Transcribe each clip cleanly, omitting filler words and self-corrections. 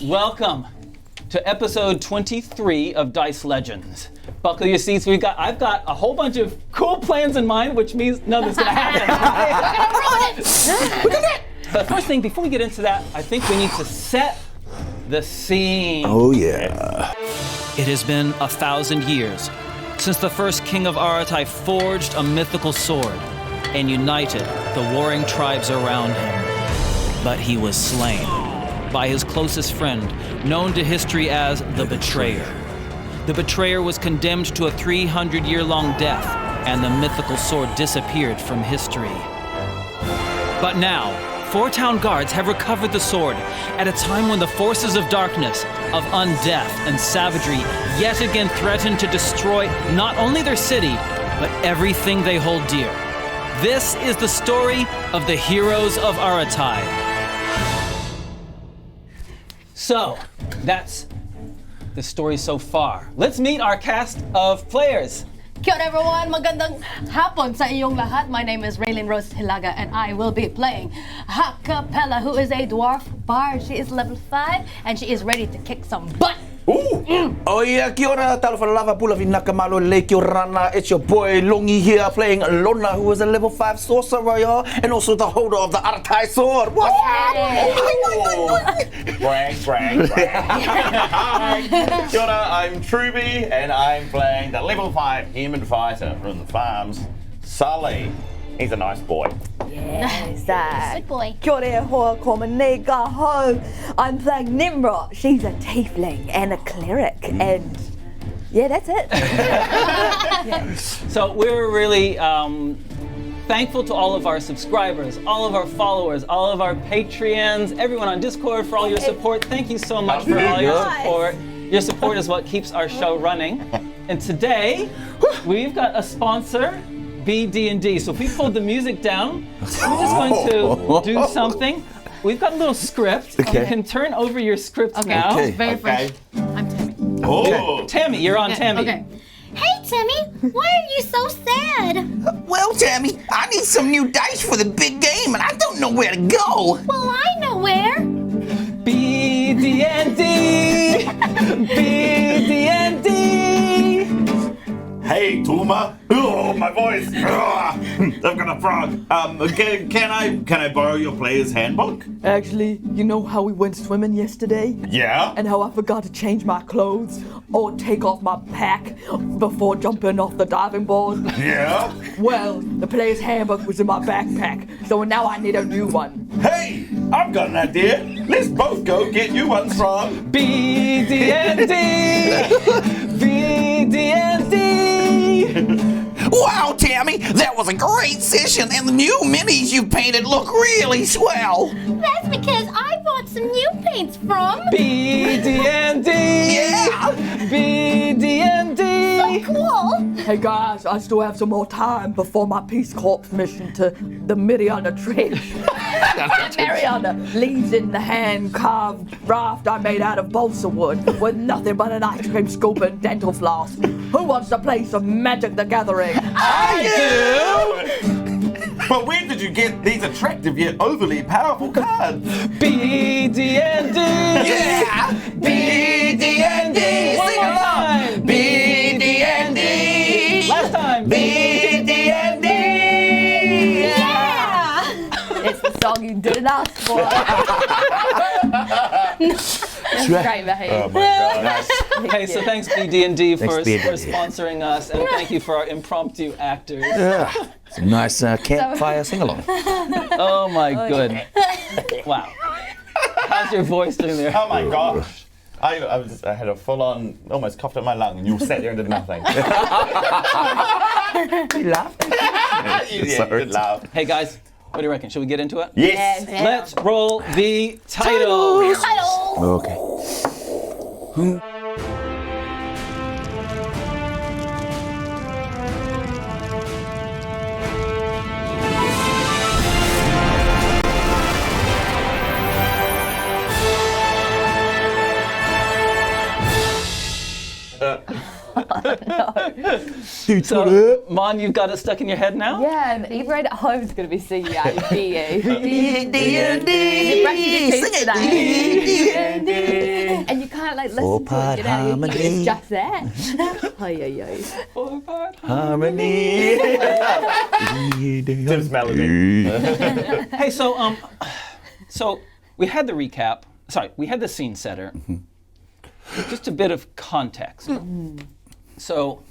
Welcome to episode 23 of Dice Legends. Buckle your seats. I've got a whole bunch of cool plans in mind, which means nothing's gonna happen. But first thing, before we get into that, I think we need to set the scene. Oh yeah. It has been 1,000 years since the first king of Aratai forged a mythical sword and united the warring tribes around him. But he was slain by his closest friend, known to history as the Betrayer. The Betrayer was condemned to a 300-year-long death, and the mythical sword disappeared from history. But now, 4 town guards have recovered the sword at a time when the forces of darkness, of undeath and savagery yet again threaten to destroy not only their city, but everything they hold dear. This is the story of the heroes of Aratai. So, that's the story so far. Let's meet our cast of players. Kia ora everyone, magandang hapon sa iyong lahat. My name is Raylin Rose Hilaga and I will be playing Ha-Kapella, who is a dwarf bard. She is level 5 and she is ready to kick some butt. Oh yeah, kia ora, talo for lava pula vinakamalo le kia rana. It's your boy Longi here playing Lona, who is a level 5 sorcerer, y'all, and also the holder of the Aratai sword. What's up? Brag. Hi. Kia ora, I'm Truby, and I'm playing the level 5 human fighter from the farms, Sully. He's a nice boy. Yes, good boy. Kia ora hoa ko manega ho. I'm playing Tnemrot. She's a tiefling and a cleric, and yeah, that's it. So we're really thankful to all of our subscribers, all of our followers, all of our Patreons, everyone on Discord for all your support. Thank you so much for all your support. Your support is what keeps our show running. And today, we've got a sponsor, BD&D. So if we pulled the music down, we're just going to do something. We've got a little script. Okay. You can turn over your script now. Okay. Very first. I'm Tammy. Oh! Tammy, you're on Tammy. Okay. Hey, Timmy, why are you so sad? Well, Tammy, I need some new dice for the big game, and I don't know where to go. Well, I know where. BD&D! BD&D! Hey, Tuma! Oh, my voice! I've got a frog. Can I borrow your player's handbook? Actually, you know how we went swimming yesterday? Yeah? And how I forgot to change my clothes or take off my pack before jumping off the diving board? Yeah? Well, the player's handbook was in my backpack, so now I need a new one. Hey, I've got an idea. Let's both go get you one from BD&D! BD&D! Wow, Tammy, that was a great session, and the new minis you painted look really swell. That's because I bought some new paints from... BD&D! Yeah! BD&D! Cool. Hey guys, I still have some more time before my Peace Corps mission to the Mariana Trench. Mariana leads in the hand-carved raft I made out of balsa wood with nothing but an ice cream scoop and dental floss. Who wants to play some Magic the Gathering? I do! But where did you get these attractive yet overly powerful cards? BD&D! Yeah! BD&D! One more time! BD&D! Last time! BD&D! Yeah. It's the song you didn't ask for. Great behavior. Oh my god. Hey, so thanks BD&D for BD&D. sponsoring us, and thank you for our impromptu actors. Yeah. Some nice campfire sing-along. Oh my goodness. Wow. How's your voice doing there? Oh my gosh. I had a full-on, almost coughed up my lung, and you sat there and did nothing. You laughed. You did laugh. Hey guys, what do you reckon? Should we get into it? Yes. Let's roll the titles. Okay. So, Mon, you've got it stuck in your head now? Yeah, and everyone at home is going to be singing out your D&D. D&D. Brushing your teeth Sing today. it. And you can't like listen to Four-part it, get out of your head. harmony. It's just that. Harmony. Tim's melody. Hey, so we had the recap. Sorry, we had the scene setter. Just a bit of context. So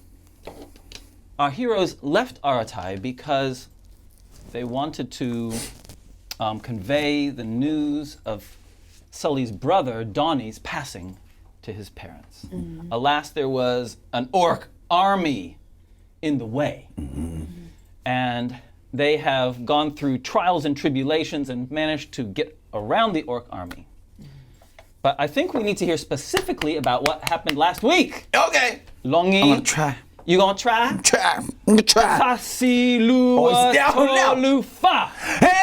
our heroes left Aratai because they wanted to convey the news of Sully's brother, Donnie's, passing to his parents. Alas, there was an orc army in the way. And they have gone through trials and tribulations and managed to get around the orc army. But I think we need to hear specifically about what happened last week. Okay. Longy, I'm gonna try. you gonna try? I'm gonna try. Tasi lua down now. tolufa.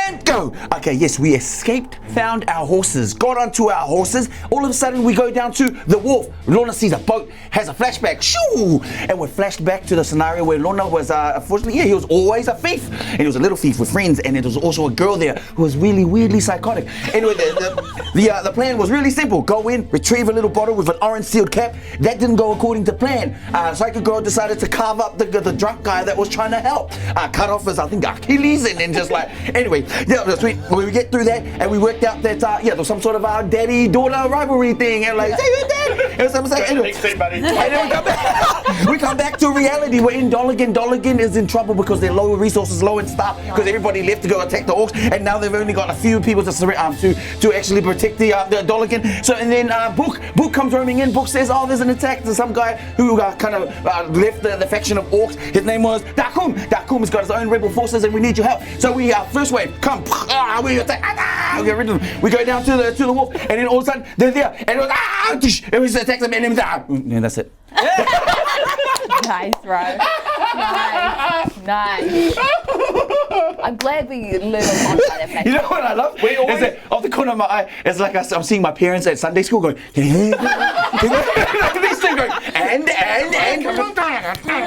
And go! Okay, yes, we escaped, found our horses, got onto our horses. All of a sudden, we go down to the wharf. Lona sees a boat, has a flashback, shoo! And we're flashed back to the scenario where Lona was, unfortunately, he was always a thief. And he was a little thief with friends, and there was also a girl there who was really weirdly psychotic. Anyway, the plan was really simple. Go in, retrieve a little bottle with an orange sealed cap. That didn't go according to plan. Psycho girl decided to carve up the drunk guy that was trying to help. Cut off his, I think, Achilles, and then just like, anyway, yeah, we get through that, and we worked out that, there was some sort of daddy-daughter rivalry thing, and like, hey, you're dad! And so I'm saying, anyway, and then we come back to reality. We're in Doligan. Doligan is in trouble because they're low resources, low in staff, because everybody left to go attack the orcs, and now they've only got a few people to actually protect the Doligan. So, and then Bouk comes roaming in. Bouk says, oh, there's an attack. There's some guy who kind of left the faction of orcs. His name was Dakum. Dakum has got his own rebel forces, and we need your help. So we first wave, come, we attack, we get rid of them. We go down to the wharf, and then all of a sudden they're there, and it was and we just attack them, and then and that's it. Nice, bro. Nice. I'm glad we live on that effect. You know what I love? Is that off the corner of my eye, it's like I'm seeing my parents at Sunday school going, these things going, and.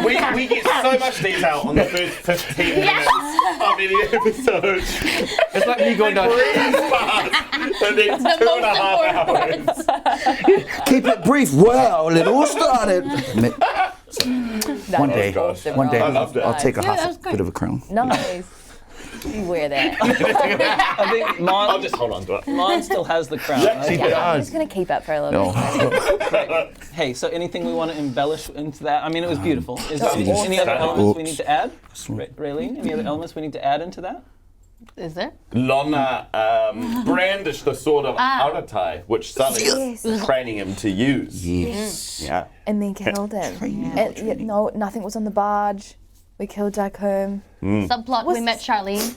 We get so much detail on the first 15 minutes of any episode. It's like me going down. And then The most important hours. Keep it brief. Well, it all started. One day, Awesome, one day, I loved it. I'll take a that was half great. bit of a crown. Nice. You wear that. I think I'll just hold on to it. Mon still has the crown. Yeah, she right? Yeah, I'm does. just going to keep it for a little bit. Hey, so anything we want to embellish into that? I mean, it was beautiful. Is there Awesome. any other elements we Oops. need to add? Raylene, any other elements we need to add into that? Is there? Lona brandished the sword of Aratai, which Sully was training him to use. Yes. Yeah. And then killed him. No, nothing was on the barge. We killed Dakum. Subplot, we met Charlene.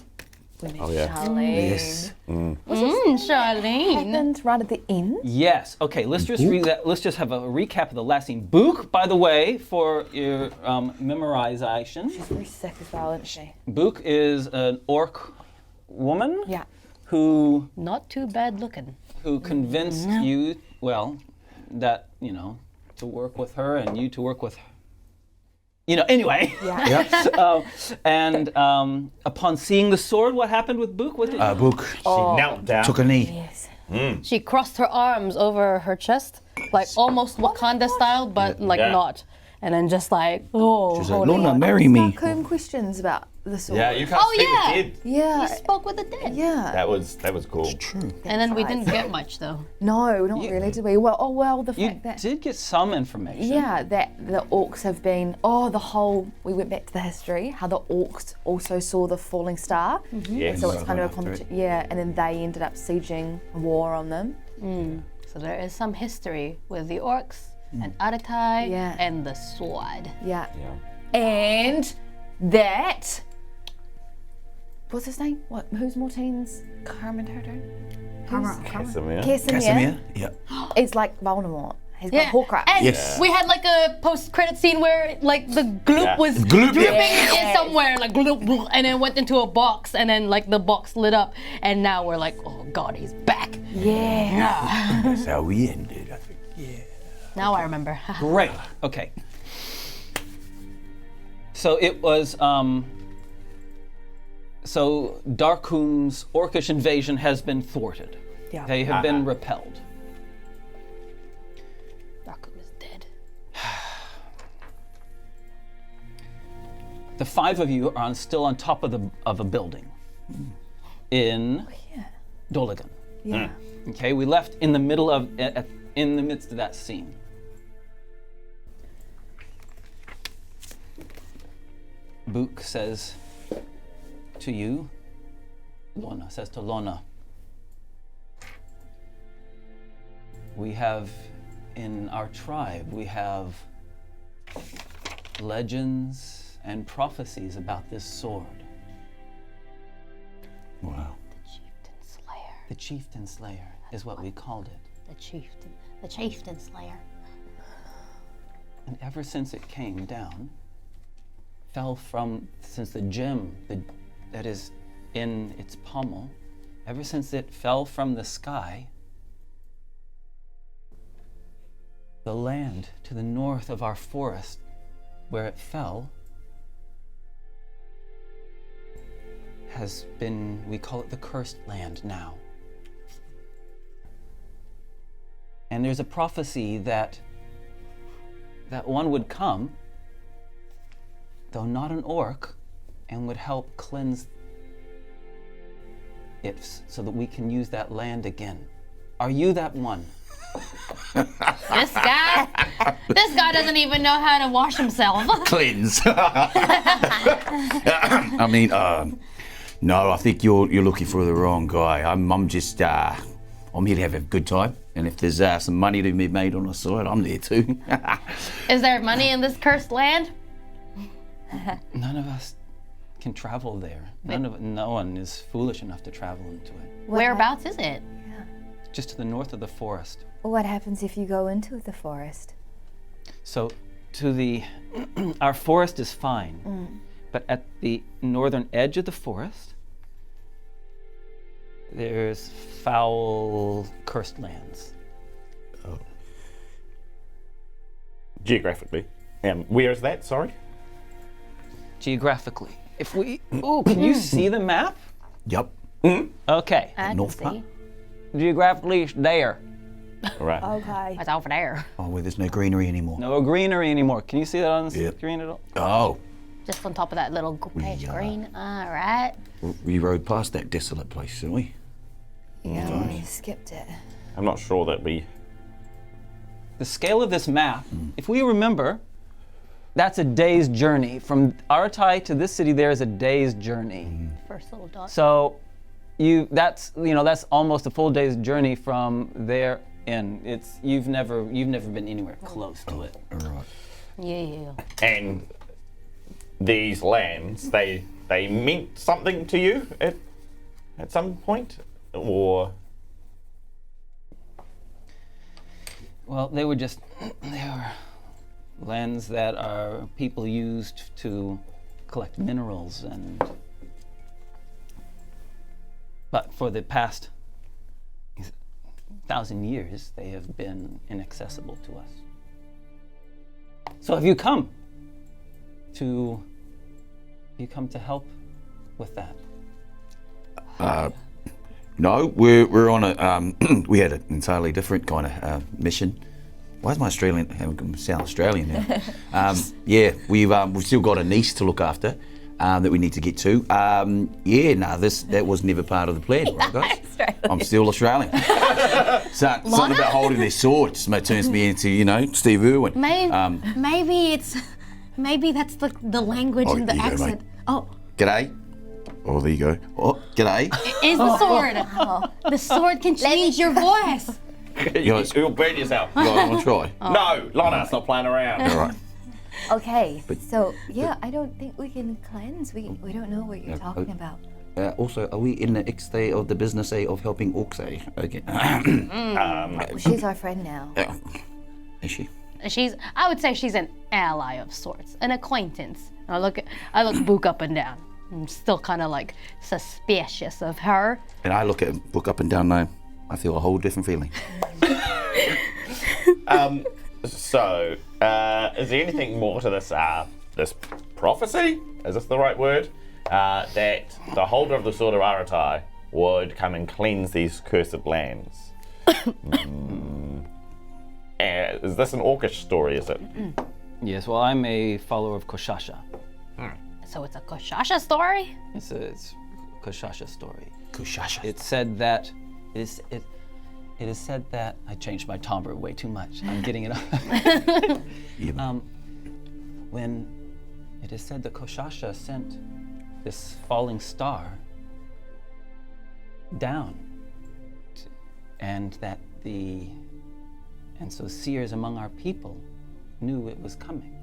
Oh, yeah. Charlene. Yes. Charlene. Happened right at the end. Yes. Okay. Let's just read that. Let's just have a recap of the last scene. Bouk, by the way, for your memorization. She's very sick as well, isn't she? Bouk is an orc woman Yeah. who Not too bad looking. convinced you, well, that to work with her and you to work with her. Anyway. Yeah. And upon seeing the sword, what happened with Bouk? What did Bouk She knelt down. took a knee. Yes. She crossed her arms over her chest, like almost Wakanda style, but like Yeah. not. And then just like, oh, She's like, holy Lona, fuck. marry me. Dakum questions about the sword. Yeah, you can't Oh, speak yeah. with dead. Yeah. He spoke with the dead. Yeah. That was cool. True. And then we Right. didn't get much though. No, not really, did we? Well, the You fact that. did get some information. Yeah, that the orcs have been. We went back to the history, how the orcs also saw the falling star. Yes. So it's kind of a After it. yeah, and then they ended up sieging a war on them. So there is some history with the orcs and Aratai Yeah. and the sword. Yeah. And that. What's his name? What? Who's Mortaine's Carmenterdo? Casimir. Casimir? Yeah. It's like Voldemort. He's got Yeah. Horcrux. And Yes. we had like a post-credit scene where like the gloop Yeah. was Gloop, dripping yeah. in somewhere, like gloop, gloop, and then went into a box, and then like the box lit up, and now we're like, oh god, he's back. Yeah. That's how we ended, I think. Now I remember. Great. Okay. So it was, so Darkhoom's orcish invasion has been thwarted. Yeah. They have been repelled. Darkhoom is dead. The 5 of you are still on top of a building in Doligan. Yeah. Okay, we left in the middle of, in the midst of that scene. Bouk says to you, Lona says to Lona, we have, in our tribe, we have legends and prophecies about this sword. Wow. Chieftain Slayer. The Chieftain Slayer is what we called it. The Chieftain Slayer. And ever since it came down, fell from, since the gem that is in its pommel, ever since it fell from the sky, the land to the north of our forest where it fell has been, we call it the cursed land now. And there's a prophecy that one would come, though not an orc, and would help cleanse it so that we can use that land again. Are you that one? This guy doesn't even know how to wash himself. Cleanse. I mean, no, I think you're looking for the wrong guy. I'm just, I'm here to have a good time. And if there's some money to be made on the side, I'm there too. Is there money in this cursed land? None of us can travel there. No one is foolish enough to travel into it. Whereabouts is it? Just to the north of the forest. What happens if you go into the forest? So, to the, our forest is fine, but at the northern edge of the forest, there's foul, cursed lands. Oh. Geographically. Where is that, sorry? Geographically. If we, can you see the map? Yep. Okay. I can North see. part? Geographically, it's there. Right. Okay. It's over there. Oh, where there's no greenery anymore. No greenery anymore. Can you see that on the Yep. screen at all? Oh, Just on top of that little patch green. All right. we rode past that desolate place, didn't we? Yeah, we skipped it. I'm not sure that we... The scale of this map, if we remember, that's a day's journey. From Aratai to this city, there is a day's journey. First little dot. So, that's almost a full day's journey from there in. You've never been anywhere close to it. All right. Yeah. And these lands, they meant something to you at some point? Or... Well, they were lands that our people used to collect minerals but for the past 1,000 years, they have been inaccessible to us. So have you come to help with that? No, we're on a, we had an entirely different kind of mission. Why is my Australian having to sound Australian now? Yeah, we've still got a niece to look after that we need to get to. That was never part of the plan, right, guys? I'm still Australian. Something about holding their sword just turns me into, Steve Irwin. Maybe that's the language and the there you go, accent. mate. Oh, G'day. Oh, there you go. Oh, g'day. is the sword? The sword can change your voice. You'll burn yourself. You guys want to try? No, Lona, stop playing around. All right. Okay, so yeah, I don't think we can cleanse. We don't know what you're talking about. Also, are we in the X day of the business day of helping orcs? Okay. She's our friend now. Is she? I would say she's an ally of sorts, an acquaintance. I look Bouk up and down. I'm still kind of like suspicious of her. And I look at Bouk up and down now. I feel a whole different feeling. So, is there anything more to this this prophecy, is this the right word? That the holder of the sword of Aratai would come and cleanse these cursed lands. Is this an orcish story, is it? Yes, well, I'm a follower of Koshasha. So it's a Koshasha story? It's a Koshasha story. Kushasha. It said that it is said that I changed my timbre way too much. I'm getting it up. When it is said that Koshasha sent this falling star down, and so seers among our people knew it was coming,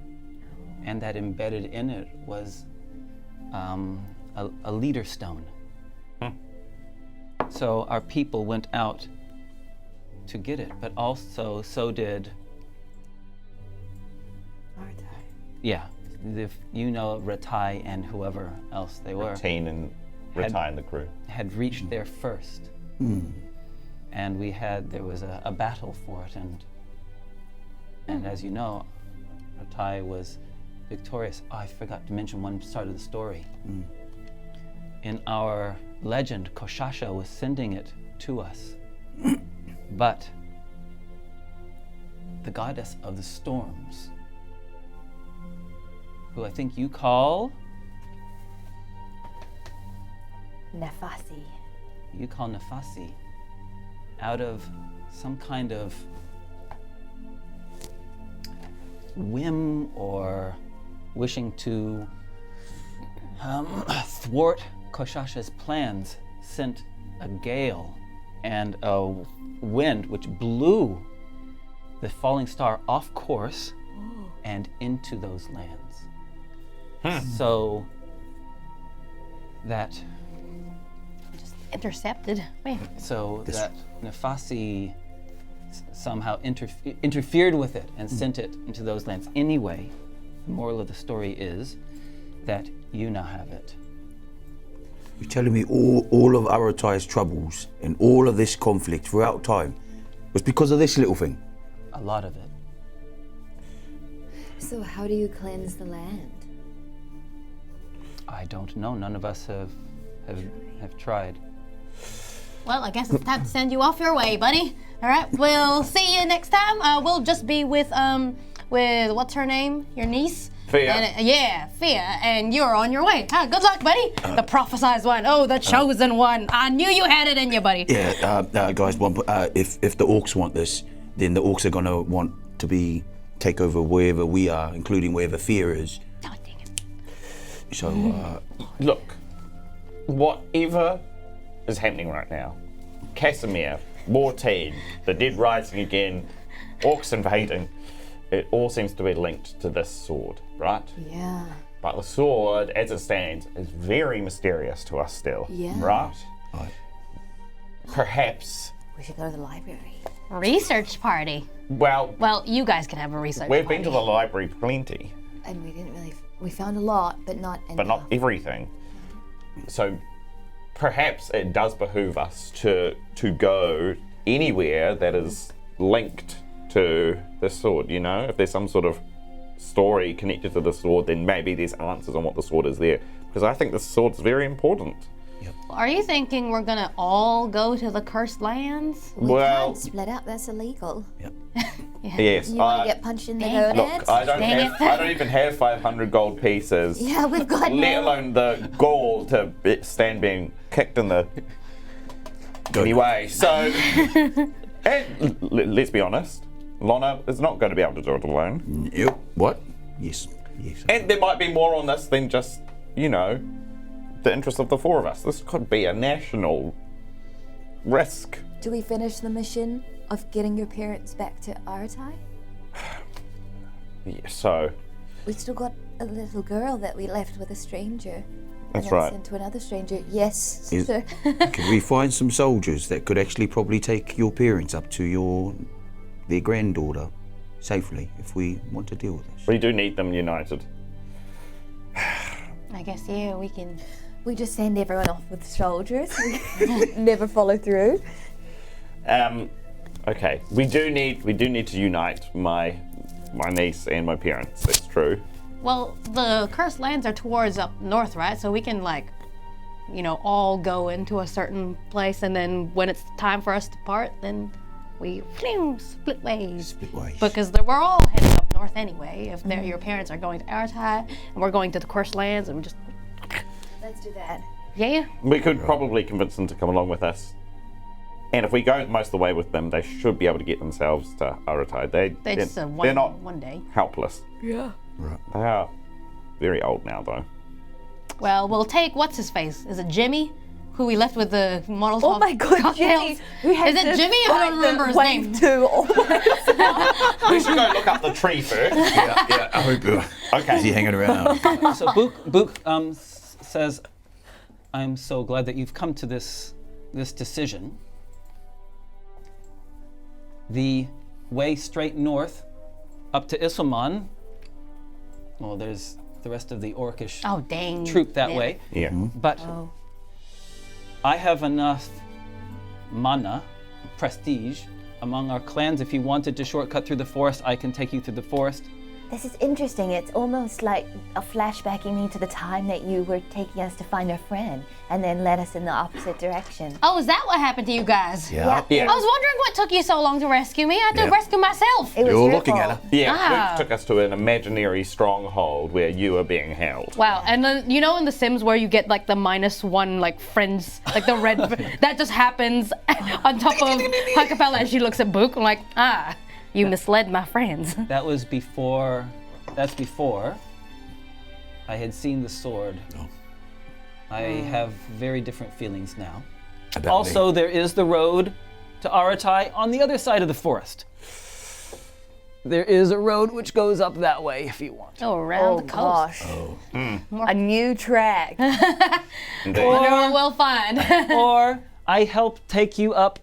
and that embedded in it was a leader stone. So our people went out to get it, but also so did Ratai and whoever else they were. Ratain and Ratai and the crew. Had reached there first. And there was a battle for it, and as you know, Ratai was victorious. Oh, I forgot to mention one part of the story. In our legend, Koshasha was sending it to us, but the goddess of the storms, who I think you call Nefasi. Nefasi, out of some kind of whim or wishing to thwart Koshasha's plans, sent a gale and a wind which blew the falling star off course and into those lands. So that Intercepted. Wait. So that Nefasi somehow interfered with it and sent it into those lands. Anyway, the moral of the story is that you now have it. You're telling me all of Aratai's troubles and all of this conflict throughout time was because of this little thing? A lot of it. So how do you cleanse the land? I don't know. None of us have tried. Well, I guess it's time to send you off your way, buddy. All right, we'll see you next time. We'll just be with what's her name? Your niece? Fia. Yeah, Fia, and you're on your way. Good luck, buddy. The prophesized one. Oh, the chosen one. I knew you had it in you, buddy. Yeah, guys. If the orcs want this, then the orcs are gonna want to take over wherever we are, including wherever Fia is. Oh, dang it. So, Look, whatever is happening right now, Casimir, Mortain, the dead rising again, orcs invading, it all seems to be linked to this sword, right? Yeah. But the sword, as it stands, is very mysterious to us still, Yeah. right? right. We We should go to the library. Research party. Well, you guys can have a research we've party. been to the library plenty, And we found a lot, but not enough. but not everything. So perhaps it does behoove us to go anywhere that is linked to this sword, you know? If there's some sort of story connected to the sword, then maybe there's answers on what the sword is there. Because I think the sword's very important. Are you thinking we're gonna all go to the cursed lands? We can't split up, that's illegal. Yep. Yes. You want to get punched in the Dang. gonad? Look, I don't even have 500 gold pieces. Yeah, we've got Let alone the gall to stand being kicked in the... Anyway, so... and let's be honest, Lona is not going to be able to do it alone. Yep. What? Yes. And there might be more on this than just, you know, the interest of the four of us. This could be a national risk. Do we finish the mission of getting your parents back to Aratai? Yeah, so... We still got a little girl that we left with a stranger. That's and then right. sent to another stranger. Yes, Is- sir. Could we find some soldiers that could actually probably take your parents up to their granddaughter safely if we want to deal with this? We do need them united. I guess, yeah, we can... We just send everyone off with soldiers. We never follow through. Okay, we do need to unite my niece and my parents. That's true. Well, the cursed lands are towards up north, right? So we can like, all go into a certain place, and then when it's time for us to part, then we split ways. Split ways. Because we're all heading up north anyway. If your parents are going to Aratai, and we're going to the cursed lands, and we just. Let's do that. Yeah. We could probably convince them to come along with us. And if we go most of the way with them, they should be able to get themselves to Aratai. They're not one day. helpless. Yeah. Right. They are very old now, though. Well, we'll take what's his face? Is it Jimmy? Who we left with the Molotov Oh my God, cocktails? Jimmy! We had Is it to Jimmy? I fight don't the remember his wave name. too, almost. We should go look up the tree first. Yeah. I hope. Okay. Is he hanging around? So Bouk says, "I'm so glad that you've come to this decision. The way straight north up to Isselman. Well, there's the rest of the orcish Oh, dang. troop that way, Yeah. but I have enough mana, prestige, among our clans. If you wanted to shortcut through the forest, I can take you through the forest. This is interesting. It's almost like a flashbacking me to the time that you were taking us to find our friend and then led us in the opposite direction. Oh, is that what happened to you guys? Yeah. I was wondering what took you so long to rescue me. I had to rescue myself. It was You're your looking fault. at her. Yeah, Ah. Luke took us to an imaginary stronghold where you were being held. Wow, and then in The Sims where you get like the -1 like friends, like the red, that just happens on top of Ha-Kapella, and she looks at Bouk. I'm like, you misled my friends. That's before I had seen the sword. Oh. I have very different feelings now. About Also, me. there is the road to Aratai on the other side of the forest. There is a road which goes up that way if you want. Oh, around the coast. A new track. Wonder what we'll find. Or I help take you up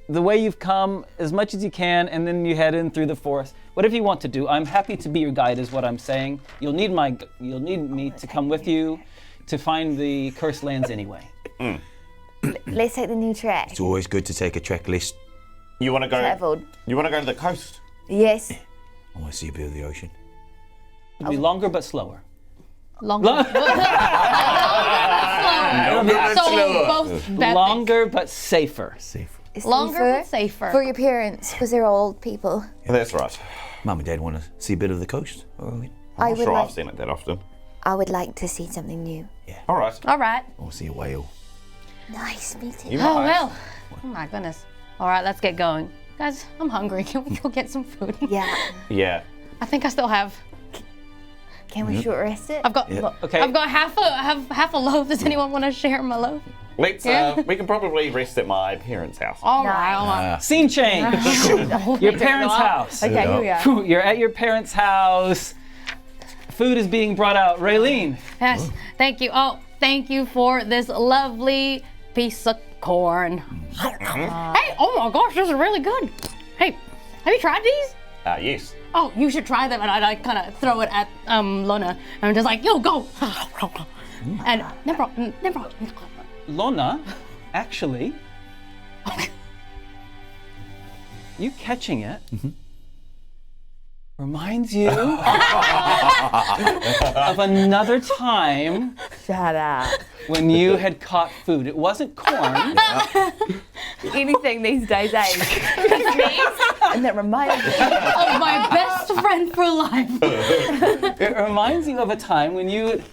the way you've come as much as you can, and then you head in through the forest. Whatever you want to do, I'm happy to be your guide, is what I'm saying. You'll need me to come with you to find the cursed lands anyway. Let's take the new track. It's always good to take a checklist. You want to go? Traveled. You want to go to the coast? Yes. I want to see a bit of the ocean. It'll be longer but slower. Longer. So both bad Longer but safer. Safer. It's Longer but safer. For your parents, because they're old people. Yeah, that's right. Mum and Dad want to see a bit of the coast. I'm I not would sure like- I've seen it that often. I would like to see something new. All right. All right. I want to see a whale. Nice meeting You you. Oh might. well. Oh my goodness. All right, let's get going, guys. I'm hungry. Can we go get some food? Yeah. Yeah. I think I still have. Can we short rest it? I've got. Okay. I've got half a loaf. Does anyone want to share my loaf? Let's. We can probably rest at my parents' house. All right. All right. Scene change. Your parents' house. Okay, here we are. Phew, you're at your parents' house. Food is being brought out. Raylene. Yes. Thank you. Oh, thank you for this lovely piece of corn. Hey, oh my gosh, this is really good. Hey, have you tried these? Yes. Oh, you should try them. And I kind of throw it at Lona. And I'm just like, yo, go. And Tnemrot. Lona, actually, you catching it reminds you of another time Shut up. when you had caught food. It wasn't corn. Anything these days, eh? And that reminds me. Oh, my best friend for life. It reminds you of a time when you had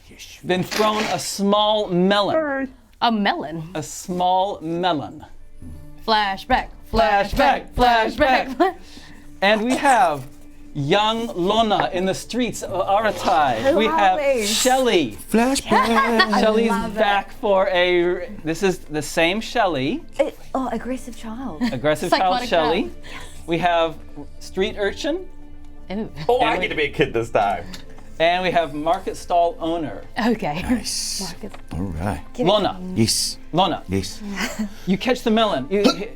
been thrown a small melon. A melon. A small melon. Flashback. Flashback. And we have young Lona in the streets of Aratai. We have Shelly. Flashback. Shelly's back for a. This is the same Shelly, Aggressive child. aggressive child Psychotic Shelly. child. We have Street Urchin, Ooh. Oh, I get to be a kid this time. and we have Market Stall Owner. Okay. Nice. All right. Lona. Yes. Lona. Yes. You catch the melon,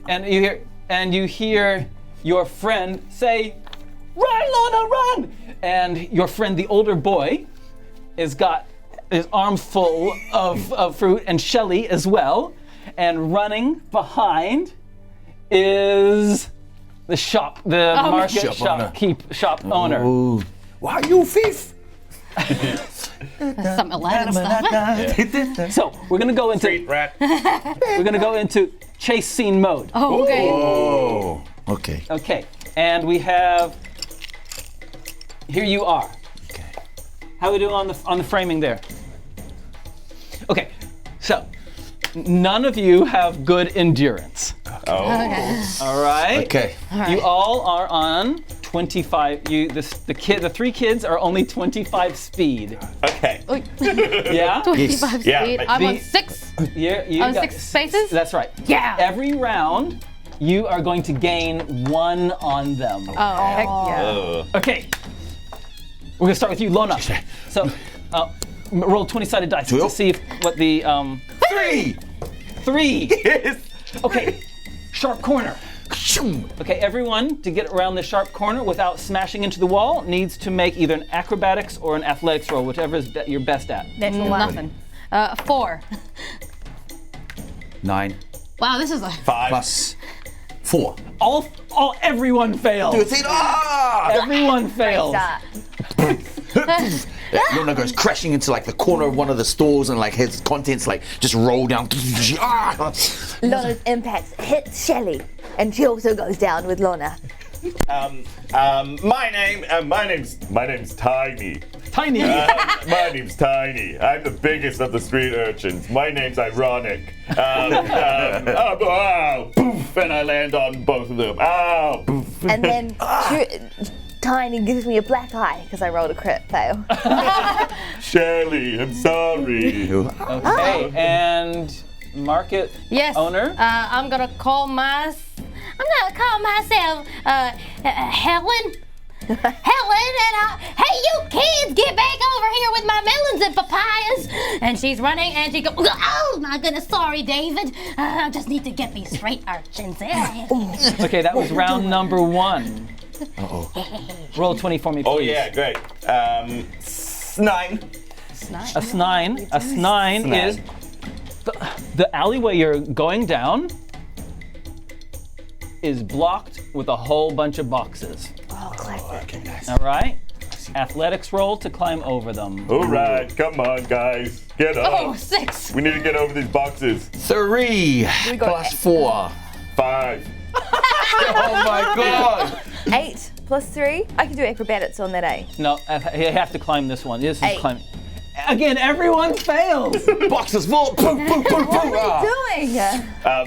and you hear your friend say, "Run, Lona, run!" And your friend, the older boy, has got his arm full of fruit, and Shelly as well. And running behind is the market Shop owner. shop owner. Ooh. Why you thief? Some Aladdin stuff. So we're gonna go into Street rat. we're gonna go into chase scene mode. Oh, okay. Oh. Okay. Okay, and we have. Here you are. Okay. How are we doing on the framing there? Okay, so none of you have good endurance. Okay. All right. Okay. You all are on 25. The 3 kids are only 25 speed. Okay. Yeah. 25 Yeah, speed. but- I'm on The- 6. You On got- 6 spaces? That's right. Yeah. Every round, you are going to gain 1 on them. Oh, heck yeah. Okay. We're gonna start with you, Lona. So, roll 20-sided dice to see what the 3. 3. Okay. Sharp corner. Okay, everyone, to get around the sharp corner without smashing into the wall, needs to make either an acrobatics or an athletics roll, whichever is you're best at. Nothing. 4. 9 Wow, this is a. 5. plus 4. Everyone fails. Everyone fails. Lona goes crashing into like the corner of one of the stores and like his contents like just roll down. Lona's impacts hit Shelly, and she also goes down with Lona. My name's Tiny. Tiny. My name's Tiny. I'm the biggest of the street urchins. My name's ironic. Poof, and I land on both of them. Ow, poof. And then Tiny gives me a black eye because I rolled a crit fail. Shirley, I'm sorry. Okay, and market Yes. owner. I'm gonna call myself Helen. Helen, and hey, you kids, get back over here with my melons and papayas. And she's running, and she goes, oh my goodness, sorry, David. I just need to get these straight urchins. Okay, that was round number 1. Roll 20 for me, please. Oh yeah, great. 9. A snine. A snine is the alleyway you're going down is blocked with a whole bunch of boxes. Oh, classic. Okay, nice. All right. Athletics roll to climb over them. All right, come on, guys, get up. Oh, 6. We need to get over these boxes. 3 plus 4. 5. Oh my god. 8 plus 3. I can do acrobatics on that, eh? No, you have to climb this one. This is 8. climbing. Again, everyone fails. Boxes full. Poof, poof, poof, What poof. are you doing?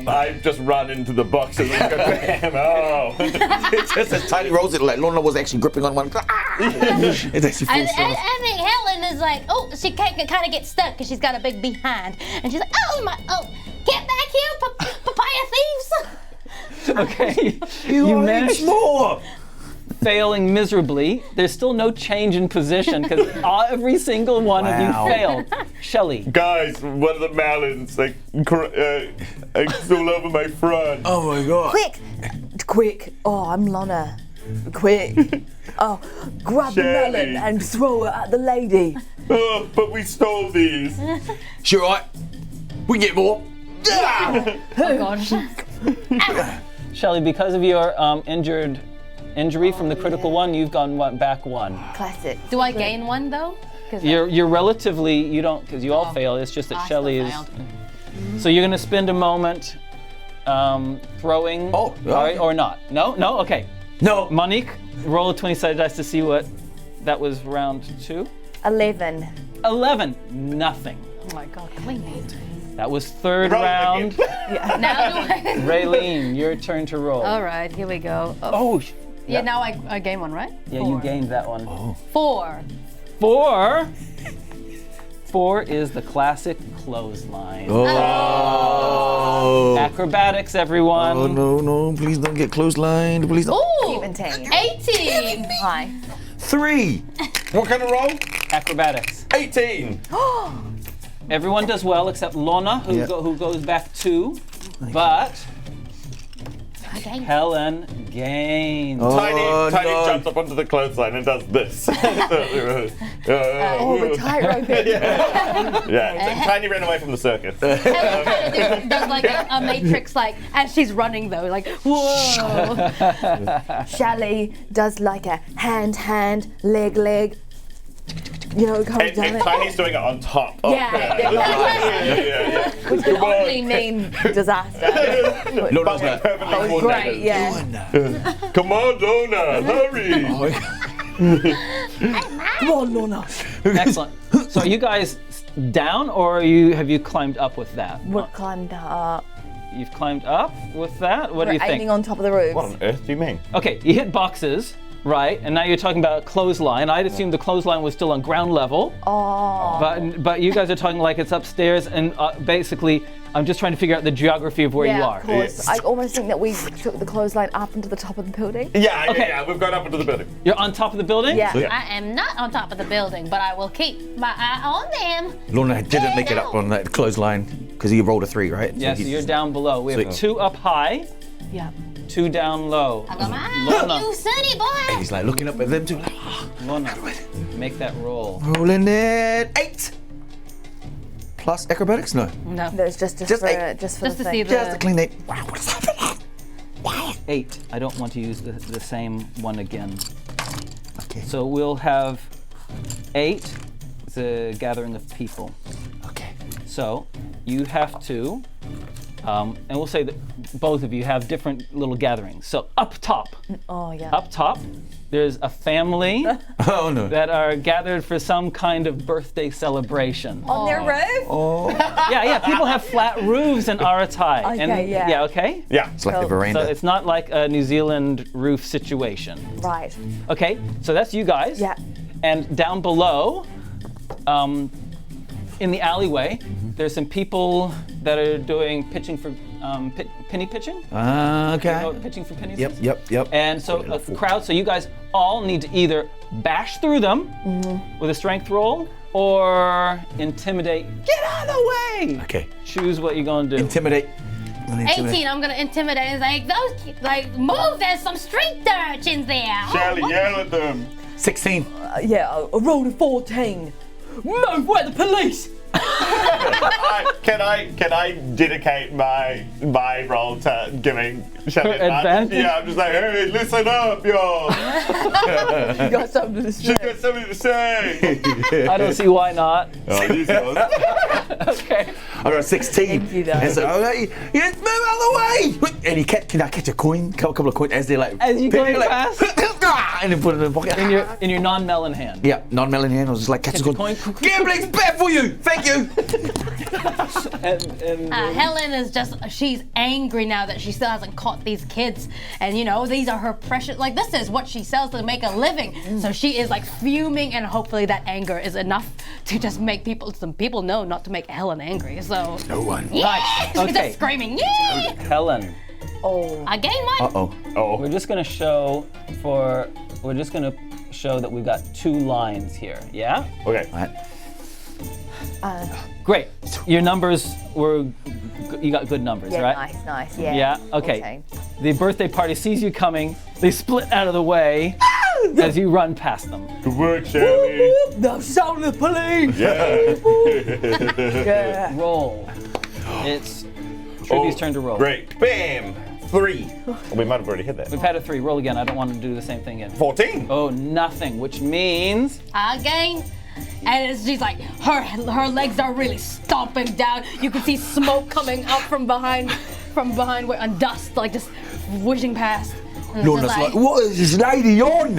I just run into the boxes and go, bam, oh. It's just as Tiny rolls it like Lona was actually gripping on one. It actually I feels so. think Helen is like, oh, she kind of gets stuck because she's got a big behind. And she's like, get back here, papaya thieves. Okay. You managed more. failing miserably. There's still no change in position because every single one of you Wow. failed. Shelly. Guys, one of the melons, it's all over my front. Oh my god. Quick. Oh, I'm Lona. Quick. Oh, grab the Shirley. melon and throw it at the lady. Oh, but we stole these. Sure, right. We can get more. Oh, gosh. Shelly, because of your injury from the critical one, you've gone back 1. Classic. Do I gain 1, though? You're relatively, you don't, because you all fail. It's just that I Shelly still is. failed. So you're going to spend a moment throwing. Oh, all right, okay. or not? No, okay. No. Monique, roll a 20-sided dice to see what that was round 2. 11. 11, nothing. Oh my God, clean it. That was third Roll round. Now do I? Raylene, your turn to roll. All right, here we go. Oh, Yeah, now I gain 1, right? yeah, you gained that one. 4. 4 is the classic clothesline. Oh. Acrobatics, everyone. Oh no, please don't get clotheslined. Please don't. Ooh, 17. 18. Hi. 3. What kind of roll? Acrobatics. 18. Everyone does well except Lona, who, Yeah. who goes back 2. But Helen gains. Tiny no. jumps up onto the clothesline and does this. Oh, the tightrope. Yeah, Tiny ran away from the circus. Helen kind of does like a matrix, like as she's running though, like whoa. Shelly does like a hand, leg. coming down And it. Tiny's doing it on top. Of Yeah, her. yeah. Which can only mean disaster. Lona's But like, perfectly Great, coordinated. yeah. Come on, Lona, hurry! Come on, Lona. Excellent. So are you guys down, or have you climbed up with that? We're climbed up. You've climbed up with that? What do you We're think? aiming on top of the roof. What on earth do you mean? Okay, you hit boxes, right? And now you're talking about clothesline. I'd assume the clothesline was still on ground level. Oh. But you guys are talking like it's upstairs, and basically, I'm just trying to figure out the geography of where you are. Of course. I almost think that we took the clothesline up into the top of the building. Yeah, we've gone up into the building. You're on top of the building? Yeah. I am not on top of the building, but I will keep my eye on them. Lona didn't make it up on that clothesline because he rolled a 3, right? Yeah, so you're down below. We have So- 2 up high, Yeah. 2 down low. I got my eye Lona. on you, Sunny boy. He's like looking up at them too. Like, Lona, make that roll. rolling it. 8. Plus acrobatics? No. No. There's just Just for, eight. just for Just the to thing. see Just a the. clean 8. Wow, what is happening? Wow. 8. I don't want to use the same one again. Okay. So we'll have 8. It's a gathering of people. Okay. So you have to, and we'll say that both of you have different little gatherings. So up top, Oh, yeah. up top, there's a family Oh no. that are gathered for some kind of birthday celebration. On their roof? Oh. Yeah, people have flat roofs in Aratai. Okay, yeah. Yeah, okay? Yeah. It's like the So So veranda. it's not like a New Zealand roof situation. Right. Okay, so that's you guys. Yeah. And down below, in the alleyway, there's some people that are doing pitching for penny pitching. Okay. Oh, pitching for pennies. Yep. And so a crowd. So you guys all need to either bash through them with a strength roll or intimidate. Get out of the way. Okay. Choose what you're gonna do. Intimidate. 18, I'm gonna intimidate. It's like, move, there's some street urchins there. Shelly, yell at them. 16. Yeah, I rolled a 14. Move, we're the police! Can I dedicate my roll to giving Shelly Advantage? Yeah, I'm just like, hey, listen up, yo. You got something to say. She's got something to say. I don't see why not. Oh, these guys. Okay. I got a 16. Thank you, though. And so, okay, yes, move out of the way. And you can I catch a coin? A couple of coins as they're like. As you they're go like, past? and then put it in the pocket. In your non-melon hand. Yeah, non-melon hand. I was just like, catch a coin. Gambling's bad for you. Thank you. And Helen is she's angry now that she still hasn't caught these kids. And these are her precious, this is what she sells to make a living. So she is fuming, and hopefully that anger is enough to just make some people know not to make Helen angry. So, No one. yeah, she's Okay. just screaming, yeah! Helen, Oh. I gained one. Uh-oh. we're just gonna show that we've got 2 lines here. Yeah. Okay. Right. Great. Your numbers you got good numbers, Yeah, right? nice, yeah. Yeah, okay. The birthday party sees you coming. They split out of the way as you run past them. Good work, Shelly. The sound of the police! Yeah. Yeah. Roll. It's Truby's turn to roll. Great. Bam. 3. We might have already hit that. We've had a 3. Roll again. I don't want to do the same thing again. 14. Oh, nothing, which means I gained. And she's like, her legs are really stomping down. You can see smoke coming up from behind and dust just whizzing past. And it's Lona's just like, what is this lady on?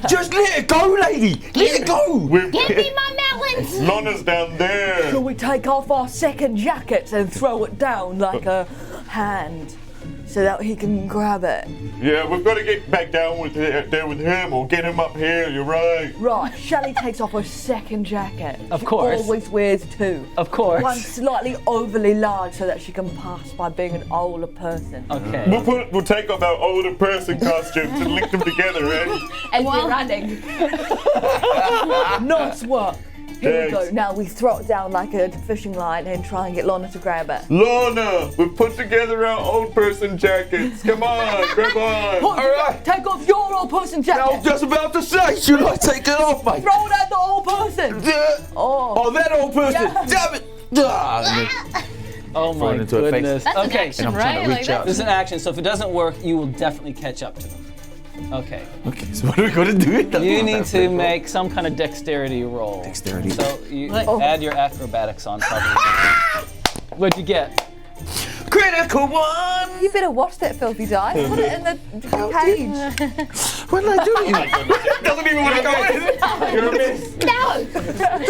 Just let it go, lady. Let it go. give me my melons. Lona's down there. Shall we take off our second jackets and throw it down like a hand so that he can grab it? Yeah, we've got to get back down with him or get him up here. You're right. Right, Shelley takes off her second jacket. Of course. She always wears 2. of course. One slightly overly large so that she can pass by being an older person. Okay. We'll take off our older person costumes and link them together, right? And we're running. Nice work. Here we go. Thanks. Now we throw it down like a fishing line and try and get Lona to grab it. Lona, we've put together our old person jackets. Come on, grab on. All right. Take off your old person I was jacket. just about to say, should I take it off, mate? Throw it at the old person. Oh, that old person. Yeah. Damn it. Ah, Oh Throw my it into her face. goodness. That's an Okay. action, And I'm trying to right? reach Like, out. This is an action, so if it doesn't work, you will definitely catch up to them. Okay. Okay, so what are we going to do with that? You need to make some kind of dexterity roll. Dexterity. So you What? add your acrobatics on top of it. What'd you get? Critical one! You better watch that filthy dice. Put it in the cage. What did I do? Doesn't even want to go in. You're a miss.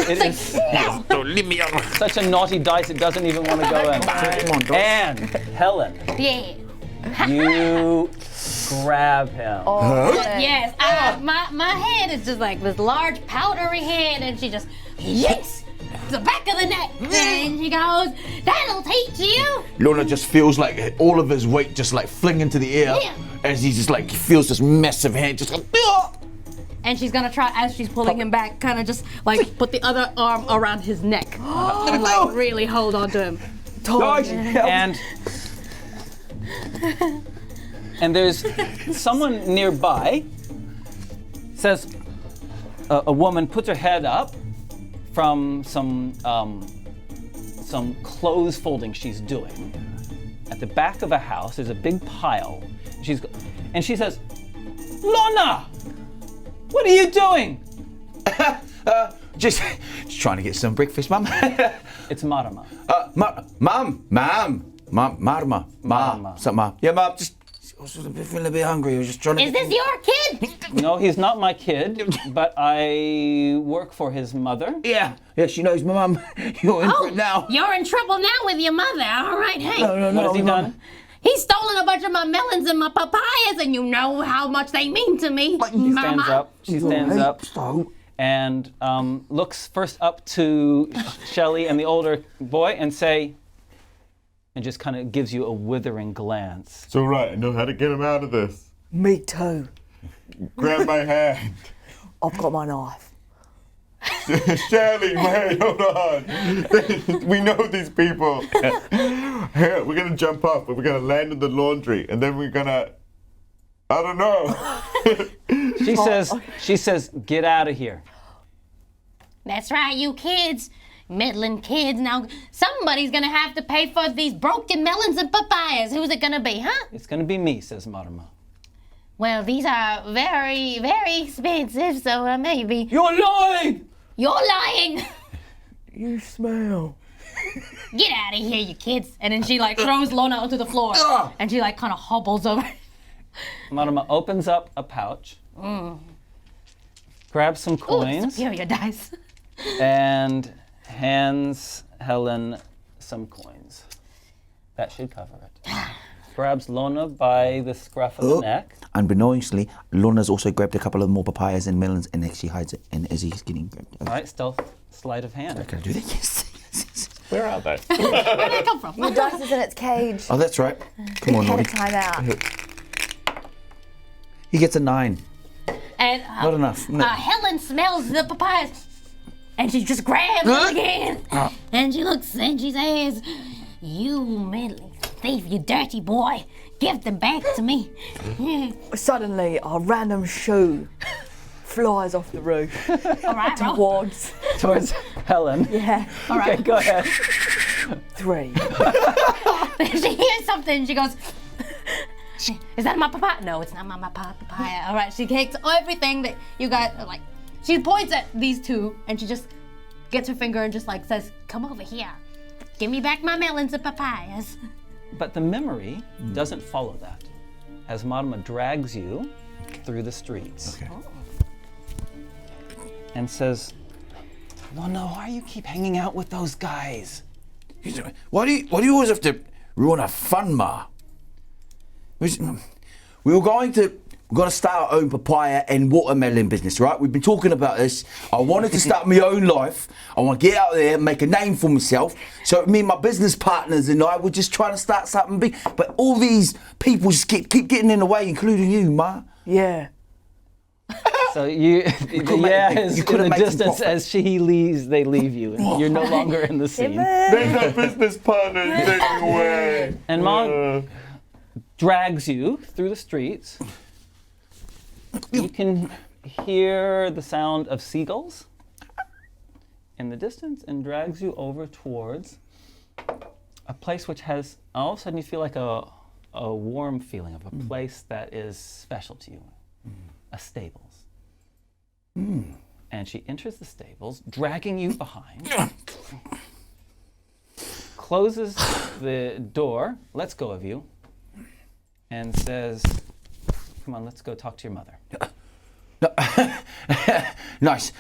It is Don't leave me alone. such a naughty dice, it doesn't even want to go in. Come on, dog. And Helen, Yeah. you grab him. Yes. My head is just like this large powdery head, and she just yanks the back of the neck, and she goes, "That'll teach you." Lona just feels like all of his weight just like fling into the air Yeah. as he just like feels this massive hand just like, "Ah!" And she's gonna try, as she's pulling him back, kind of just like put the other arm around his neck and like really hold on to him. And there's someone nearby. Says a woman puts her head up from some clothes folding she's doing. At the back of a house, there's a big pile. And she says, "Lona, what are you doing?" Just trying to get some breakfast, Mum. It's Marama. Mum, Marma. Yeah, Mum, just I was just feeling a bit hungry. I was just trying to. Is this your kid? No, he's not my kid, but I work for his mother. Yeah, she knows my mum. You're in for it now. You're in trouble now with your mother. All right, hey. No, What has he done? He's stolen a bunch of my melons and my papayas, and you know how much they mean to me. She stands up. She stands up Stop. and looks first up to Shelley and the older boy and just kind of gives you a withering glance. It's all right. I know how to get him out of this. Me too. Grab my hand. I've got my knife. Shirley, wait, hold on. We know these people. Here, we're gonna jump up and we're gonna land in the laundry, and then we're gonna, I don't know. She says, "Get out of here." That's right, you kids. Meddling kids. Now, somebody's gonna have to pay for these broken melons and papayas. Who's it gonna be, huh? It's gonna be me, says Marama. Well, these are very, very expensive, so maybe. You're lying! You're lying! You smell. Get out of here, you kids. And then she like throws Lona onto the floor. And she like kind of hobbles over. Marama opens up a pouch, grabs some Ooh, coins, superior dice. and hands Helen some coins. That should cover it. Grabs Lona by the scruff of the neck. Unbeknownstly, Lona's also grabbed a couple of more papayas and melons, and she hides it. And as he's getting grabbed, All right, stealth sleight of hand. can I do that? Yes. Where are they? Where did they come from? The dice is in its cage. Oh, that's right. Come on, Had a Noddy. time out. He gets a 9. And Not enough. No. Helen smells the papayas. And she just grabs them again. And she looks and she says, "You meddling thief, you dirty boy. Give them back to me." Suddenly, a random shoe flies off the roof All right, roll. Towards Helen. Yeah. All right. Okay, go ahead. 3. She hears something. She goes, "Is that my papaya?" No, it's not my papaya. All right. She takes everything that you guys are like. She points at these two and she just gets her finger and just like says, "Come over here. Give me back my melons and papayas." But the memory doesn't follow that, as Marama drags you through the streets. Okay. And says, "Lona, why do you keep hanging out with those guys?" Why do you always have to ruin our fun, Ma? We're going to start our own papaya and watermelon business, right? We've been talking about this. I wanted to start my own life. I want to get out there and make a name for myself. So me and my business partners and I were just trying to start something big. But all these people just keep getting in the way, including you, Ma. Yeah. So you, is you in could've the made some distance profit. as she leaves, they leave you. And you're no longer in the scene. There's our business partner taking away. And Mom drags you through the streets. You can hear the sound of seagulls in the distance and drags you over towards a place which has, all of a sudden you feel like a warm feeling of a place that is special to you. a stables. And she enters the stables, dragging you behind, closes the door, lets go of you, and says, come on, let's go talk to your mother. Nice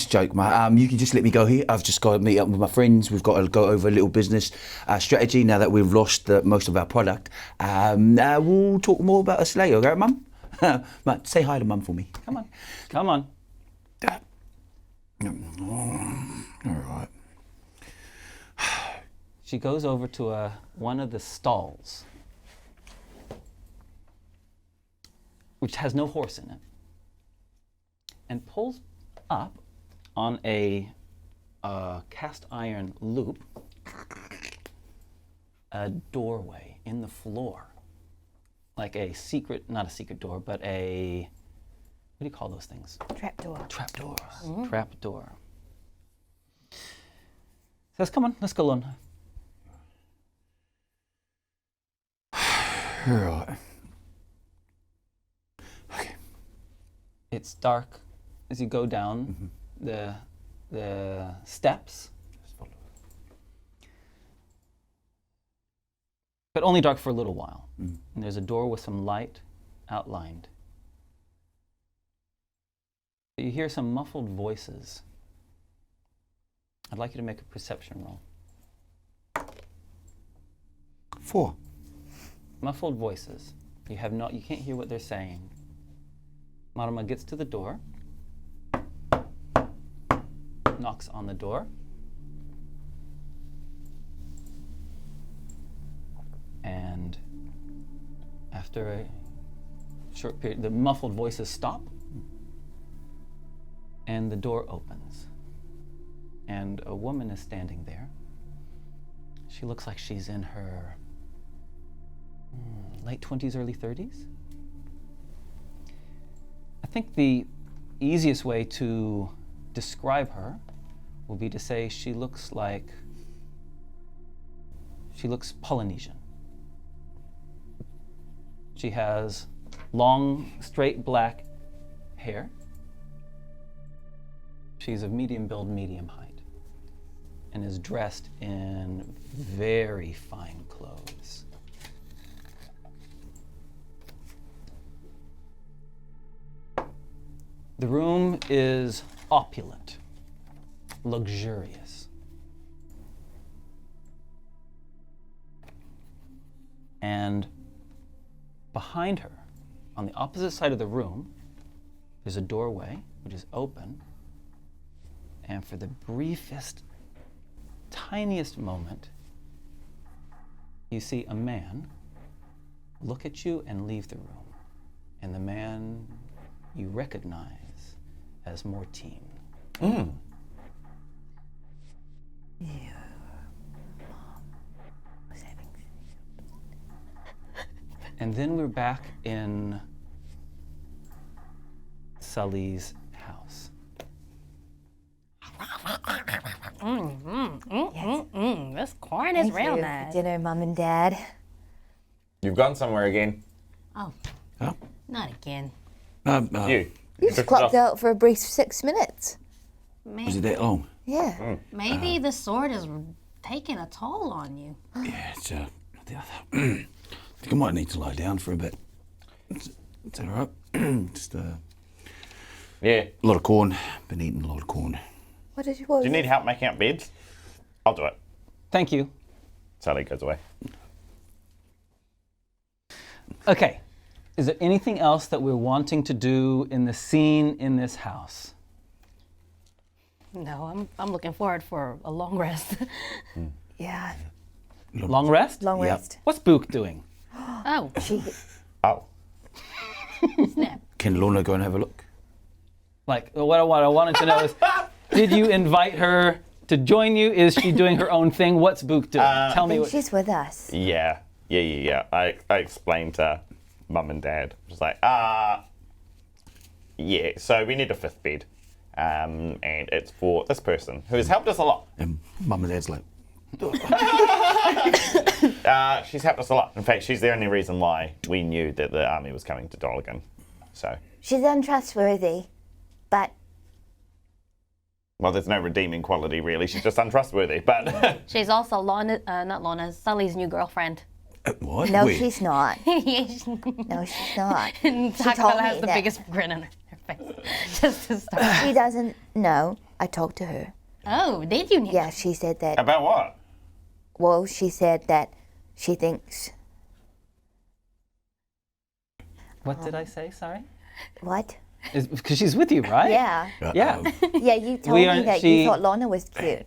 joke, mate. You can just let me go here. I've just got to meet up with my friends. We've got to go over a little business strategy now that we've lost most of our product. We'll talk more about us later, okay, Mum? Mate, say hi to Mum for me. Come on, come on. All right. She goes over to one of the stalls, which has no horse in it, and pulls up on a cast iron loop a doorway in the floor, like a secret, not a secret door, but a, what do you call those things? Trapdoor. Trapdoor. Trapdoor. Says, come on, let's go, Lona. Right. It's dark as you go down the steps, but only dark for a little while. And there's a door with some light outlined. You hear some muffled voices. I'd like you to make a perception roll. 4. Muffled voices. You can't hear what they're saying. Marama gets to the door, knocks on the door, and after a short period, the muffled voices stop, and the door opens, and a woman is standing there. She looks like she's in her late 20s, early 30s. I think the easiest way to describe her will be to say she looks Polynesian. She has long, straight black hair. She's of medium build, medium height, and is dressed in very fine clothes. The room is opulent, luxurious. And behind her, on the opposite side of the room, there's a doorway which is open. And for the briefest, tiniest moment, you see a man look at you and leave the room. And the man you recognize as Mortine. And then we're back in Sully's house. This corn is real nice. Dinner, Mum and Dad. You've gone somewhere again. Oh, Huh? not again. You. You just clocked out for a brief 6 minutes. Was it that long? Yeah. Maybe the sword is taking a toll on you. Yeah, it's I think I might need to lie down for a bit. Is that all right? Just Yeah. a lot of corn. Been eating a lot of corn. What did you Do you need help making up beds? I'll do it. Thank you. Sully goes away. Okay. Is there anything else that we're wanting to do in the scene in this house? No, I'm looking forward for a long rest. Yeah. Long rest? Long Yep. rest. What's Bouk doing? Oh, Oh. snap. Can Lona go and have a look? Like, what I wanted to know is, did you invite her to join you? Is she doing her own thing? What's Bouk doing? Tell me what. She's with us. Yeah. I explained to Mum and Dad. Just like, yeah, so we need a 5th bed. And it's for this person who has helped us a lot. And Mum and Dad's like, She's helped us a lot. In fact, she's the only reason why we knew that the army was coming to Dolligan. So, She's untrustworthy, but well, there's no redeeming quality really. She's just untrustworthy. But She's also Sully's new girlfriend. What? no, Wait. she's not. Yes. No, she's not. Ha-Kapella has me the that. biggest grin on her face. Just to start. She doesn't know. I talked to her. Oh, did you? Yeah, she said that. about what? Well, she said that she thinks. What did I say? Sorry. What? Because she's with you, right? Yeah. Yeah. Yeah, you told We me aren't- that she- you thought Lona was cute.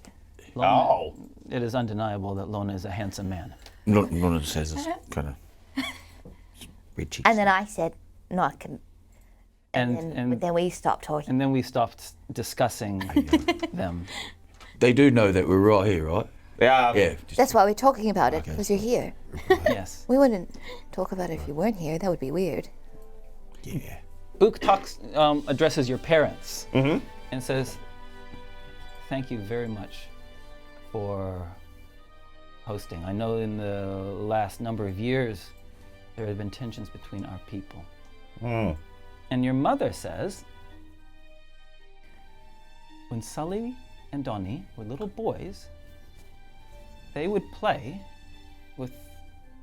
Oh. It is undeniable that Lona is a handsome man. Lona says this kind of red cheeks. And then I said, no, I can. And Then we stopped talking. and then we stopped discussing them. They do know that we're right here, right? Yeah. Yeah. Just, That's why we're talking about it, because you're here. Yes. We wouldn't talk about it if you weren't here. That would be weird. yeah. Bouk addresses your parents and says, "Thank you very much for hosting. I know in the last number of years there have been tensions between our people." And your mother says, when Sully and Donnie were little boys, they would play with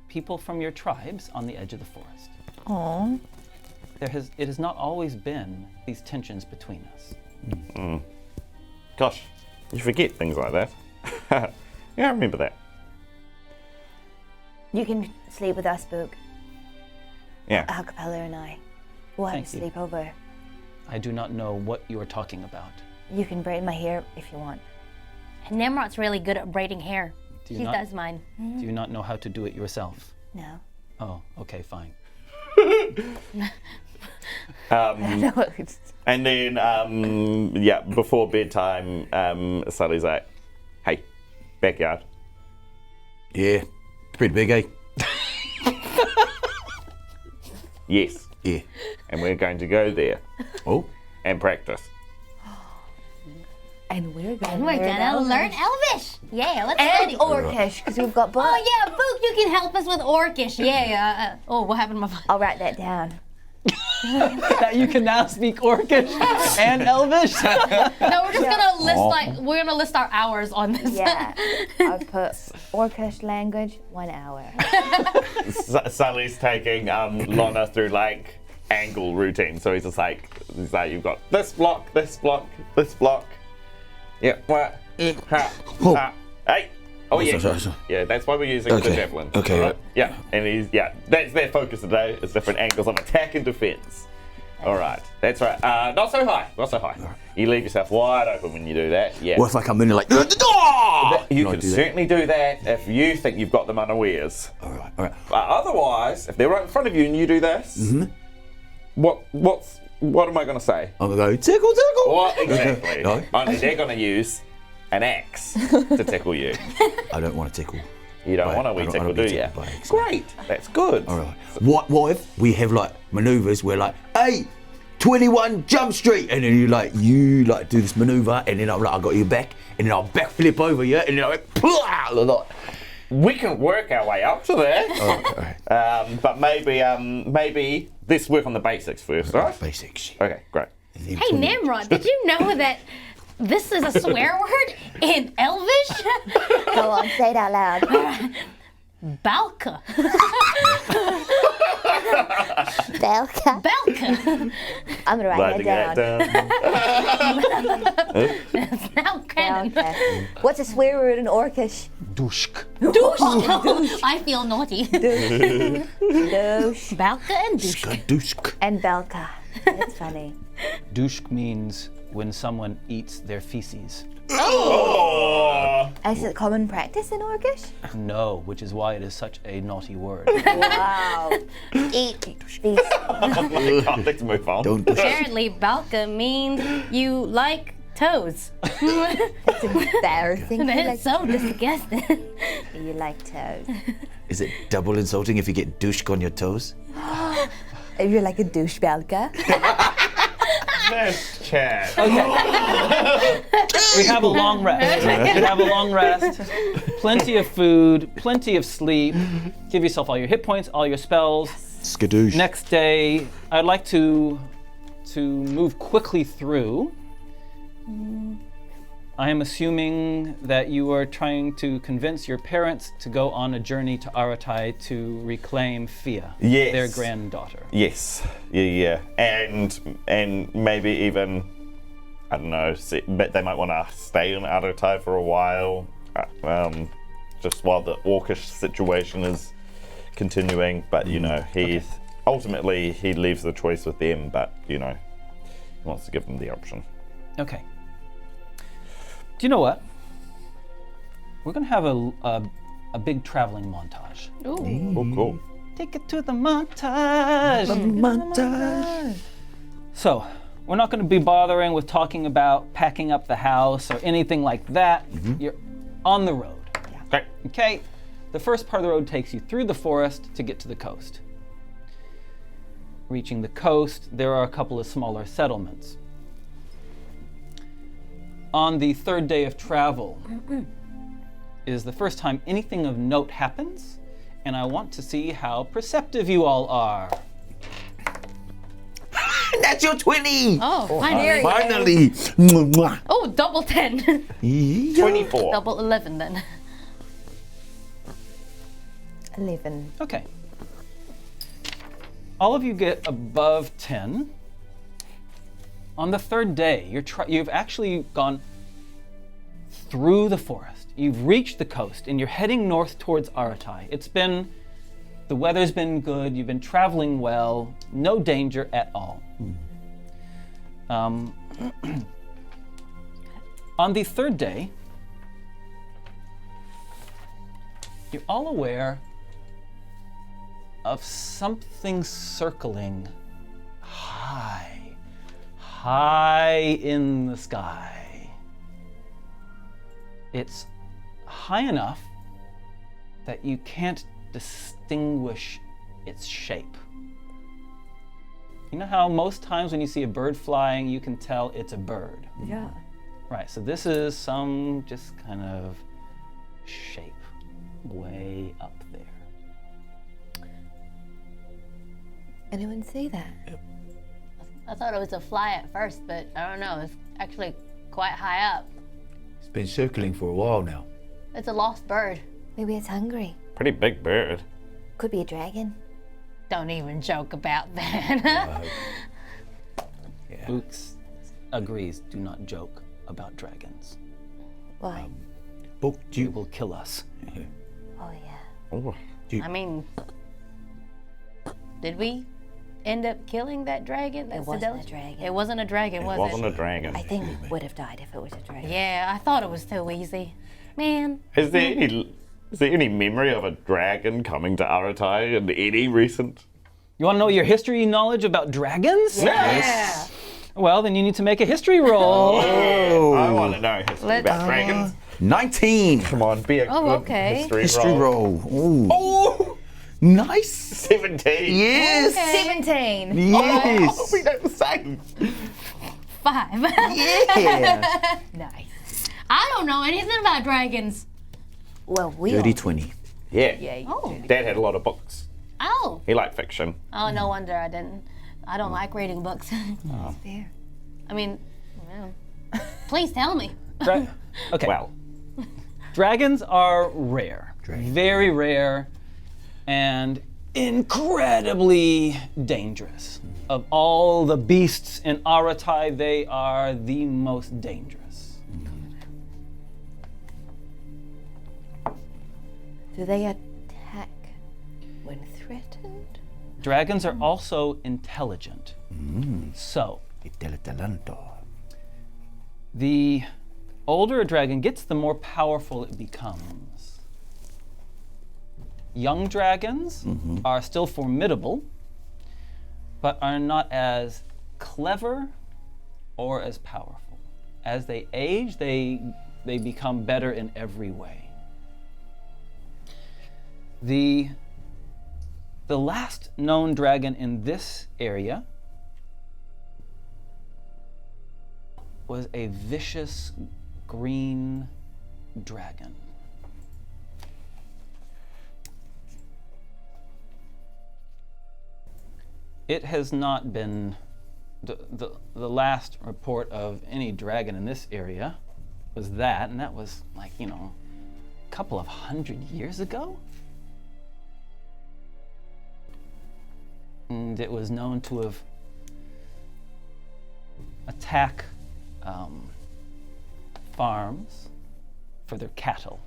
people from your tribes on the edge of the forest. Aww. It has not always been these tensions between us. Gosh, you forget things like that. Yeah, I remember that. You can sleep with us, Bouk. Yeah. Ha-Kapella and I. We'll have Thank a you. sleepover. I do not know what you are talking about. You can braid my hair if you want. Tnemrot's really good at braiding hair. Do you He not- does mine. Do you not know how to do it yourself? No. Oh, okay, fine. No, it's- And then, yeah, before bedtime, Sully's like, "Hey, backyard." Yeah. Pretty big, eh? Yes. Yeah. And we're going to go there Oh. and practice. and we're gonna, And we're gonna learn Elvish. Yeah, let's and study. Orcish, because we've got both. Oh yeah, Bouk, you can help us with Orcish. Yeah. Oh, what happened to my voice? I'll write that down. That you can now speak Orcish and Elvish? No, we're just gonna list our hours on this. Yeah. I'll put Orcish language, 1 hour. Sully's taking Lona through like angle routine. So he's like, you've got this block, this block, this block. Yeah. What? Ha. Ha. Hey. Oh yeah. Sorry. Yeah, that's why we're using the Okay. javelin. Okay, All right. Yeah, and that's their focus today. It's different angles of attack and defense. All right, that's right. Not so high. Not so high. You leave yourself wide open when you do that. Yeah. What if I come in and like, You Can I can do that? certainly do that if you think you've got them unawares. all right. But otherwise, if they're right in front of you and you do this, what am I going to say? I'm gonna go tickle, tickle. What exactly? No. Only they're going to use an axe to tickle you. I don't want to tickle. You don't Right, want to I wee don't- I tickle, don't do be you? tickled by axe. Great, that's good. All right. What if we have like maneuvers where like, hey, 21 Jump Street, and then you do this maneuver, and then I'm like, I got your back, and then I'll backflip over you, and then I'm like, We can work our way up to that. all right. But maybe let's work on the basics first, right? Basics. Okay, great. Hey, Tnemrot, did you know that this is a swear word in Elvish? Go on, say it out loud. Balka. Belka. Balka. I'm gonna write Writing that that down. down. It's now canon. Belka. What's a swear word in Orcish? Dushk. Douche. I feel naughty. Douche. Balka and douche. Dushk. And Belka. That's funny. Dushk means when someone eats their feces. Is it common practice in Orcish? No, which is why it is such a naughty word. Wow. Eat feast. Let's move on. Don't dush. Apparently, Balka means you like toes. It's embarrassing. That's so disgusting. You like toes. Is it double insulting if you get dushk on your toes? If you're like a douche, Belka. Let's chat. We have a long rest. We have a long rest. Plenty of food, plenty of sleep. Give yourself all your hit points, all your spells. Skadoosh. Next day, I'd like to move quickly through. I am assuming that you are trying to convince your parents to go on a journey to Aratai to reclaim Fia, Yes. their granddaughter. Yes. Yeah. And maybe even, I don't know, but they might want to stay in Aratai for a while, just while the orcish situation is continuing. But, you know, ultimately he leaves the choice with them, but, you know, he wants to give them the option. Okay. Do you know what? We're gonna have a big traveling montage. Ooh. Oh, cool. Take it to the montage. So, we're not going to be bothering with talking about packing up the house or anything like that. You're on the road. Okay. Okay? The first part of the road takes you through the forest to get to the coast. Reaching the coast, there are a couple of smaller settlements. On the third day of travel is the first time anything of note happens, and I want to see how perceptive you all are. That's your 20! Oh, finally. Finally! Mwah. Oh, double 10. 24. Double 11 then. 11. Okay. All of you get above 10. On the third day, you've actually gone through the forest. You've reached the coast, and you're heading north towards Aratai. The weather's been good, you've been traveling well, no danger at all. On the third day, you're all aware of something circling high in the sky. It's high enough that you can't distinguish its shape. You know how most times when you see a bird flying, you can tell it's a bird? Yeah. Right, so this is some just kind of shape way up there. Anyone see that? I thought it was a fly at first, but I don't know. It's actually quite high up. It's been circling for a while now. It's a lost bird. Maybe it's hungry. Pretty big bird. Could be a dragon. Don't even joke about that. Bouk agrees, do not joke about dragons. Why? Bouk, do It you... will kill us. Oh, yeah. Oh. I mean, did we end up killing that dragon? It wasn't a dragon. It wasn't a dragon, It was wasn't it? a dragon. I think would have died if it was a dragon. Yeah, I thought it was too easy. Man, Is there any memory of a dragon coming to Aratai in any recent? You want to know your history knowledge about dragons? yeah. Well, then you need to make a history roll. I want to know history Let's- about dragons. 19! Come on, be a Oh, good okay. History roll. Ooh. Oh, Nice! 17. Yes! 17. Yes! We know the same. 5. Yeah! Nice. I don't know anything about dragons. Well, we Dirty all 20. Yeah. Oh. Dad had a lot of books. Oh. He liked fiction. Oh, no wonder I didn't. I don't like reading books. fair. I mean, well, please tell me. Okay. Well, Dragons are rare. Very rare and incredibly dangerous. Of all the beasts in Aratai, they are the most dangerous. Do they attack when threatened? Dragons are also intelligent. So, the older a dragon gets, the more powerful it becomes. Young dragons are still formidable, but are not as clever or as powerful. As they age, they become better in every way. The last known dragon in this area was a vicious green dragon. It has not been. The last report of any dragon in this area was that, and that was like, a couple of 100 years ago. And it was known to have attacked farms for their cattle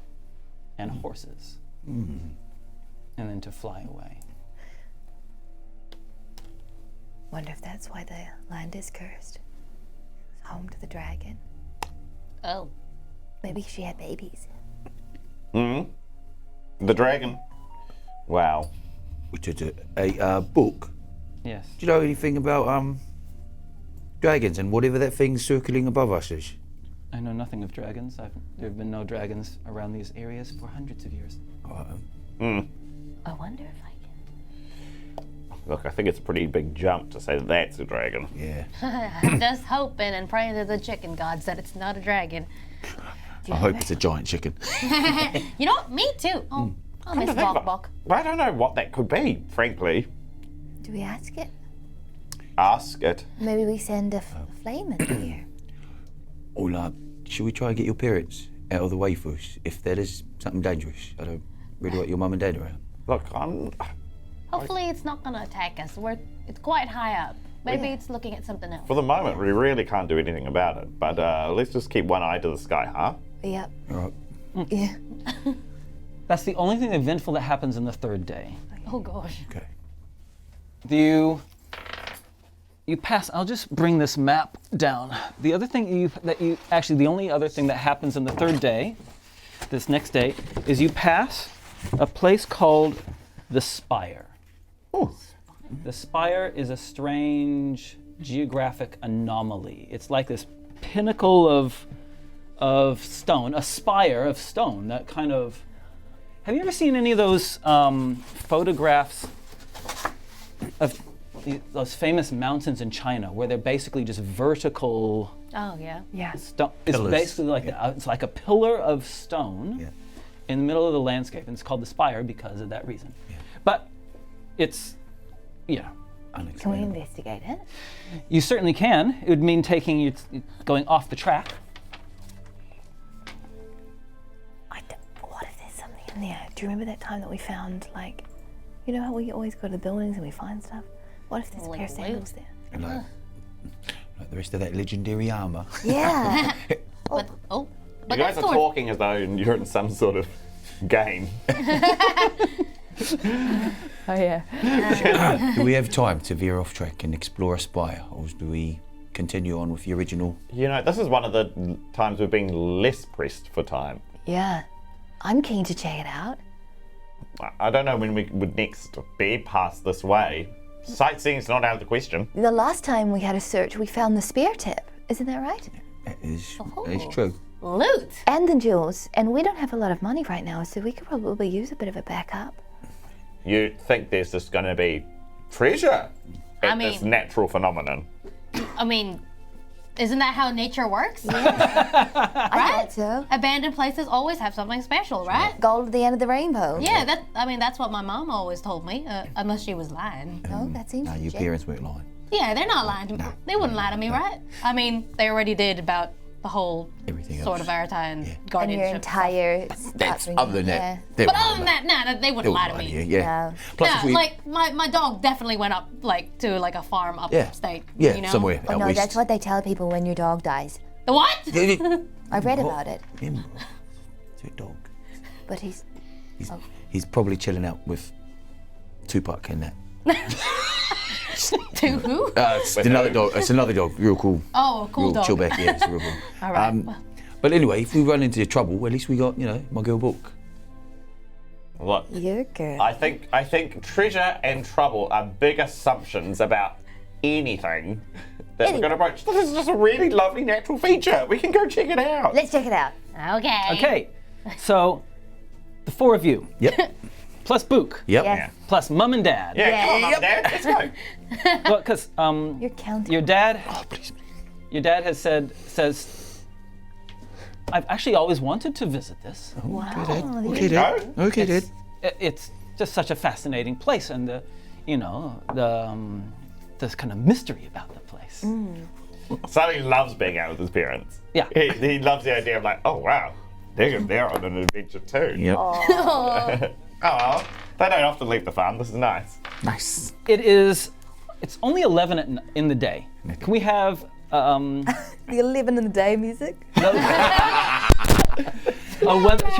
and horses, and then to fly away. Wonder if that's why the land is cursed. It's home to the dragon. Oh. Maybe she had babies. The dragon. Wow. Which is a book. Yes. Do you know anything about dragons and whatever that thing circling above us is? I know nothing of dragons. There have been no dragons around these areas for hundreds of years. I wonder if I can. Look, I think it's a pretty big jump to say that that's a dragon. Yeah. I'm just hoping and praying to the chicken gods that it's not a dragon. I hope it's a giant chicken. You know what? Me too. Oh, I miss Bouk. I don't know what that could be, frankly. Do we ask it? Ask it. Maybe we send a flame in here. Or should we try and get your parents out of the way first? If that is something dangerous. I don't really want your mum and dad around. Look, Hopefully it's not gonna attack us. It's quite high up. Maybe it's looking at something else. for the moment, we really can't do anything about it. But let's just keep one eye to the sky, huh? Yep. All right. Yeah. That's the only thing eventful that happens in the third day. Oh gosh. Okay. You pass. I'll just bring this map down. The other thing the only other thing that happens in the third day, this next day, is you pass a place called the Spire. Oh. The Spire is a strange geographic anomaly. It's like this pinnacle of stone, a spire of stone that kind of. Have you ever seen any of those photographs of those famous mountains in China where they're basically just vertical? Oh yeah. Yeah. Stone. It's Pillars. basically like that. It's like a pillar of stone in the middle of the landscape, and it's called the Spire because of that reason. But it's, Can we investigate it? You certainly can. It would mean going off the track. What if there's something in there? Do you remember that time that we found, you know how we always go to the buildings and we find stuff? What if there's a pair of sandals there? And like the rest of that legendary armor. Yeah. But You guys are talking as though you're in some sort of game. Oh yeah. Do we have time to veer off track and explore a spire, or do we continue on with the original? This is one of the times we've been less pressed for time. Yeah. I'm keen to check it out. I don't know when we would next be passed this way. Sightseeing's not out of the question. The last time we had a search, we found the spear tip. Isn't that right? That is true. Loot. And the jewels. And we don't have a lot of money right now, so we could probably use a bit of a backup. You think there's just going to be treasure at this natural phenomenon? I mean, isn't that how nature works? I thought so. Abandoned places always have something special, right? Gold at the end of the rainbow. Yeah, that's what my mom always told me, unless she was lying. No, that seems No, your legit. parents weren't lying. Yeah, they're not lying to me. They wouldn't lie to me, right? I mean, they already did about the whole Everything sort else. of Artai and And guardianship. your entire That's upbringing, other than yeah. that. they But weren't other than lying. that, no, they wouldn't lie to They me. weren't lying, yeah. No. Plus, No, if we, like my dog definitely went up to like a farm upstate. yeah, you know? somewhere Oh out no, west. that's what they tell people when your dog dies. The what? I read about it. Him, it's a dog. But he's He's probably chilling out with Tupac and that. To who? It's another dog. It's another dog. Real cool. Oh, a cool Real dog. chill back. Yeah, it's real cool. All right. But anyway, if we run into trouble, at least we got my girl Bouk. Look, your girl. I think treasure and trouble are big assumptions about anything that we're going to approach. This is just a really lovely natural feature. We can go check it out. Let's check it out. Okay. Okay, so the four of you, Yep. plus Bouk, Yep. Yes. plus Mum and Dad. Yeah, come on, Mum and Dad, let's go. Well, because You're counting. your dad, Oh, please. your dad says, I've actually always wanted to visit this. Okay, Dad. Oh, Okay, Dad. Okay, Dad. It's just such a fascinating place, and the this kind of mystery about the place. Sully loves being out with his parents. Yeah. He loves the idea of like, oh wow, they're on an adventure too. Yep. Oh, they don't often leave the farm. This is nice. Nice. It's only 11 in the day. Can we have The 11 in the day music. should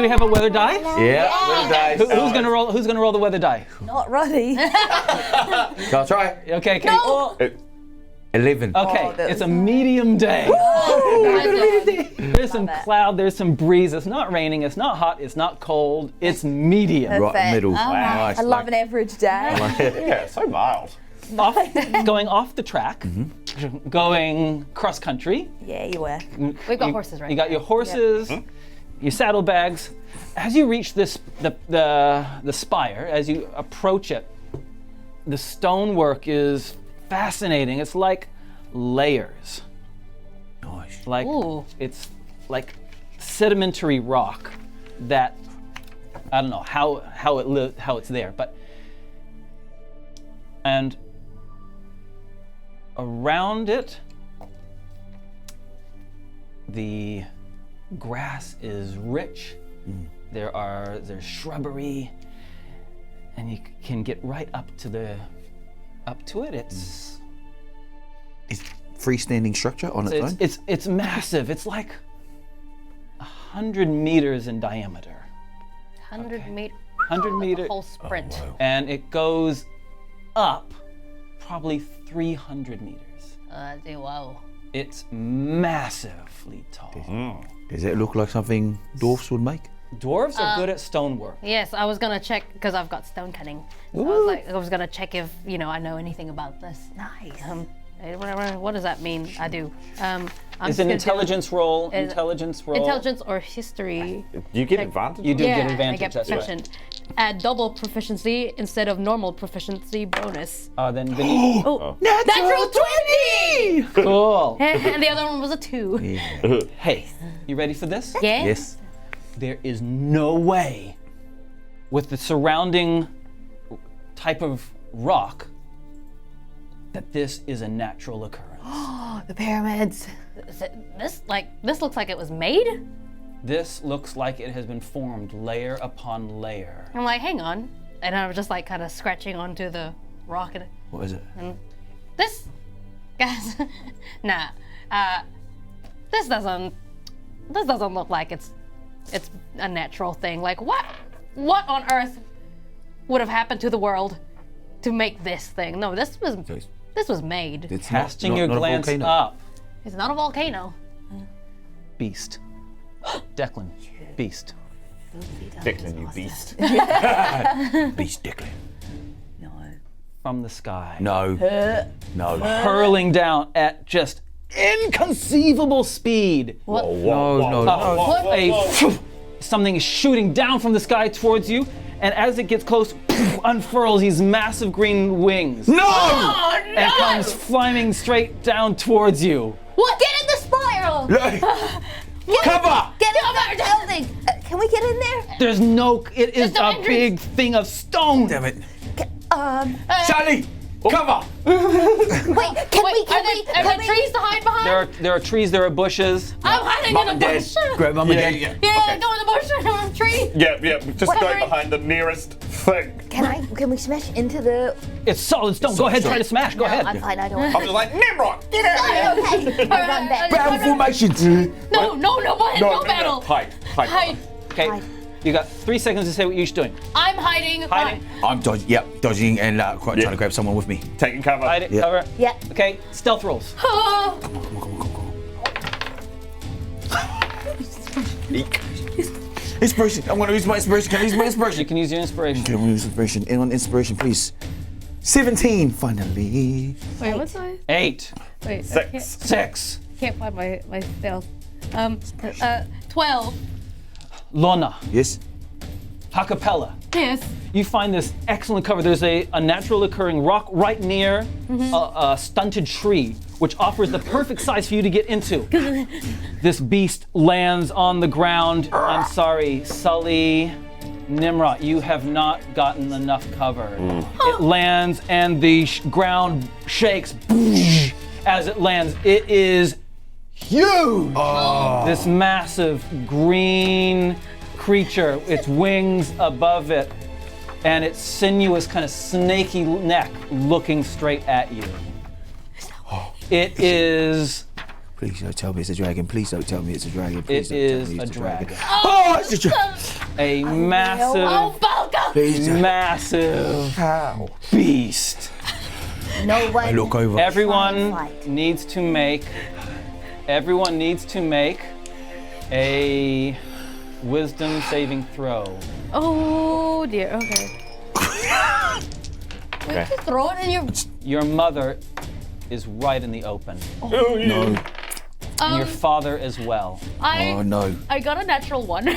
we have a weather die? Yeah. Weather dice. Who's gonna roll? Who's gonna roll the weather die? Not Ruddy. Go on, try. Okay. No. 11. Okay, that it's was a medium day. There's some cloud, there's some breeze. It's not raining, it's not hot, it's not cold. It's medium. Right in the middle. Nice. I love an average day. Yeah, so mild. Going off the track, going cross country. Yeah, you were. We've got horses, right? You got your horses, your saddlebags. As you reach the spire, as you approach it, the stonework is fascinating. It's like layers. Nice. Like Ooh. it's like sedimentary rock that I don't know how it's there, but and around it the grass is rich. There's shrubbery, and you can get right up to it. It's It's freestanding structure on its own. it's massive. It's like 100 meters in diameter. 100 meters. 100 meter, Whole sprint. and it goes up probably 300 meters. Wow. It's massively tall. Does it look like something dwarfs would make? Dwarves are good at stonework. Yes, I was gonna check because I've got stone cutting. So I was gonna check if I know anything about this. Nice. What does that mean? I do. I'm It's just an gonna do intelligence roll. Intelligence roll. Intelligence or history. You get advantage. You do Yeah, get advantage. I get that's right. proficient. Add double proficiency instead of normal proficiency bonus. Then you, Natural 20! cool. And the other one was a 2. Hey, you ready for this? Yeah? Yes. There is no way, with the surrounding type of rock, that this is a natural occurrence. The pyramids. This looks like it was made? This looks like it has been formed layer upon layer. I'm like, hang on. And I was just like kind of scratching onto the rock and What is it? this, guys, nah. This doesn't look like it's a natural thing. Like what on earth would have happened to the world to make this thing? No, this was made. It's Casting not your a glance volcano. up, It's not a volcano. beast. Declan, beast. Declan, you beast. Beast Declan. No. From the sky. No. No. Hurling down at just inconceivable speed. Something is shooting down from the sky towards you, and as it gets close, unfurls these massive green wings. No! And comes flying straight down towards you. What? Get in the spiral! Cover! Get in the building! Can we get in there? There's no, it is no a entrance. big thing of stone. Damn it. Sully! Cover! Wait, can we? Are there trees to hide behind? There are trees, there are bushes. I'm hiding Mum in and a Dad. bush. Grab Mum and Dad. Yeah, go in the bush or a tree. Yeah. Just What? go behind the nearest thing. Can we smash into the? It's solid stone. Go ahead, try to smash. Go ahead. I'm fine. I don't. I'm just like, Tnemrot, get out of here! Okay. I run back. Battle formation. No, battle. Hide. Hide. Okay. Uh-huh. You got 3 seconds to say what you're each doing. I'm hiding. Hiding. I'm dodging and trying to grab someone with me. Taking cover. Hide it. Yeah. Cover. Yeah. Okay. Stealth rolls. Oh. Inspiration. I'm going to use my inspiration. Can I use my inspiration? You can use your inspiration. Okay, I'm going to use inspiration. Anyone inspiration, please. 17, finally. Wait, what's my? 8. Wait, 6. 6. Can't find my stealth. 12. Lona. Yes? Ha-Kapella. Yes. You find this excellent cover. There's a natural occurring rock right near a stunted tree, which offers the perfect size for you to get into. This beast lands on the ground. I'm sorry, Sully. Tnemrot, you have not gotten enough cover. It lands and the ground shakes as it lands. It is huge. This massive green creature, its wings above it, and its sinuous kind of snaky neck looking straight at you. It is... Please don't tell me it's a dragon. Please don't tell me it's a dragon. Please It don't tell is me a it's dragon. Oh, it's a dragon. A massive, Please don't. massive beast. No one. I look over. Everyone Fight. needs to make a wisdom saving throw. Oh dear. Okay. Okay. Just throw it in your. Your mother is right in the open, No. and your father as well. Oh no. I got a natural 1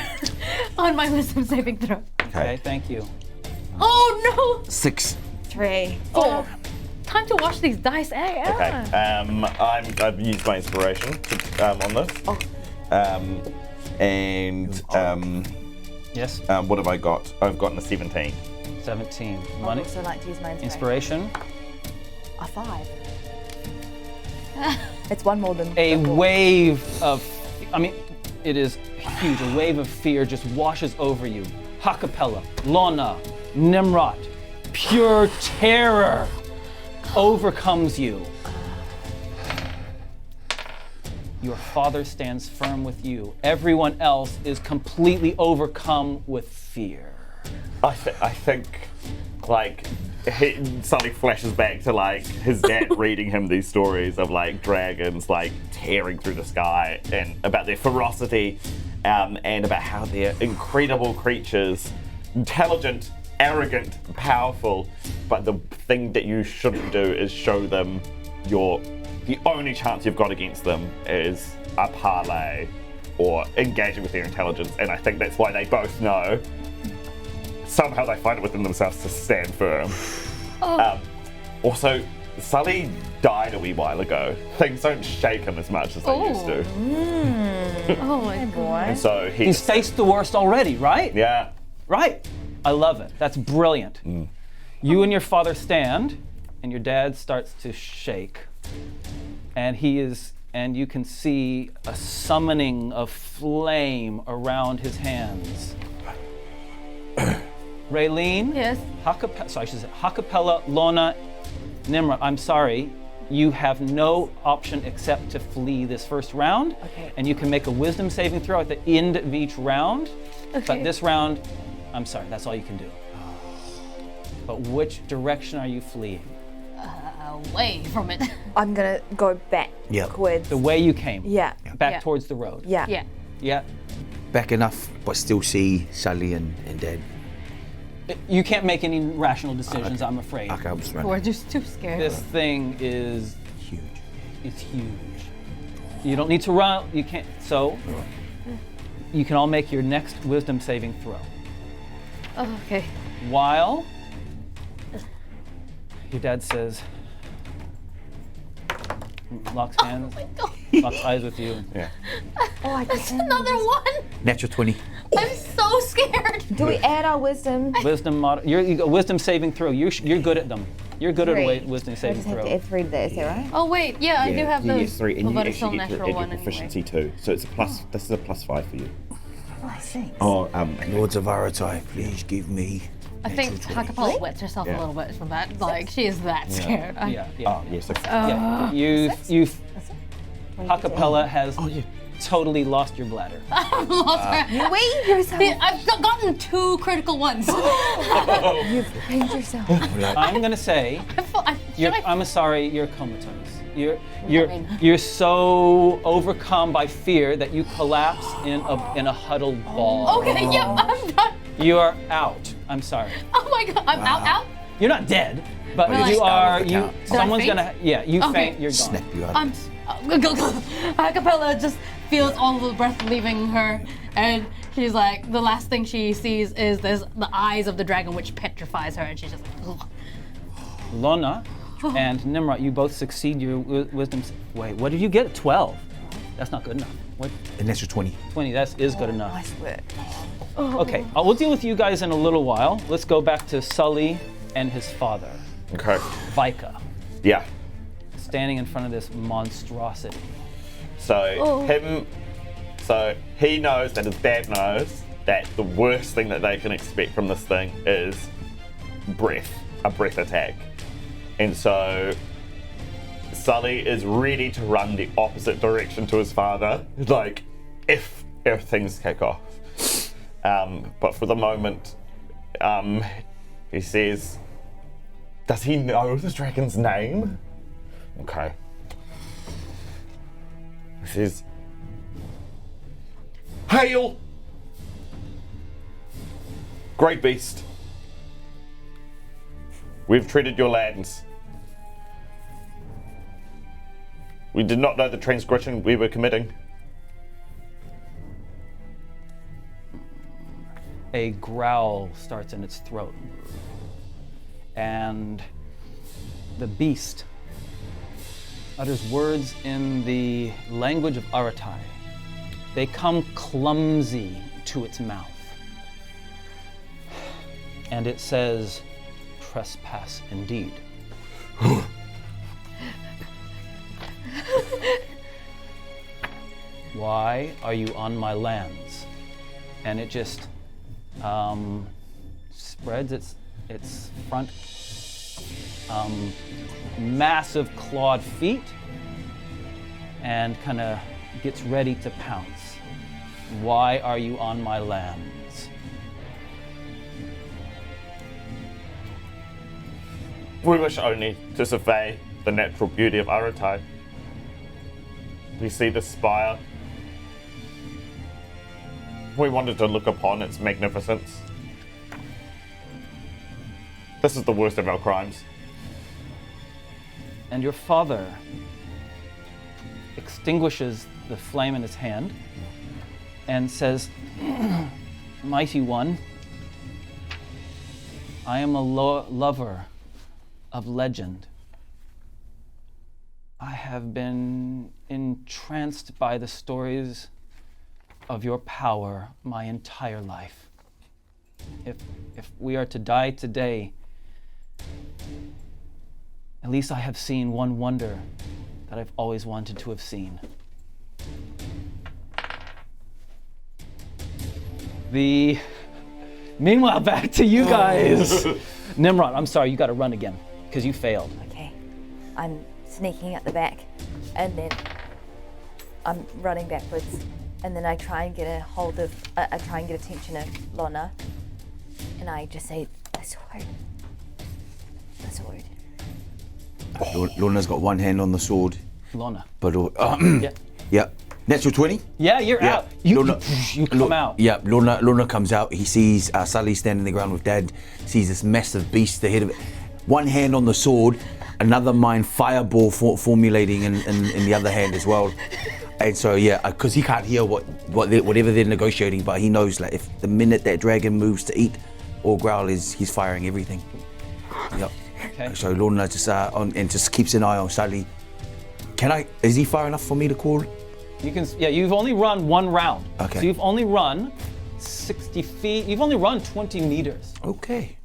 on my wisdom saving throw. Okay, thank you. Oh 6. 3. no! Oh, time to watch these dice. Okay. I've used my inspiration on this. Yes, What have I got? I've gotten a 17. 17. I'd Money, also like to use my inspiration. inspiration. A 5. It's one more than A the wave of, it is huge. A wave of fear just washes over you. Ha-Kapella, Lona, Tnemrot, pure terror overcomes you. Your father stands firm with you. Everyone else is completely overcome with fear. I think, like, Sully flashes back to, like, his dad reading him these stories of, like, dragons, like, tearing through the sky, and about their ferocity, and about how they're incredible creatures, intelligent, arrogant, powerful, but the thing that you shouldn't do is show them the only chance you've got against them is a parlay or engaging with their intelligence, and I think that's why they both know. Somehow they find it within themselves to stand firm. Also, Sully died a wee while ago. Things don't shake him as much as they used to. Oh my god. And so He's faced the worst already, right? yeah. Right. I love it. That's brilliant. You and your father stand, and your dad starts to shake. And you can see a summoning of flame around his hands. Raylene? Yes. Ha-Kapella, Lona, Tnemrot, I'm sorry. You have no option except to flee this first round. Okay. And you can make a wisdom saving throw at the end of each round. Okay. But this round, I'm sorry, that's all you can do. But which direction are you fleeing? Away from it. I'm gonna go backwards. The way you came. Yeah. Back Yeah. towards the road. Yeah. Yeah. Yeah. Back enough, but still see Sully and Dad. You can't make any rational decisions, I'm afraid. Okay, I'm just running. We're just too scared. This thing is Huge. it's huge. You don't need to run. You can't. So you can all make your next wisdom saving throw. Oh, okay. While your dad says, locks hands, locks eyes with you. Yeah. Oh, I That's can. another 1. Natural 20. I'm so scared. Do we add our wisdom? Wisdom you go wisdom saving throw. You're good at them. You're good at a Three. wisdom I saving just have to throw. add 3 to that, is that right? Oh wait, yeah, I do have you those. get 3, and Oh, you but it's still actually get to natural add your 1 proficiency anyway. too. So it's a plus. This is a +5 for you. Oh, thanks. Oh, Lords of Aratai, please give me. I think Ha-Kapella wets herself a little bit from that. Like she is that scared. Yeah. oh yes. Yeah. You've Ha-Kapella has totally lost your bladder. I've lost her. Weave yourself. I've gotten 2 critical ones. You've pained yourself. I'm gonna say I'm sorry, you're comatose. You're so overcome by fear that you collapse in a huddled ball. Okay, yeah, I'm done. You are out. I'm sorry. Oh my god, I'm out. You're not dead, but Well, you I- are. Did I You. faint? Someone's Did I gonna. Yeah, you Okay. faint. You're gone. Snap you out. Ha-Kapella just feels all the breath leaving her, and she's like, the last thing she sees is the eyes of the dragon, which petrifies her, and she's just like, ugh. Lona and Tnemrot, you both succeed your wisdom. Wait, what did you get? 12. That's not good enough. What? A natural 20. 20. That is good enough. Nice work. Okay, we'll deal with you guys in a little while. Let's go back to Sully and his father, Okay. Vika, Yeah. standing in front of this monstrosity. So he knows that his dad knows that the worst thing that they can expect from this thing is a breath attack. And so Sully is ready to run the opposite direction to his father, like if things kick off. But for the moment, he says, does he know the dragon's name? Okay. He says, hail! Great beast. We've treated your lands. We did not know the transgression we were committing. A growl starts in its throat. And the beast utters words in the language of Aratai. They come clumsy to its mouth. And it says, trespass indeed. Why are you on my lands? And it just spreads its front massive clawed feet and kind of gets ready to pounce. Why are you on my lands? We wish only to survey the natural beauty of Aratai. We see the spire. We wanted to look upon its magnificence. This is the worst of our crimes. And your father extinguishes the flame in his hand and says, Mighty One, I am a lover of legend. I have been entranced by the stories of your power my entire life. If we are to die today, at least I have seen one wonder that I've always wanted to have seen. Meanwhile, back to you guys. Tnemrot, I'm sorry, you gotta run again, because you failed. Okay. I'm sneaking at the back, and then I'm running backwards, and then I try and get attention of Lona, and I just say, the sword. The sword. Lona's got one hand on the sword. Lona. But Yeah. yeah. Natural 20? Yeah, you're out. You come out. Yeah, Lona comes out. He sees Sully standing on the ground with Dad. Sees this massive beast ahead of it. One hand on the sword, another mind fireball formulating in the other hand as well. And so because he can't hear whatever they're negotiating, but he knows like if the minute that dragon moves to eat or growl, he's firing everything. Yep. Okay. So Lona just just keeps an eye on Sully. Is he far enough for me to call? You can. Yeah, you've only run one round. Okay. So you've only run 60 feet. You've only run 20 meters. Okay.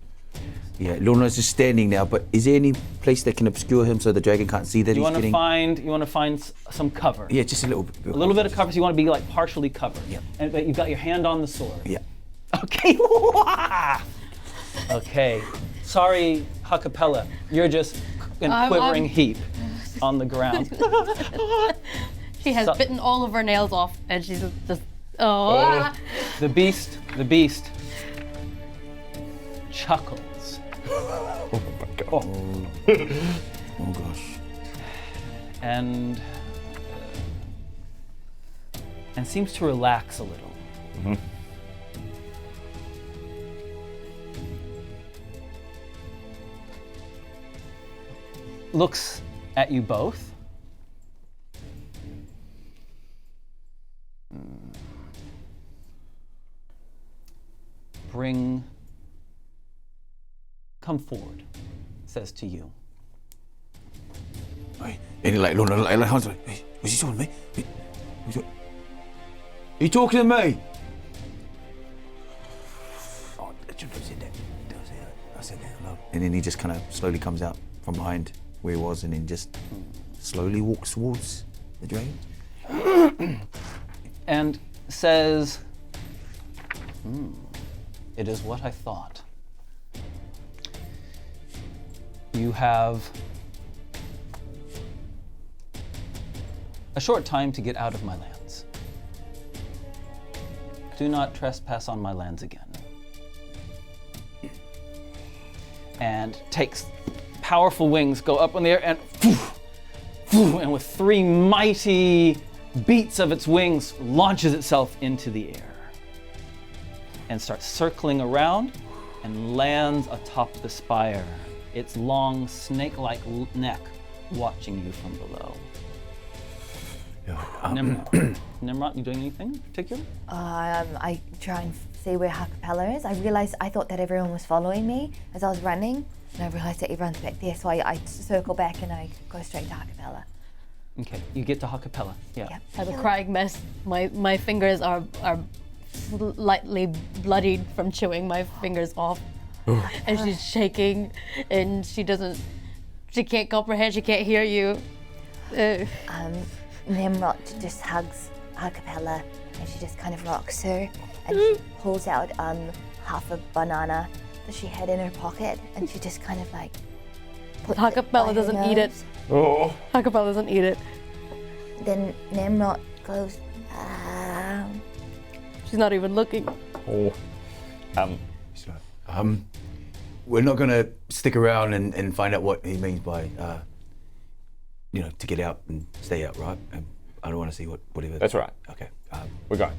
Yeah, Lona's just standing now, but is there any place that can obscure him so the dragon can't see that You he's want to getting... find some cover. Yeah, just a little bit. A little bit of cover, so you want to be like partially covered. Yeah. But you've got your hand on the sword. Yeah. Okay. Okay. Sorry, Ha-Kapella. You're just in a quivering heap on the ground. She has bitten all of her nails off, and she's just The beast chuckles. Oh my god. Oh gosh. And seems to relax a little. Mm-hmm. Looks at you both. Come forward, says to you. Hey, and like Lona, like hey, was he talking to me? Are you talking to me? and then he just kind of slowly comes out from behind where he was, and then just slowly walks towards the dragon. And says, it is what I thought. You have a short time to get out of my lands. Do not trespass on my lands again. And takes powerful wings, go up in the air, and and with 3 mighty beats of its wings, launches itself into the air and starts circling around and lands atop the spire, its long snake-like neck watching you from below. Tnemrot, you doing anything in particular? I try and see where Ha-Kapella is. I thought that everyone was following me as I was running, and I realized that everyone's back there, so I circle back and I go straight to Ha-Kapella. Okay, you get to Ha-Kapella. Yeah. Yep. As a crying mess, my fingers are slightly bloodied from chewing my fingers off. And she's shaking, and she can't comprehend, she can't hear you. Tnemrot just hugs Ha-Kapella, and she just kind of rocks her, and she pulls out half a banana that she had in her pocket, and she just kind of like puts Ha-Kapella it by her doesn't eat it. nose. Oh. Ha-Kapella doesn't eat it. Then Tnemrot goes, She's not even looking. Oh. He's like, we're not gonna stick around and find out what he means by, to get out and stay out, right? I don't want to see whatever. That's right. Okay. We're going.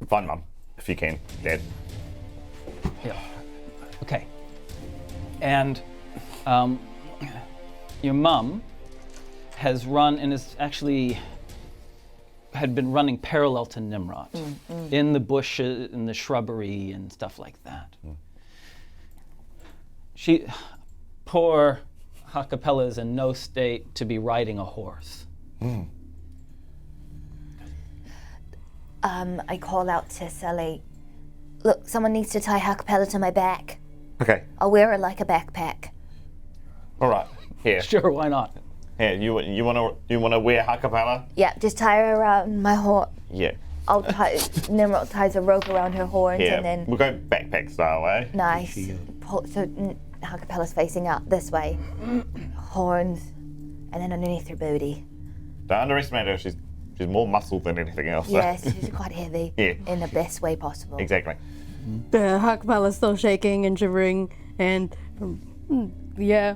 Find Mum, if you can, Dad. Yeah. Okay. And your mum has run and is actually had been running parallel to Tnemrot in the bushes, in the shrubbery and stuff like that. Poor Ha-Kapella is in no state to be riding a horse. I call out to Sully, look, someone needs to tie Ha-Kapella to my back. Okay. I'll wear it like a backpack. All right. Here. Sure, why not? Here. You wanna wear Ha-Kapella? Yeah, just tie her around my horn. Yeah. Tnemrot ties a rope around her horns, Here. and then We'll go backpack style, eh? nice. So Ha-Kapella's facing up this way, horns, and then underneath her booty. Don't underestimate her. She's more muscle than anything else. Yes, she's quite heavy. Yeah. In the best way possible. Exactly. The Ha-Kapella's still shaking and shivering, and her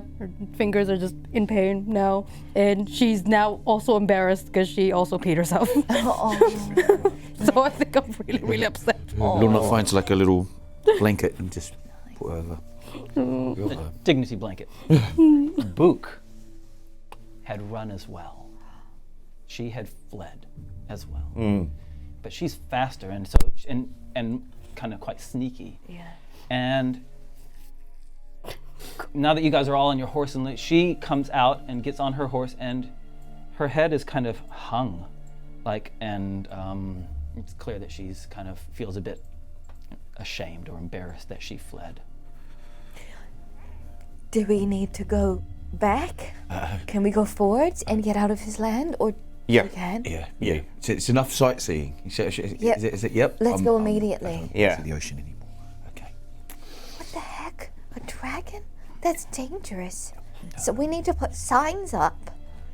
fingers are just in pain now. And she's now also embarrassed because she also peed herself. So I think I'm really, really upset. Lona finds like a little blanket and just put her over. Dignity blanket. Bouk had run as well. She had fled as well. But she's faster and so and kind of quite sneaky. Yeah. And now that you guys are all on your horse, and she comes out and gets on her horse, and her head is kind of hung, and it's clear that she's kind of feels a bit ashamed or embarrassed that she fled. Do we need to go back? Can we go forwards and get out of his land, or Yeah. we can? Yeah. It's enough sightseeing. Is it? Yep. Let's go immediately. Yeah. To the ocean anymore. Okay. What the heck? A dragon? That's dangerous. So we need to put signs up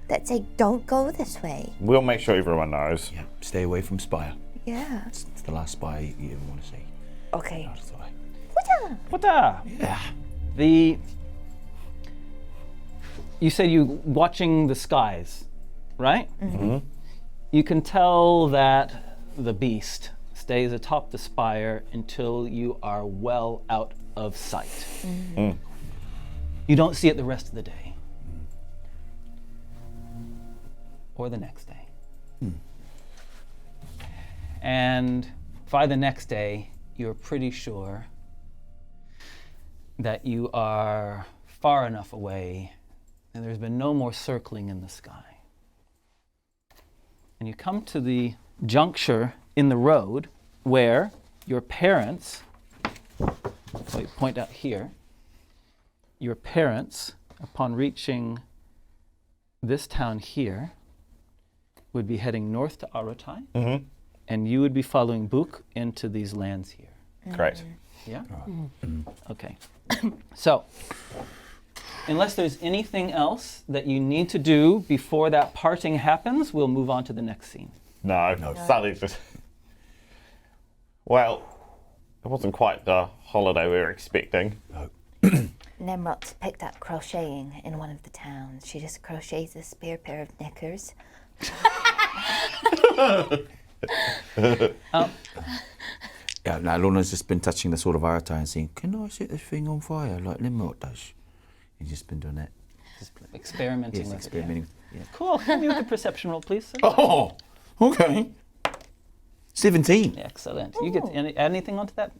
that say, "Don't go this way." We'll make sure everyone knows. Yeah. Stay away from Spire. Yeah. It's the last Spire you ever want to see. Okay. Out of the way. What the? You said you watching the skies, right? Mm-hmm. You can tell that the beast stays atop the spire until you are well out of sight. You don't see it the rest of the day. Or the next day. And by the next day, you're pretty sure that you are far enough away and there's been no more circling in the sky. And you come to the juncture in the road where your parents, so you point out here, your parents, upon reaching this town here, would be heading north to Aratai, and you would be following Bouk into these lands here. Correct. Yeah? Okay. So, unless there's anything else that you need to do before that parting happens, we'll move on to the next scene. No. Sully just... Well, it wasn't quite the holiday we were expecting. Tnemrot's picked up crocheting in one of the towns. She just crochets a spare pair of knickers. Yeah, now Lona's just been touching the sword of Aratai and saying, "Can I set this thing on fire like Tnemrot does?" He's just been doing that. Just experimenting Yes, with experimenting. it. Yeah. Cool. Give me with the perception roll, please, sir. Oh, okay. 17. Excellent. You get add anything onto that?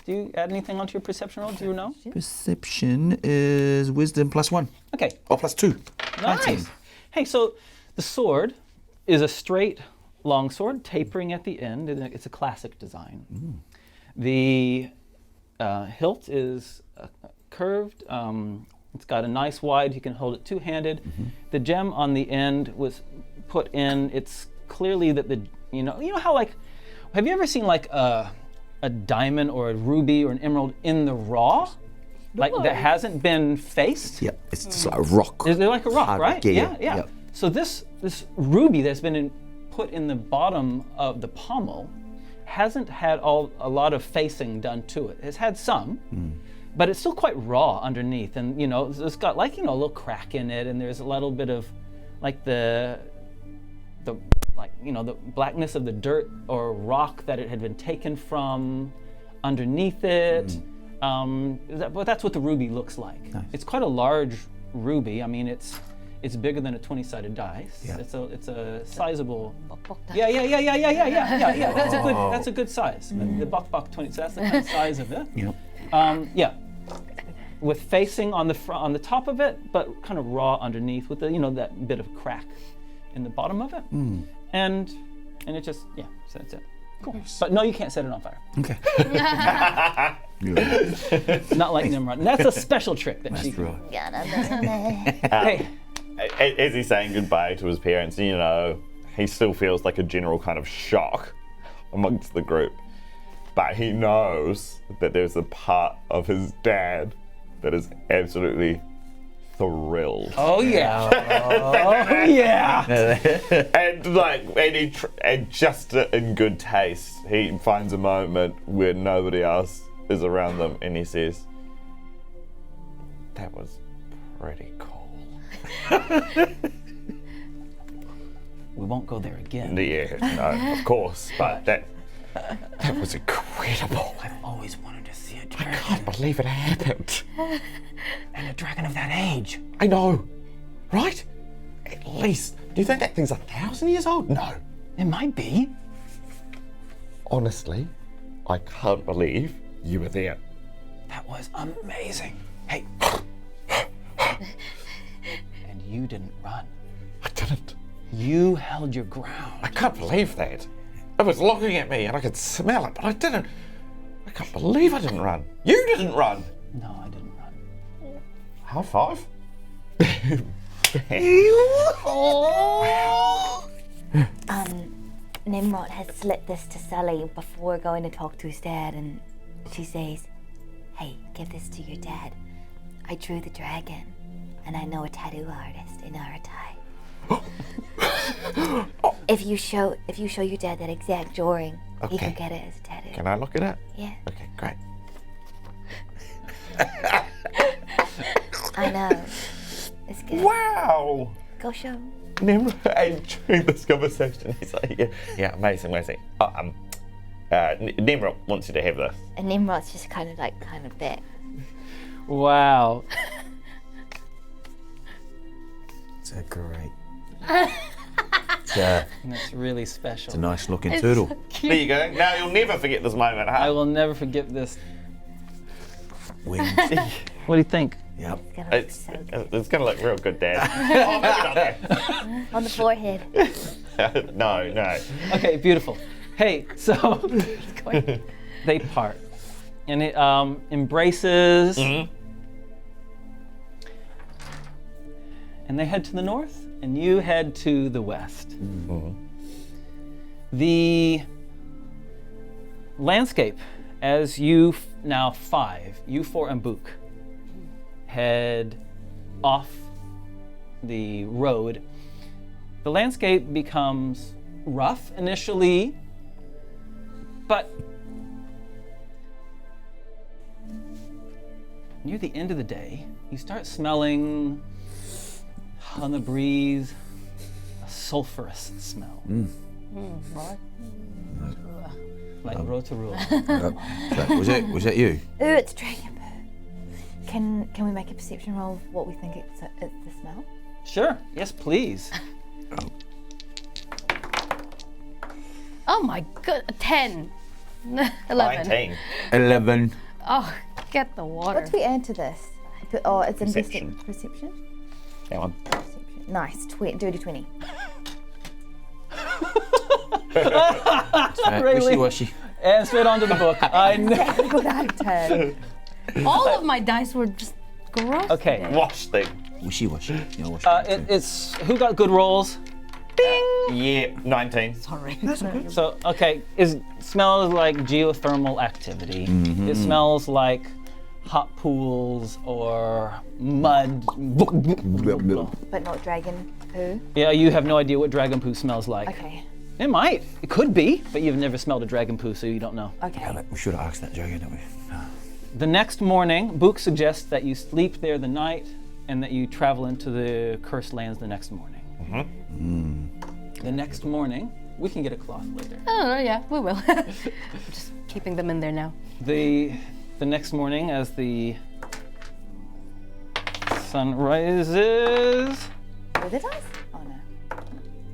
Do you add anything onto your perception roll? Do you know? Perception is wisdom +1. Okay. Oh, +2. Nice. 19. Hey, so the sword is a straight longsword tapering at the end. And it's a classic design. The hilt is curved. It's got a nice wide. You can hold it two-handed. The gem on the end was put in. It's clearly that you know how like, have you ever seen like a diamond or a ruby or an emerald in the raw, like that hasn't been faced? Yeah, it's just like a rock. They're like a rock, Hard, right? yeah. Yeah. So this ruby that's been put in the bottom of the pommel hasn't had a lot of facing done to it. It's had some, but it's still quite raw underneath, and it's got like a little crack in it, and there's a little bit of like the blackness of the dirt or rock that it had been taken from underneath it. But that's what the ruby looks like. Nice. It's quite a large ruby. I mean, it's bigger than a 20-sided dice. Yeah. It's a sizable. Bouk Yeah. That's a good size. The Bouk 20. So that's the kind of size of it. Yep. Yeah. With facing on the top of it, but kind of raw underneath with that bit of crack in the bottom of it. And it just so that's it. Cool. But no, you can't set it on fire. Okay. Not like Tnemrot. And that's a special trick that she That's can. right. Hey. As he's saying goodbye to his parents, he still feels like a general kind of shock amongst the group. But he knows that there's a part of his dad that is absolutely thrilled. Oh yeah. Oh yeah. And just in good taste, he finds a moment where nobody else is around them, and he says, "That was pretty cool." We won't go there again. Yeah, no, of course, but that was incredible. I've always wanted to see a I dragon. can't believe it happened. And a dragon of that age. I know, right? At least. Do you think that thing's 1,000 years old? No. It might be. Honestly, I can't believe you were there. That was amazing. Hey. And you didn't run. I didn't. You held your ground. I can't believe that. It was looking at me and I could smell it, but I didn't. I can't believe I didn't run. You didn't run. No, I didn't run. High five. Tnemrot has slipped this to Sully before going to talk to his dad, and she says, "Hey, give this to your dad. I drew the dragon, and I know a tattoo artist in Aratai. If you show your dad that exact drawing, he can get it as a tattoo." Can I look at it? Yeah. Okay, great. I know. It's good. Wow. Go show. Tnemrot, and during this conversation, he's like, yeah, amazing. Tnemrot wants you to have this. And Tnemrot's just kind of back. Wow. It's a great. That's really special. It's a nice looking turtle. There you go. Now you'll never forget this moment, huh? I will never forget this. Wings. What do you think? Yep. It's gonna look real good, Dad. On the forehead. No. Okay, beautiful. Hey, so they part, and it embraces and they head to the north, and you head to the west. The landscape, as you now 5, you 4 and Bouk, head off the road, the landscape becomes rough initially, but near the end of the day, you start smelling on the breeze a sulfurous smell. Like rotorua. Was that you? Ooh, it's dragon poo. Can we make a perception roll of what we think it's the smell? Sure, yes please. Oh my good, 10. 11. 19. 11. Oh, get the water. What do we add to this? Oh, it's Perception. Perception? That one. Perception. Nice. Dirty 20. Wishy-washy. And straight onto the book. I know. Good out of 10. All of my dice were just gross. Okay. today. Wash thing. Wishy-washy. You know, It's who got good rolls? Yeah, 19. Sorry. So okay, smells like geothermal activity. It smells like hot pools or mud. But not dragon poo. Yeah, you have no idea what dragon poo smells like. Okay. It might. It could be, but you've never smelled a dragon poo, so you don't know. Okay. we should have asked that dragon, didn't we? The next morning, Bouk suggests that you sleep there the night and that you travel into the cursed lands the next morning. The next morning, we can get a cloth later. Oh, yeah, we will. Just keeping them in there now. The next morning, as the sun rises, With the dice?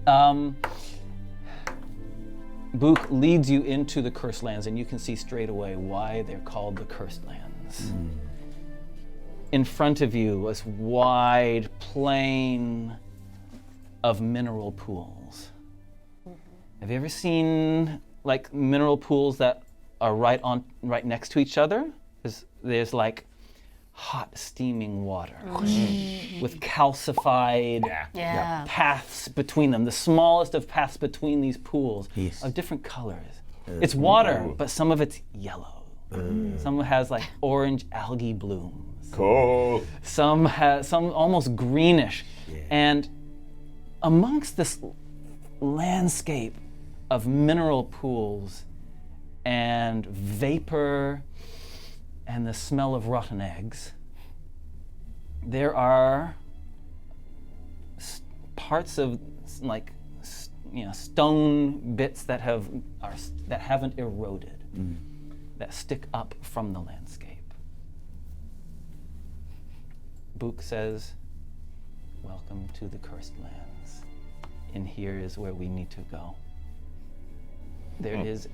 Oh no. Bouk leads you into the cursed lands, and you can see straight away why they're called the cursed lands. In front of you, this wide plain of mineral pools. Have you ever seen like mineral pools that are right next to each other? There's like hot steaming water with calcified Yeah. paths between them. The smallest of paths between these pools Yes. of different colors. It's water, but some of it's yellow. Some has like orange algae blooms. Cool. Some has some almost greenish. And amongst this landscape of mineral pools and vapor and the smell of rotten eggs, there are parts of like stone bits that haven't eroded, that stick up from the landscape. Bouk says, "Welcome to the cursed lands. And here is where we need to go. There is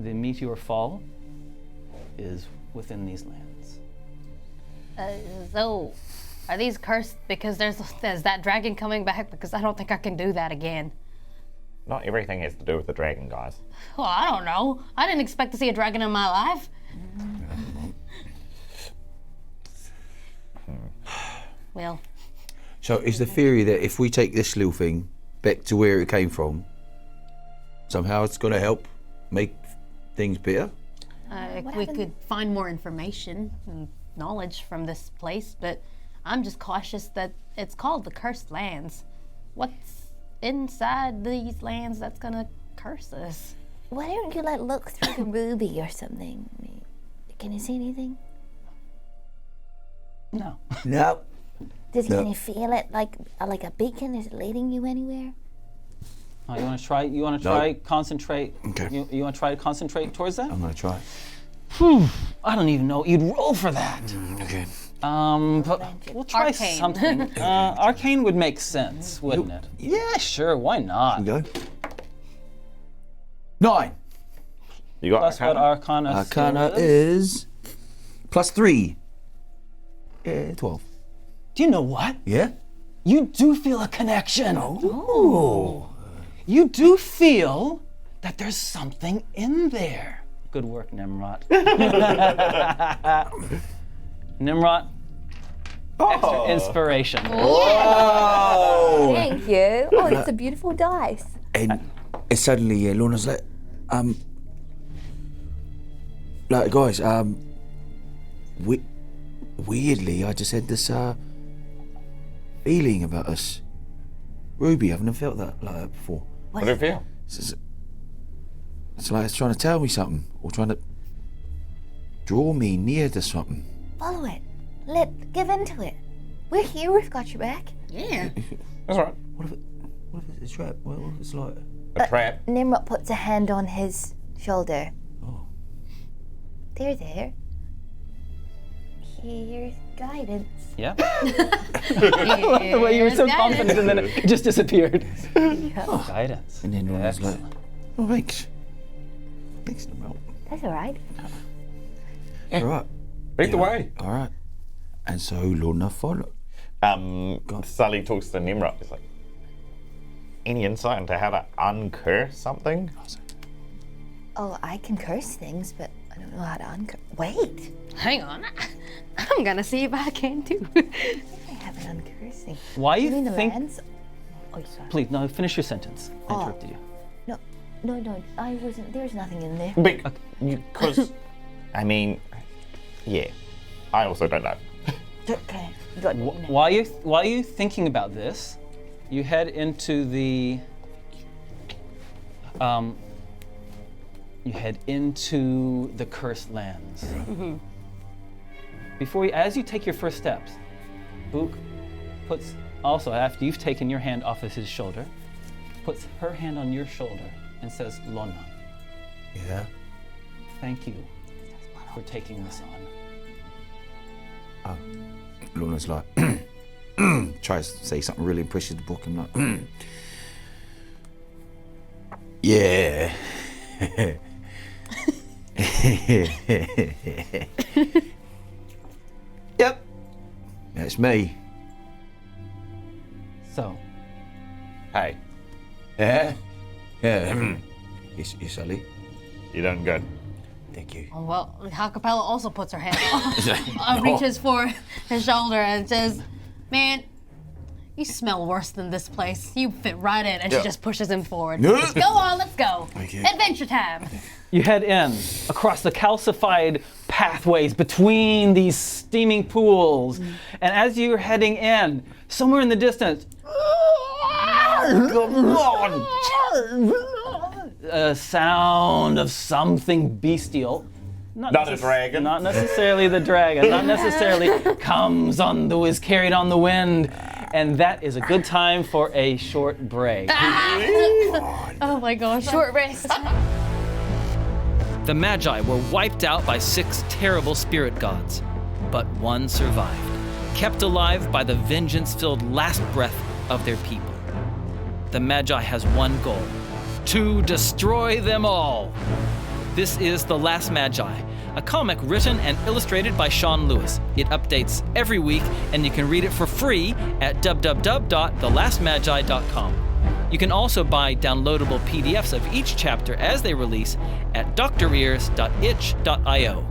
the meteor fall is within these lands." So, are these cursed because there's that dragon coming back? Because I don't think I can do that again. Not everything has to do with the dragon, guys. Well, I don't know. I didn't expect to see a dragon in my life. Well, So is the theory that if we take this little thing back to where it came from, somehow it's going to help make things better? if we could find more information and knowledge from this place, but I'm just cautious that it's called the Cursed Lands. What's inside these lands that's gonna curse us? Why don't you look through the ruby or something? Can you see anything? No. No. Can you feel it like a beacon? Is it leading you anywhere? Oh, you want to try? You want to try? Concentrate. Okay. You want to try to concentrate towards that? I'm going to try. I don't even know what you'd roll for that. Okay. But we'll try Arcane. something. Arcane would make sense, wouldn't it? Yeah, sure. Why not? Go. 9. You got Plus what Arcana? Arcana? Arcana is +3. 12. Do you know what? Yeah? You do feel a connection. Oh. You do feel that there's something in there. Good work, Tnemrot. Tnemrot, extra inspiration. Oh! Thank you. Oh, it's a beautiful dice. And suddenly, Lona's like, guys, weirdly, I just had this feeling about us. Ruby, I've never felt that like that before. What do you feel? It's like it's trying to tell me something, or trying to draw me near to something. Follow it. Give into it. We're here. We've got your back. Yeah. That's right. What if it's a trap? What if it's like? A trap. Tnemrot puts a hand on his shoulder. Oh. There. Here's guidance. Yeah. The way you were so confident, and then it just disappeared. Oh, guidance. And then Lona's like, oh, thanks. Thanks, Tnemrot. That's all right. All right. Lead the way. All right. And so Lona followed. Sully talks to Tnemrot. He's like, any insight into how to uncurse something? Oh, I can curse things, but I don't know how to uncurse. Wait. Hang on. I'm gonna see if I can too. I have an uncursing. Why You you mean the think? lands? Oh, sorry. Please, no. Finish your sentence. I interrupted you. No. I wasn't. There's nothing in there. Because, I mean, yeah. I also don't know. Okay. You got While you thinking about this, you head into the cursed lands. As you take your first steps, Bouk puts, also after you've taken your hand off of his shoulder, puts her hand on your shoulder and says, Lona, Yeah. thank you for taking this on. Lona's like, tries to say something really impressive to the book. I'm like, yeah. Yep. That's me. So, Hey, Yeah. Yeah. Yes, Sully. you're doing good. Thank you. Well, Ha-Kapella also puts her hand reaches for his shoulder and says, man, you smell worse than this place. You fit right in. And she just pushes him forward. Let's go on, let's go. Okay. Adventure time. you head in across the calcified pathways between these steaming pools. And as you're heading in, somewhere in the distance, a sound of something bestial. Not a dragon. Not necessarily the dragon. Not necessarily is carried on the wind. And that is a good time for a short break. Oh my gosh. Short rest. The Magi were wiped out by 6 terrible spirit gods, but one survived, kept alive by the vengeance-filled last breath of their people. The Magi has one goal: to destroy them all. This is The Last Magi, a comic written and illustrated by Sean Lewis. It updates every week, and you can read it for free at www.thelastmagi.com. You can also buy downloadable PDFs of each chapter as they release at drears.itch.io.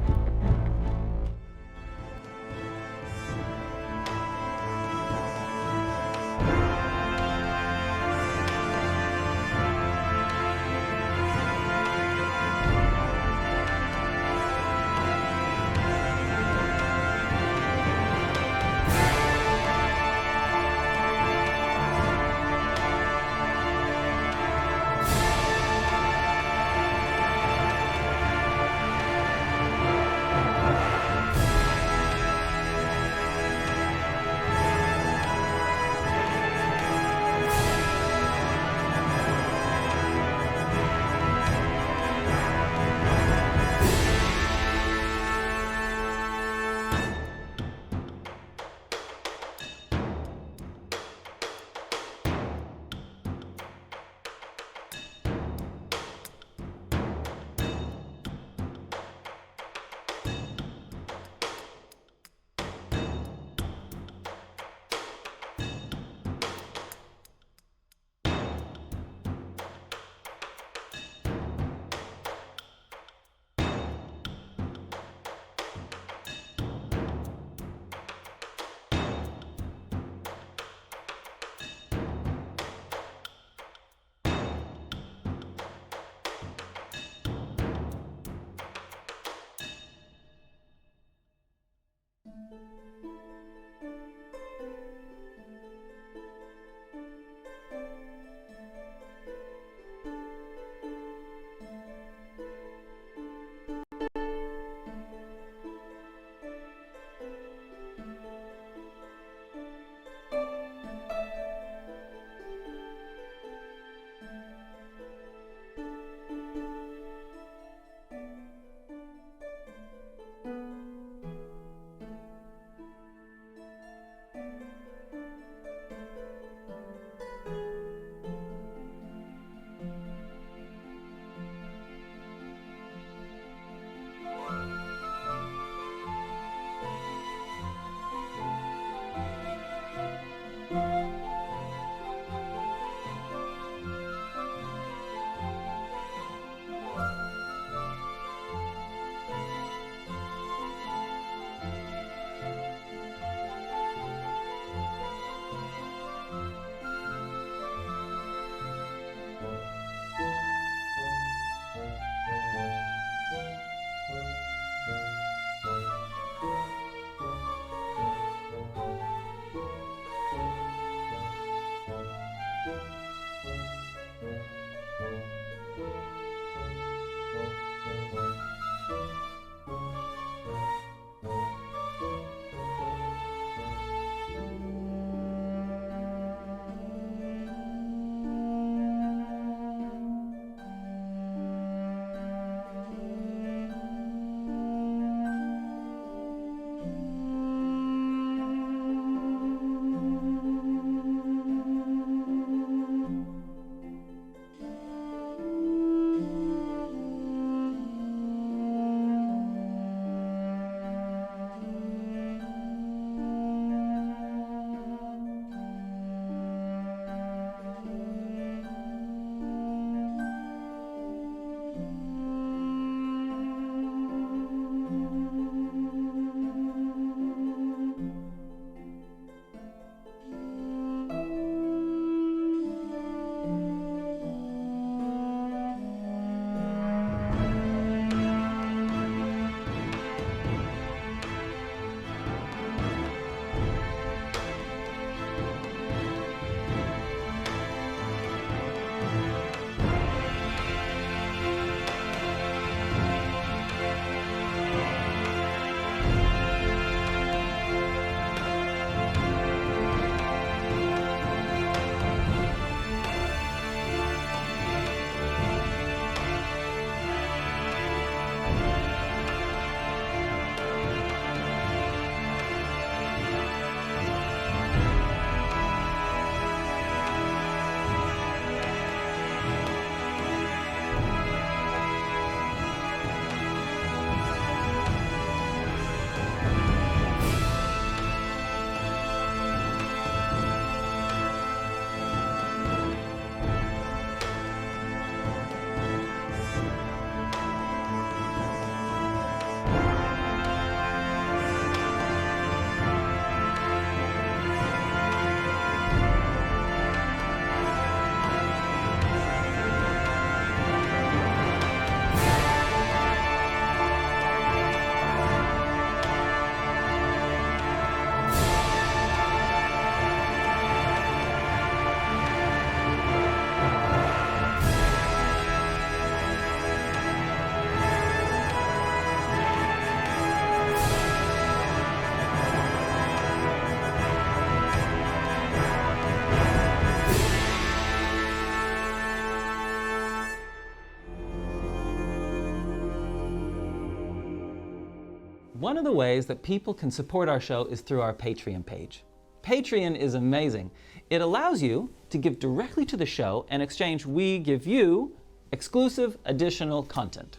One of the ways that people can support our show is through our Patreon page. Patreon is amazing. It allows you to give directly to the show, and in exchange we give you exclusive additional content.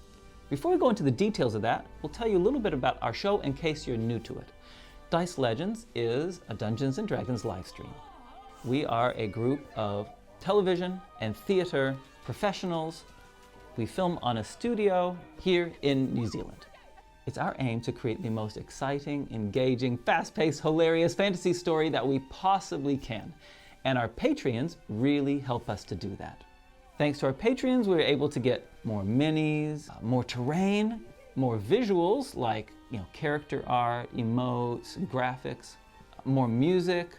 Before we go into the details of that, we'll tell you a little bit about our show in case you're new to it. Dice Legends is a Dungeons & Dragons live stream. We are a group of television and theater professionals. We film on a studio here in New Zealand. It's our aim to create the most exciting, engaging, fast-paced, hilarious fantasy story that we possibly can. And our Patreons really help us to do that. Thanks to our Patreons, we're able to get more minis, more terrain, more visuals like character art, emotes, graphics, more music,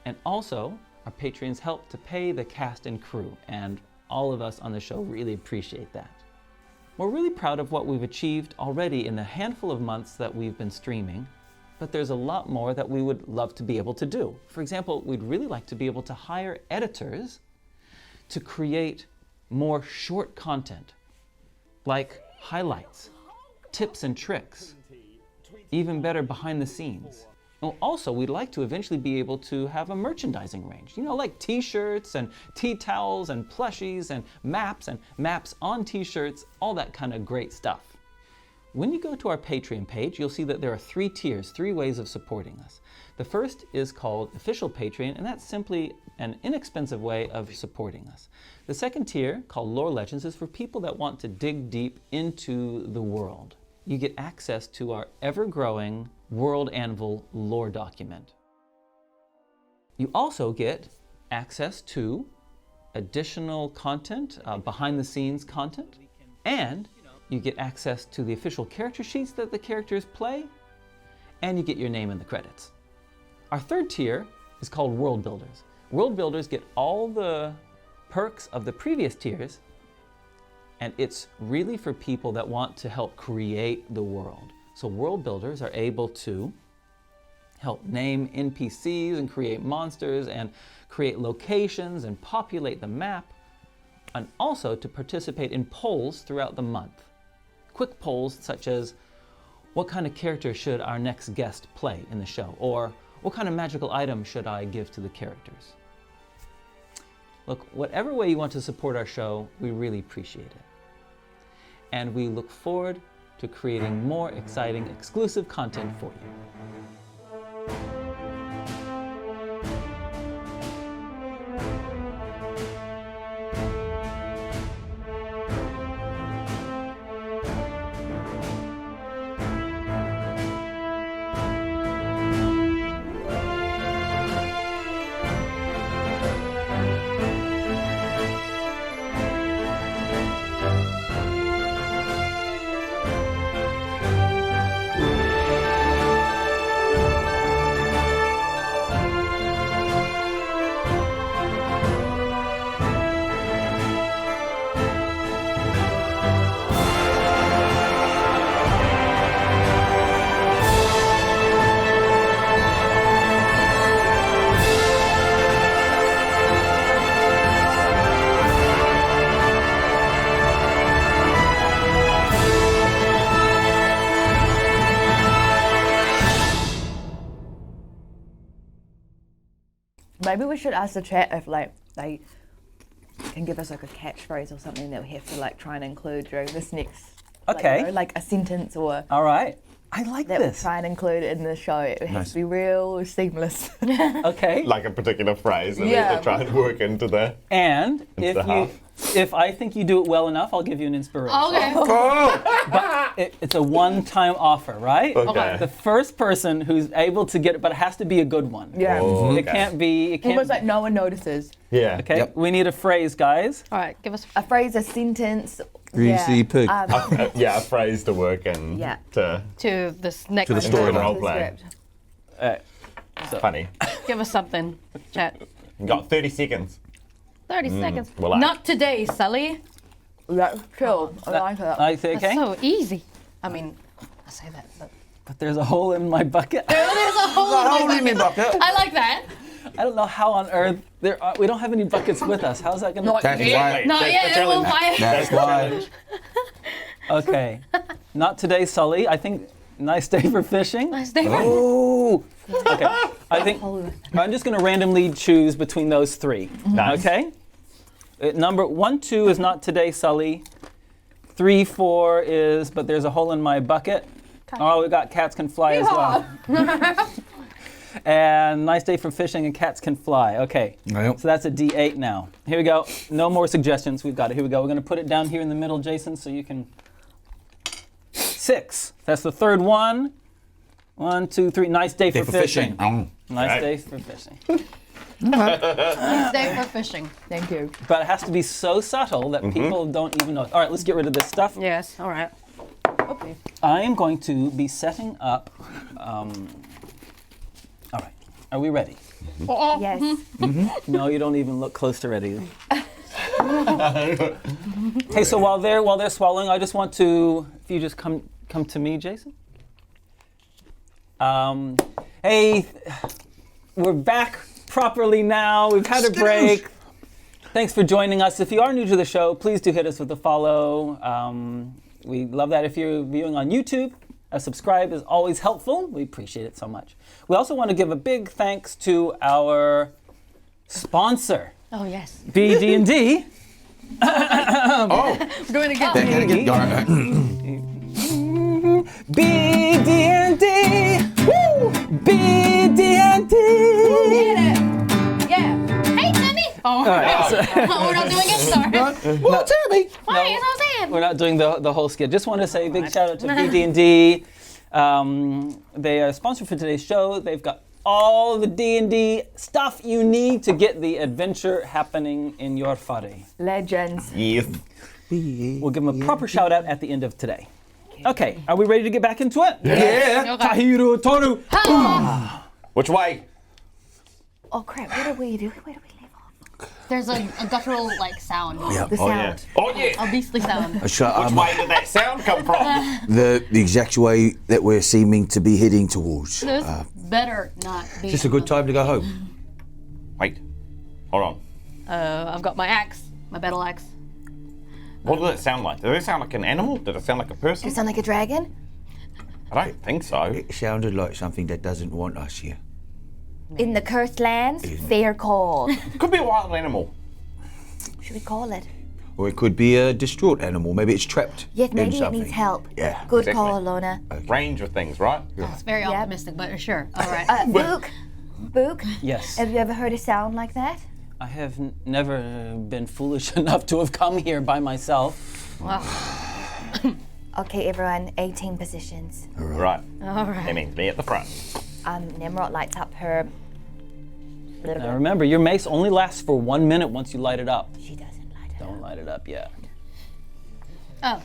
and also our Patreons help to pay the cast and crew, and all of us on the show really appreciate that. We're really proud of what we've achieved already in the handful of months that we've been streaming, but there's a lot more that we would love to be able to do. For example, we'd really like to be able to hire editors to create more short content, like highlights, tips and tricks, even better behind the scenes. And also, we'd like to eventually be able to have a merchandising range, like t-shirts and tea towels and plushies and maps on t-shirts, all that kind of great stuff. When you go to our Patreon page, you'll see that there are 3 tiers, 3 ways of supporting us. The first is called Official Patreon, and that's simply an inexpensive way of supporting us. The second tier, called Lore Legends, is for people that want to dig deep into the world. You get access to our ever-growing World Anvil lore document. You also get access to additional content, behind-the-scenes content, and you get access to the official character sheets that the characters play, and you get your name in the credits. Our third tier is called World Builders. World Builders get all the perks of the previous tiers, and it's really for people that want to help create the world. So World Builders are able to help name NPCs and create monsters and create locations and populate the map, and also to participate in polls throughout the month. Quick polls such as, what kind of character should our next guest play in the show? Or what kind of magical item should I give to the characters? Look, whatever way you want to support our show, we really appreciate it. And we look forward to creating more exciting, exclusive content for you. Maybe we should ask the chat if they can give us a catchphrase or something that we have to try and include during this next. Okay. Like a sentence or. All right. I like that this. We try and include in the show. It has to be real seamless. Okay. Like a particular phrase that Yeah. they try and work into the. And if I think you do it well enough, I'll give you an inspiration. Okay. But it's a one-time offer, right? Okay. The first person who's able to get it, but it has to be a good one. Yeah. Oh, It can't be. It can't. Almost like no one notices. Yeah. Okay. Yep. We need a phrase, guys. All right, give us. A phrase, a sentence. Greasy pig. Yeah, a phrase to work in. Yeah. To To this next. To the into the storyline. role play. Funny. Give us something, chat. You got 30 seconds. 30 seconds. relax. Not today, Sully. That's chill. I like that. I say, okay. That's so easy. I mean, I say that, but But there's a hole in my bucket. there's a hole in my bucket. bucket. I like that. I don't know how on earth we don't have any buckets with us. How's that gonna? That's why. Not That's yet. the We'll challenge. find. That's why. Okay. Not today, Sully. I think Nice day for fishing. Nice day for Oh. Okay. I think I'm just going to randomly choose between those three. Nice. Okay. Number 1, 2 is not today, Sully. 3, 4 is, but there's a hole in my bucket. Oh, we got cats can fly as well. And nice day for fishing and cats can fly. Okay. Yep. So that's a D8 now. Here we go. No more suggestions. We've got it. Here we go. We're going to put it down here in the middle, Jason, so you can. 6. That's the third one. 1, 2, 3. Nice day for fishing. Nice Right. day for fishing. nice day for fishing. Thank you. But it has to be so subtle that people don't even know. All right, let's get rid of this stuff. Yes, all right. Okay. I am going to be setting up. All right, are we ready? Yes. No, you don't even look close to ready. Hey, so while they're swallowing, I just want to, if you just come to me, Jason. Hey, we're back properly now. We've had a break. Thanks for joining us. If you are new to the show, please do hit us with a follow. We love that. If you're viewing on YouTube, a subscribe is always helpful. We appreciate it so much. We also want to give a big thanks to our sponsor, Oh, yes. BD&D. Do it again. BD&D. Woo! BD&D. Yeah. Hey, Timmy. Oh, right, so- we're not doing it. Sorry. Well, Tammy. Why are you so sad? We're not doing the whole skit. Just want to say a big shout out to BD&D. They are sponsored for today's show. They've got all the D&D stuff you need to get the adventure happening in your fare. Legends. Yes. We'll give them a proper shout out at the end of today. Okay, are we ready to get back into it? Yeah. Okay. Tahiru Toru. Which way? Oh crap! Where do we leave off? There's a guttural like sound. The sound. Oh yeah. A beastly sound. Which way did that sound come from? The exact way that we're seeming to be heading towards. This better not be. Is this a good time to go home? Wait. Hold on. I've got my axe, my battle axe. What did it sound like? Did it sound like an animal? Did it sound like a person? Does it sound like a dragon? I don't think so. It sounded like something that doesn't want us here. In the cursed lands, they're called. Could be a wild animal. Should we call it? Or it could be a distraught animal. Maybe it's trapped Yet in maybe it something. needs help. Yeah. Good Exactly. call, Lona. Range of things, right? It's very Yep. optimistic, but sure. All right. Bouk, Yes. have you ever heard a sound like that? I have never been foolish enough to have come here by myself. Wow. Okay, everyone, 18 positions. Right. All right. That means me at the front. Tnemrot lights up her. Now remember, your mace only lasts for 1 minute once you light it up. She doesn't light it. Don't light it up yet. Oh.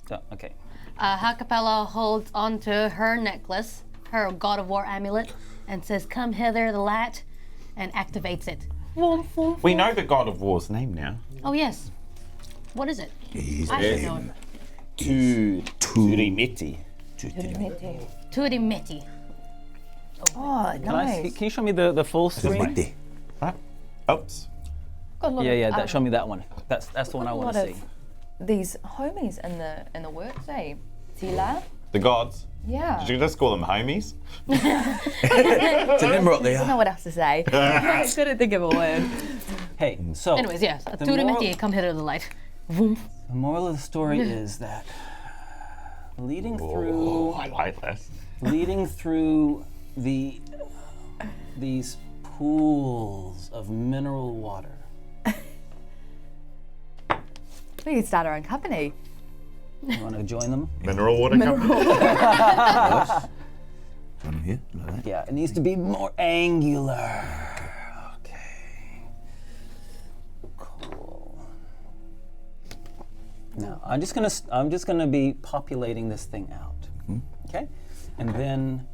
So, okay. Ha-Kapella holds onto her necklace, her God of War amulet, and says, "Come hither, the light," and activates it. We know the God of War's name now. Oh yes. What is it? His I should know name. Turimiti. Turimiti. Oh, Can I see, nice. can you show me the full screen? Right there. Right. Oops. Yeah, show me that one. That's the one I want to see. These homies in the works, eh? Tila? The gods. Yeah. Did you just call them homies? It's a Tnemrot I don't know there. what else to say. I couldn't think of a word. Hey, so Anyways, yes. moral- Turimiti, come hither, the light. the moral of the story is that leading through I like this. these pools of mineral water. We could start our own company. You want to join them? Mineral water company. From here, like that. Yeah, it needs to be more angular. Okay. Cool. Now, I'm just gonna be populating this thing out. Okay? And then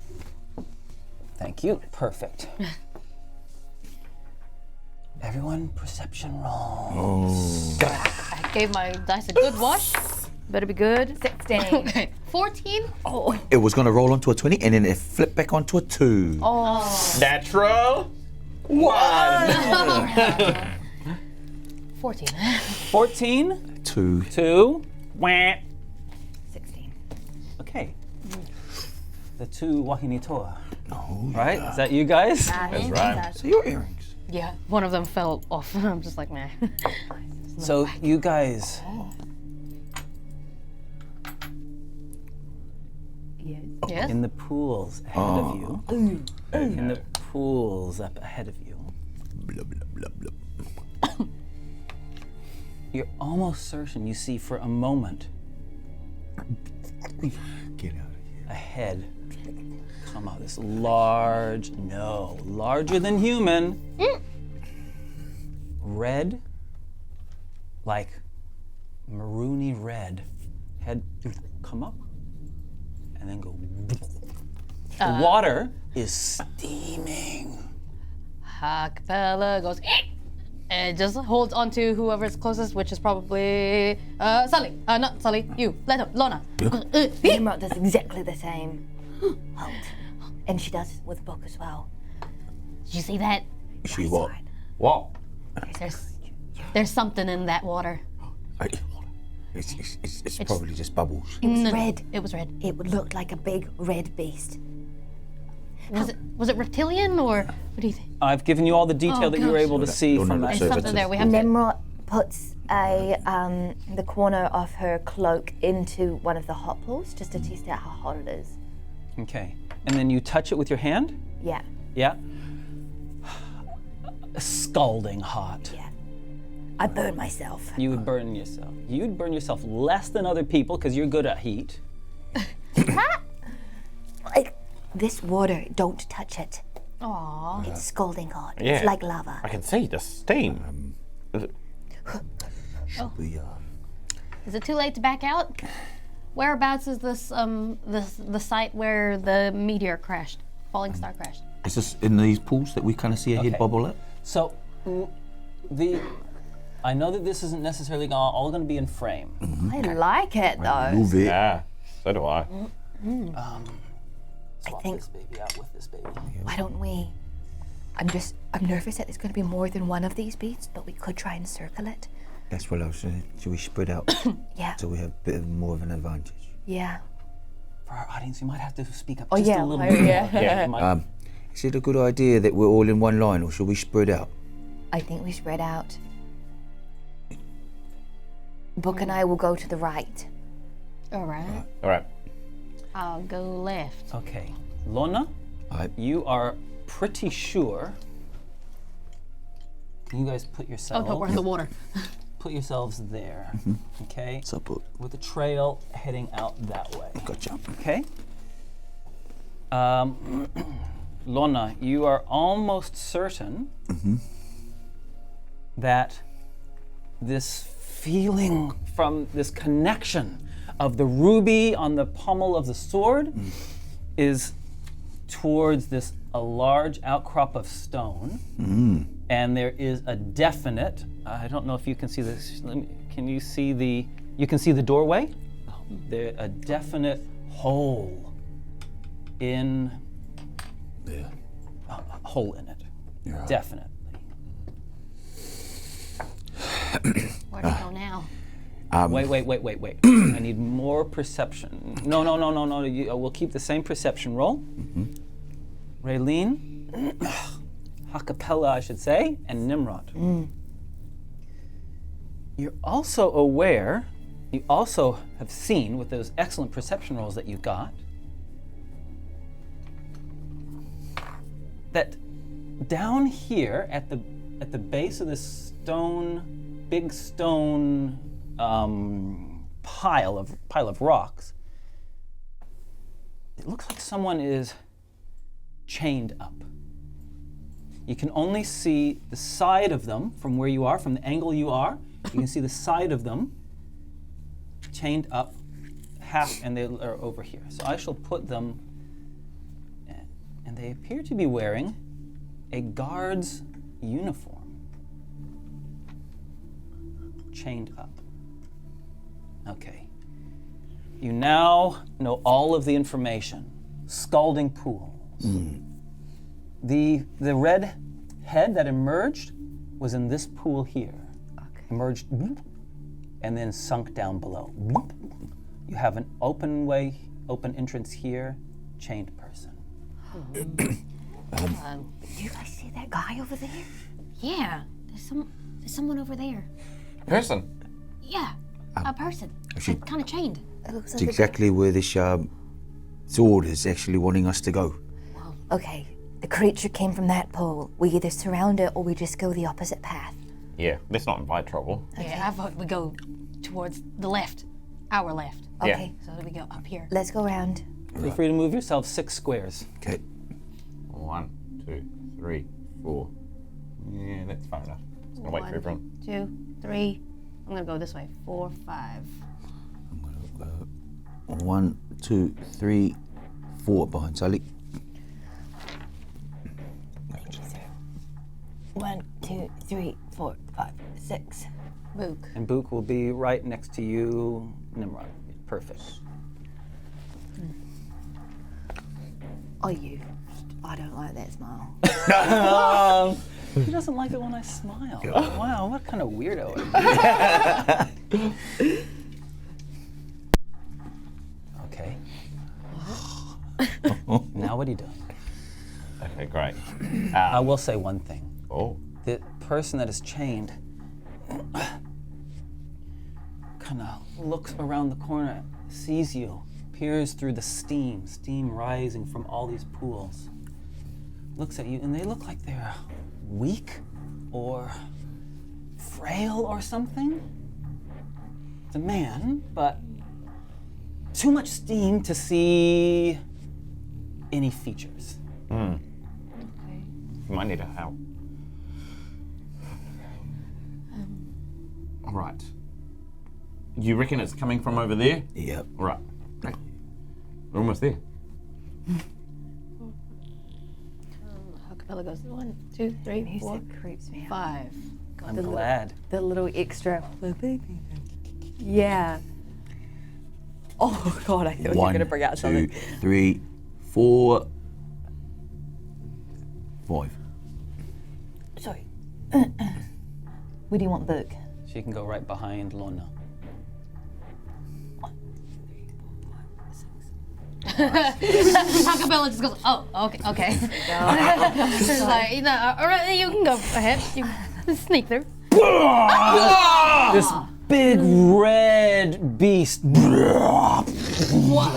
thank you. Perfect. Everyone, perception roll. I gave my dice a good wash. Better be good. 16. Okay. 14. Oh. It was going to roll onto a 20 and then it flipped back onto a 2. Natural. 14. 14, 2. 2, wah. 16. Okay. the two Wahinitoa. No. Right? Is that you guys? That's right. So your earrings. Yeah, one of them fell off. I'm just like, meh. So you guys, Yes? in the pools ahead of you, in the pools up ahead of you, Blah, blah, blah, blah. you're almost certain you see for a moment Get out of here. ahead come out this larger than human, red, like maroony red, head come up and then go. The water is steaming. Ha-Kapella goes, and just holds onto whoever's closest, which is probably Sully. Not Sully, you. Let him, Lona. Tnemrot does exactly the same. Hold. And she does it with Bouk as well. Did you see that? See what? What? There's something in that water. It's probably just bubbles. It was red. It was red. It would look like a big red beast. Was it reptilian or what do you think? I've given you all the detail that you were gosh. able to see No, from no, that. so There's something there. We have to. Tnemrot puts the corner of her cloak into one of the hot pools just to test out how hot it is. Okay. And then you touch it with your hand? Yeah. Yeah. Scalding hot. Yeah. I burn myself. You would burn yourself. You'd burn yourself less than other people because you're good at heat. Like this water, don't touch it. Aww. It's scalding hot. Yeah. It's like lava. I can see the steam. We, Is it too late to back out? Whereabouts is this the site where the meteor crashed, falling star crashed? is this in these pools that we kind of see a head Okay. bubble up? So, I know that this isn't necessarily all going to be in frame. I like it though. Move it. Yeah, so do I. Swap think- this baby out with this baby. Why don't we? I'm nervous that there's going to be more than one of these beasts, but we could try and circle it. That's what I was saying. Should we spread out Yeah. so we have a bit more of an advantage? Yeah. For our audience, you might have to speak up Oh, just yeah. a little Oh, bit more. yeah. Yeah, you might- Is it a good idea that we're all in one line, or should we spread out? I think we spread out. Bouk and I will go to the right. All right. All right. I'll go left. Okay. Lona, Right. you are pretty sure. You guys put Oh yourselves. no, we're in the water. Put yourselves there. Okay. So put. With a trail heading out that way. Gotcha. Okay. Lona, you are almost certain that this feeling from this connection of the ruby on the pommel of the sword is towards a large outcrop of stone. And there is a definite, I don't know if you can see this, can you see you can see the doorway? There's a definite hole in, Yeah. a hole in it, Yeah. definitely. Where do we go now? Wait. I need more perception. No. We'll keep the same perception roll. Raylene, Ha-Kapella, I should say, and Tnemrot. You're also aware, you also have seen with those excellent perception rolls that you got, that down here at the base of this big stone pile of rocks, it looks like someone is chained up. You can only see the side of them from where you are, from the angle you are. You can see the side of them chained up half, and they are over here. So I shall put them, and they appear to be wearing a guard's uniform, chained up. Okay. You now know all of the information. Scalding pools. The red head that emerged was in this pool here. Emerged and then sunk down below. You have an open entrance here, chained person. Do you guys see that guy over there? Yeah, there's someone over there. Person. Yeah, a person. Actually- Kind of chained. It looks It's like exactly where this sword is actually wanting us to go. Okay, the creature came from that pole. We either surround it or we just go the opposite path. Yeah, let's not invite trouble. Yeah, I vote we go towards the left. Our left. Okay, So that we go up here. let's go around. Feel free to move yourself 6 squares. Okay. 1, 2, 3, 4. Yeah, that's far enough. Just gonna wait for everyone. 2, 3. I'm gonna go this way. 4, 5. 1, 2, 3, 4 behind Sully. 1, 2, 3, 4, 5, 6. Bouk. And Bouk will be right next to you, Tnemrot. Perfect. Oh, you. I don't like that smile. He doesn't like it when I smile. Wow, what kind of weirdo are you? Okay. Now what are you doing? Okay, great. I will say one thing. Oh, The person that is chained kind of looks around the corner, sees you, peers through the steam rising from all these pools, looks at you, and they look like they're weak or frail or something. It's a man, but too much steam to see any features. you might need a help. Right. You reckon it's coming from over there? Yep. Right. Great. We're almost there. Ha-Kapella goes 1, 2, 3, 4, Music creeps me out. 5. I'm glad. The little extra. Yeah. Oh God, I thought you were 1, gonna bring out 2, something. 3, 4, 5. Sorry. Where do you want Bouk? She can go right behind Lona. Ha-Kapella just goes, oh, okay. It's like, all right, you can go ahead. You sneak through. This big red beast. What?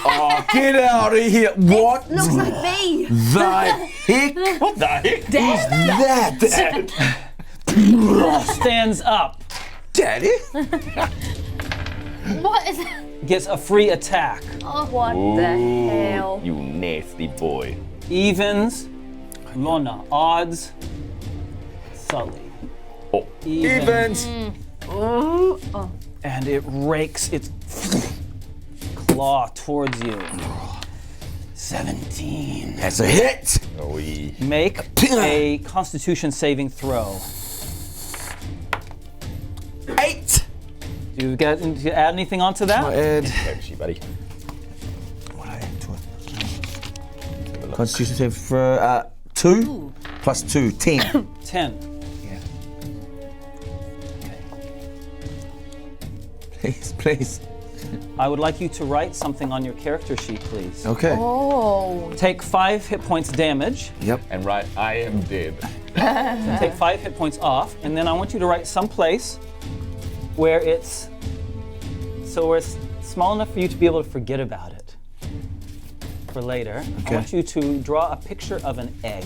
Oh, get out of here! What Looks like me. the heck What the heck? is that? Stands up, Daddy? What is that? gets a free attack. What the hell? You nasty boy. Evens, Lona. Odds, Sully. Oh. Evens. And it rakes its claw towards you. 17. That's a hit. Oh, yeah. Make a Constitution saving throw. 8. Do you add anything onto that? Add. Actually, buddy. What I add to it? Constitution save for 2 plus 2, 10. 10. Please. I would like you to write something on your character sheet, please. Okay. Oh. Take 5 hit points damage. Yep. And right, I am dead. Take 5 hit points off, and then I want you to write some place where it's small enough for you to be able to forget about it for later. Okay. I want you to draw a picture of an egg.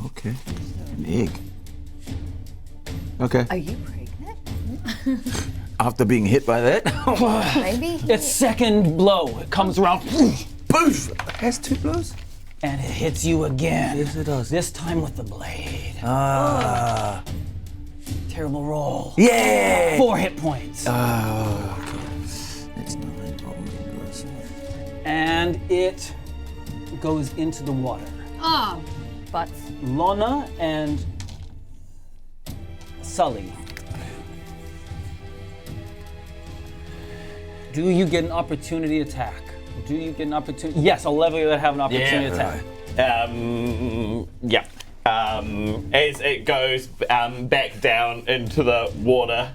Okay. An egg. Okay. Are you pregnant? After being hit by that, Maybe. Its second blow, it comes around, poof! It has 2 blows? and it hits you again. Yes, it does. This time with the blade. Ah. Terrible roll. Yeah! 4 hit points. Oh, okay. That's 9. Oh, my gosh. And it goes into the water. Oh, butts. Lona and Sully. Do you get an opportunity attack? Do you get an opportunity? Yes, 11 of you that have an opportunity attack. Yeah. as it goes back down into the water,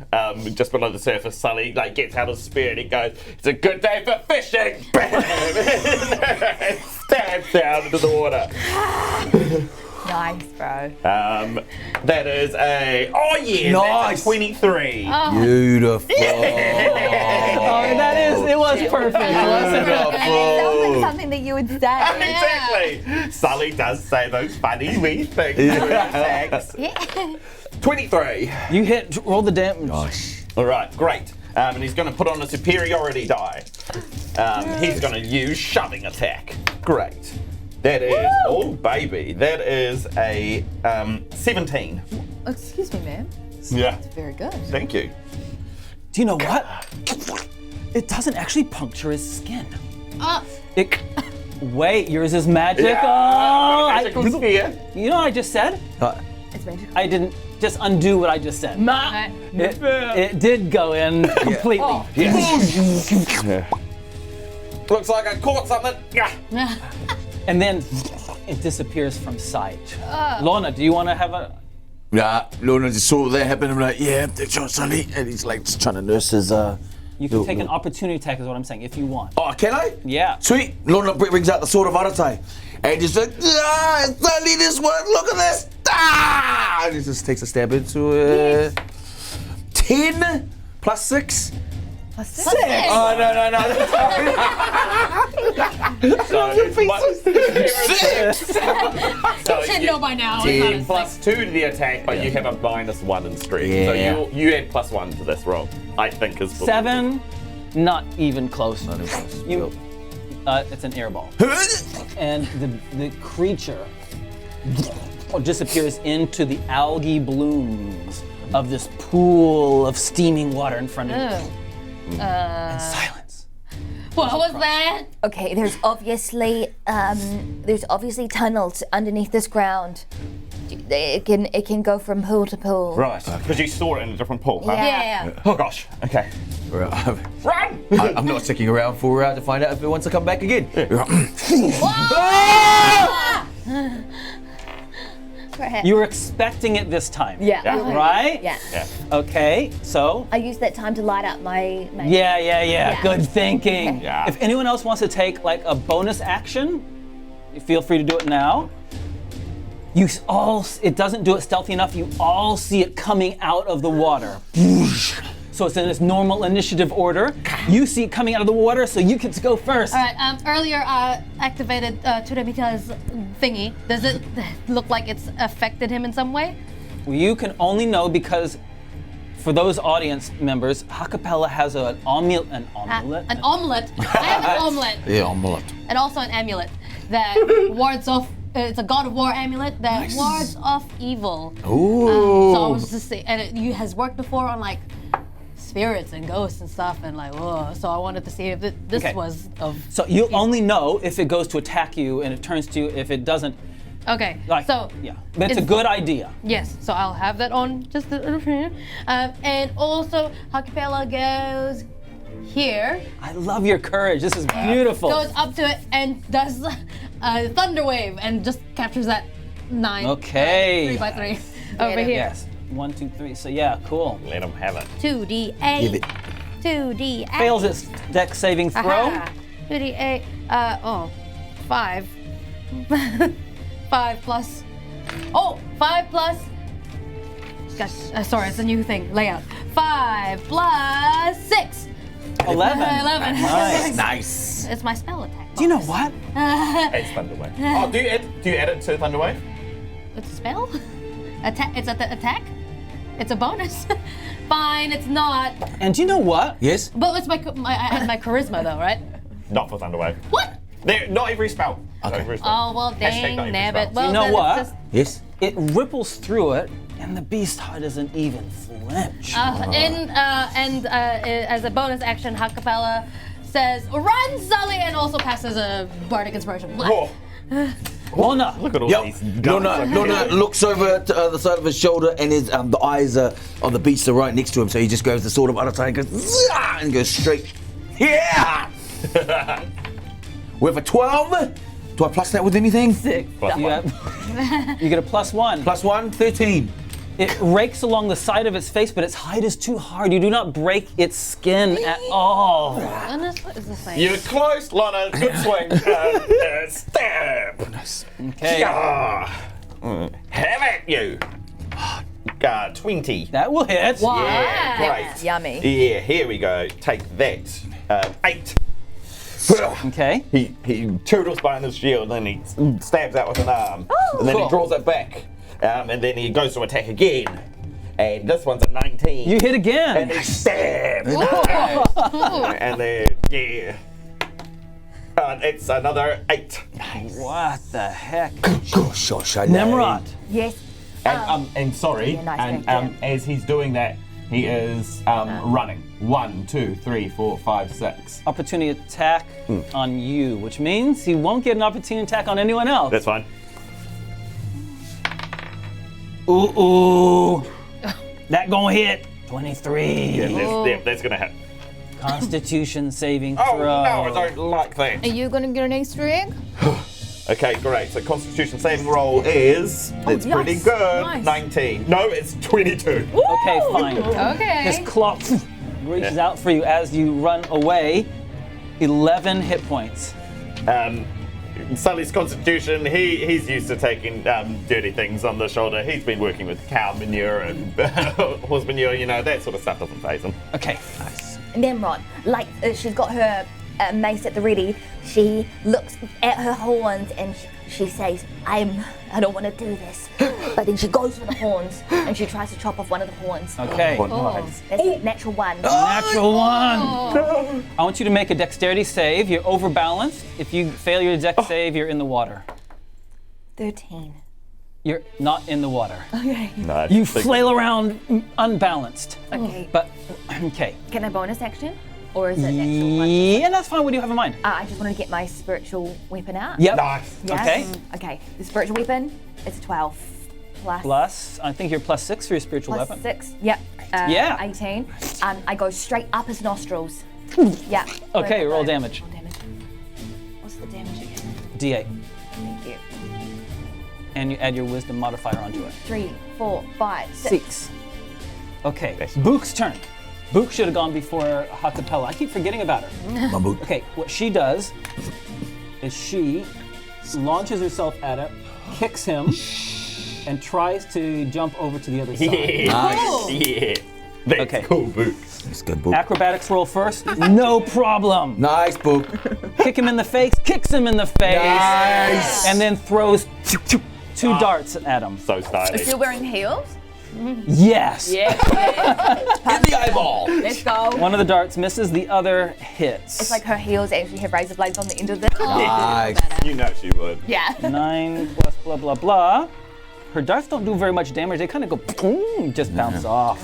just below the surface, Sully gets out his spear and he goes, "It's a good day for fishing!" And stabs down into the water. Nice, bro. That is a Nice. that's a 23. Beautiful. It was perfect, wasn't it? And it sounds like something that you would say. Exactly. Sully does say those funny wee things. Attacks. 23. You hit. Roll the damage. Nice. All right, great. And he's going to put on a superiority die. He's going to use shoving attack. Great. That is, oh baby, that is a 17. Excuse me, ma'am. Yeah. Very good. Thank you. Do you know what? It doesn't actually puncture his skin. Wait, yours is magic. Magical sphere. You know what I just said? It's magical. I didn't just undo what I just said. It did go in completely. Yeah. Looks like I caught something. Yeah. And then it disappears from sight. Lona, do you want to have a... Yeah, Lona just saw that happen. I'm like, yeah, that's your Sully. And he's like just trying to nurse his. You can take an opportunity attack is what I'm saying, if you want. Oh, can I? Yeah. Sweet. Lona brings out the sword of Aratai. And he's like, Sully, this one, look at this. And he just takes a stab into 10 plus 6. Plus 6. Oh, So Should know by now. 10 plus 2 to the attack, but you have a -1 in strength. Yeah. So you add +1 to this roll, I think is 7, not even close. Not even close. You, it's an airball. And the creature disappears into the algae blooms of this pool of steaming water in front of you. And silence. What was that? Okay, there's obviously tunnels underneath this ground. It can go from pool to pool. Right, because you saw it in a different pool, huh? Yeah. Oh gosh, okay. Run! I'm not sticking around to find out if it wants to come back again. You were expecting it this time. Yeah. Right? Yeah. Okay, so. I used that time to light up my Yeah. Good thinking. Okay. Yeah. If anyone else wants to take like a bonus action, feel free to do it now. It doesn't do it stealthy enough. You all see it coming out of the water. So it's in its normal initiative order. You see it coming out of the water, so you get to go first. All right. Earlier, activated Tnemrot's thingy. Does it look like it's affected him in some way? You can only know because, for those audience members, Ha-Kapella has an omelet. An omelet. I have an omelet. Yeah, omelet. And also an amulet that wards off. It's a God of War amulet that wards off evil. Ooh. So I was just saying, and it has worked before on like spirits and ghosts and stuff, and like, whoa. So I wanted to see if this was of. So you'll only know if it goes to attack you and it turns to you. If it doesn't, Okay. like, So yeah, but it's a good idea. yes. So I'll have that on just and also Ha-Kapella goes here. I love your courage. This is beautiful. Goes up to it and does a thunder wave and just captures that 9. Okay. 3x3 over here. Yes. 1, 2, 3. So yeah, cool. Let him have it. 2d8. Give it. 2d8. Fails its dex saving throw. Aha. 2d8. 5. 5 plus. 5 plus. Gosh, sorry, it's a new thing. Layout. 5 plus 6. 11. 11. Nice. Nice. It's my spell attack. Do you know what? It's Thunderwave. Oh, do you add it to Thunderwave? It's a spell? Attack. It's at the attack? It's a bonus. Fine, it's not. And do you know what? Yes? But it's I had my charisma though, right? Not for Thunderwave. What? Not every spell. Not Okay. every spell. Oh, well, Hashtag not dang, every nabbit. spell. Well, You know then what? It's just, Yes? It ripples through it, and the beast heart doesn't even flinch. as a bonus action, Ha-Kapella says, "Run, Sully!" and also passes a bardic inspiration. Oh, Lona. look at all Yep. these guns. Lona looks over to the side of his shoulder, and the eyes of the beast are right next to him. So he just grabs the sword of Aratai and goes, "Zah!" and goes straight. Yeah! With a 12. Do I plus that with anything? 6. Plus You one. have- You get a +1. +1, 13. It rakes along the side of its face, but its hide is too hard. You do not break its skin at all. Goodness, what is this thing? You're close, Lona. Good swing. Stab. Okay. Yeah. Have at you. 20. That will hit. Wow. Yeah, great. Yummy. Yeah, here we go. Take that. 8. Okay. He toodles behind his shield and he stabs out with an arm. And then he draws it back. And then he goes to attack again. And this one's a 19. You hit again. And he stabs. And then, yeah. It's another 8. What the heck? Tnemrot. Yes. And sorry, Yeah, nice, and thank you. as he's doing that, he is running. 1, 2, 3, 4, 5, 6. Opportunity attack on you, which means he won't get an opportunity attack on anyone else. That's fine. Ooh. That gonna hit. 23. Yeah, that's gonna hit. Constitution saving throw. Oh no, I don't like that. Are you gonna get an extra egg? Okay, great. So Constitution saving roll is it's pretty nice, good. nice. 19. No, it's 22. Okay, fine. Okay. His claw reaches out for you as you run away. 11 hit points. Sully's Constitution, he's used to taking dirty things on the shoulder. He's been working with cow manure and horse manure, you know, that sort of stuff doesn't faze him. Okay, nice. Nimrod, like she's got her mace at the ready. She looks at her horns and she says, I don't want to do this. But then she goes for the horns and she tries to chop off one of the horns. Okay. That's a natural 1. Natural 1. I want you to make a dexterity save. You're overbalanced. If you fail your dex save, you're in the water. 13. You're not in the water. Okay. No, You flail around unbalanced. Okay. But, okay. Can I bonus action? Or is it natural 1? Yeah, that's fine. What do you have in mind? I just wanted to get my spiritual weapon out. Yep. Nice. Yes. Okay. Okay. The spiritual weapon is 12 plus. Plus, I think you're +6 for your spiritual Plus weapon. 6. Yep. Yeah. 18. I go straight up his nostrils. Yeah. Okay, roll damage. Roll damage. What's the damage again? D8. Thank you. And you add your wisdom modifier onto it. 3, 4, 5, 6. 6. Okay, Bouk's turn. Bouk should have gone before Ha-Kapella. I keep forgetting about her. Okay, what she does is she launches herself at it, kicks him, and tries to jump over to the other side. Yeah. That's Okay. cool, Bouk. That's good, Bouk. Acrobatics roll first. No problem. Nice, Bouk. Kick him in the face, kicks him in the face, Nice. and then throws two darts at him. So stylish. Still wearing heels? Yes. Yeah. In the eyeball. Let's go. One of the darts misses, the other hits. It's like her heels actually have razor blades on the end of them. Nice. You know she would. Yeah. 9 plus blah blah blah. Her darts don't do very much damage. They kind of go boom, just bounce off.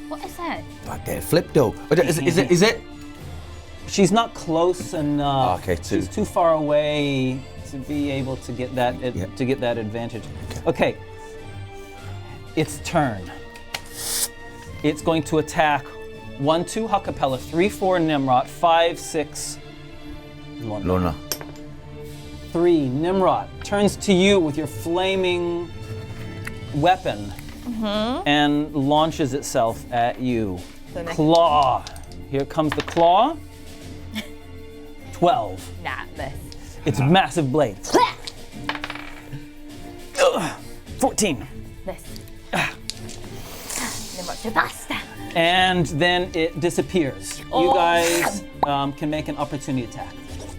What is that? Fuck that flip though. Is it? She's not close enough. Okay, She's too far away to be able to get that to get that advantage. Okay. Its turn. It's going to attack 1, 2 Ha-Kapella, 3, 4 Tnemrot, 5, 6 Lona. 3 Tnemrot turns to you with your flaming weapon and launches itself at you. Claw. Here comes the claw. 12. Nah, miss. Its massive blade. 14. Miss. Nimrod's too fast. And then it disappears. You guys can make an opportunity attack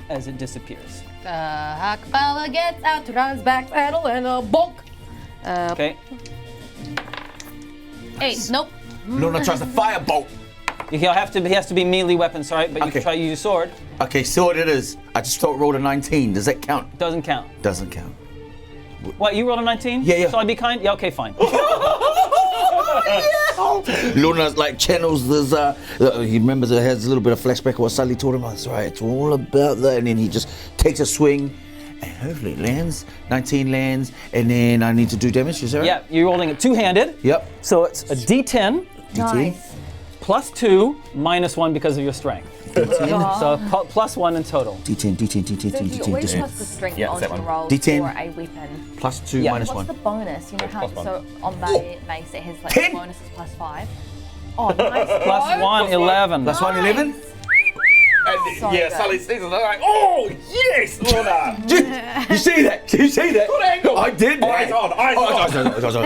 as it disappears. Ha-Kapella gets out to Ron's back saddle and a bonk. Okay. 8. Nope. Lona tries to firebolt. He has to be melee weapons, all right? But you can try to use your sword. Okay, sword it is. I just rolled a 19. Does that count? Doesn't count. Doesn't count. What, you rolled a 19? Yeah. Shall I be kind? Yeah, okay, fine. Luna like channels this. He remembers it has a little bit of flashback of what Sully taught him. That's right. It's all about that. And then he just takes a swing, and hopefully it lands. 19 lands, and then I need to do damage. Is that right? Yeah, you're rolling it two-handed. Yep. So it's a D10 Nice. plus 2 minus 1 because of your strength. So plus 1 in total. D10, D10, D10, So do you always D10, plus the strength Yeah, it's that onto one. rolls D10. for a weapon? Plus 2, Yeah. minus What's 1. the bonus? You know how Plus one. so on my mace it has like 10. the bonus is plus 5. Oh, nice. Plus 1, 11. Plus 1, 11? And, So yeah, good. Sully sees it. They're like, oh yes, Lona. You see that? You see that? Good angle. I did. Eyes on, eyes on.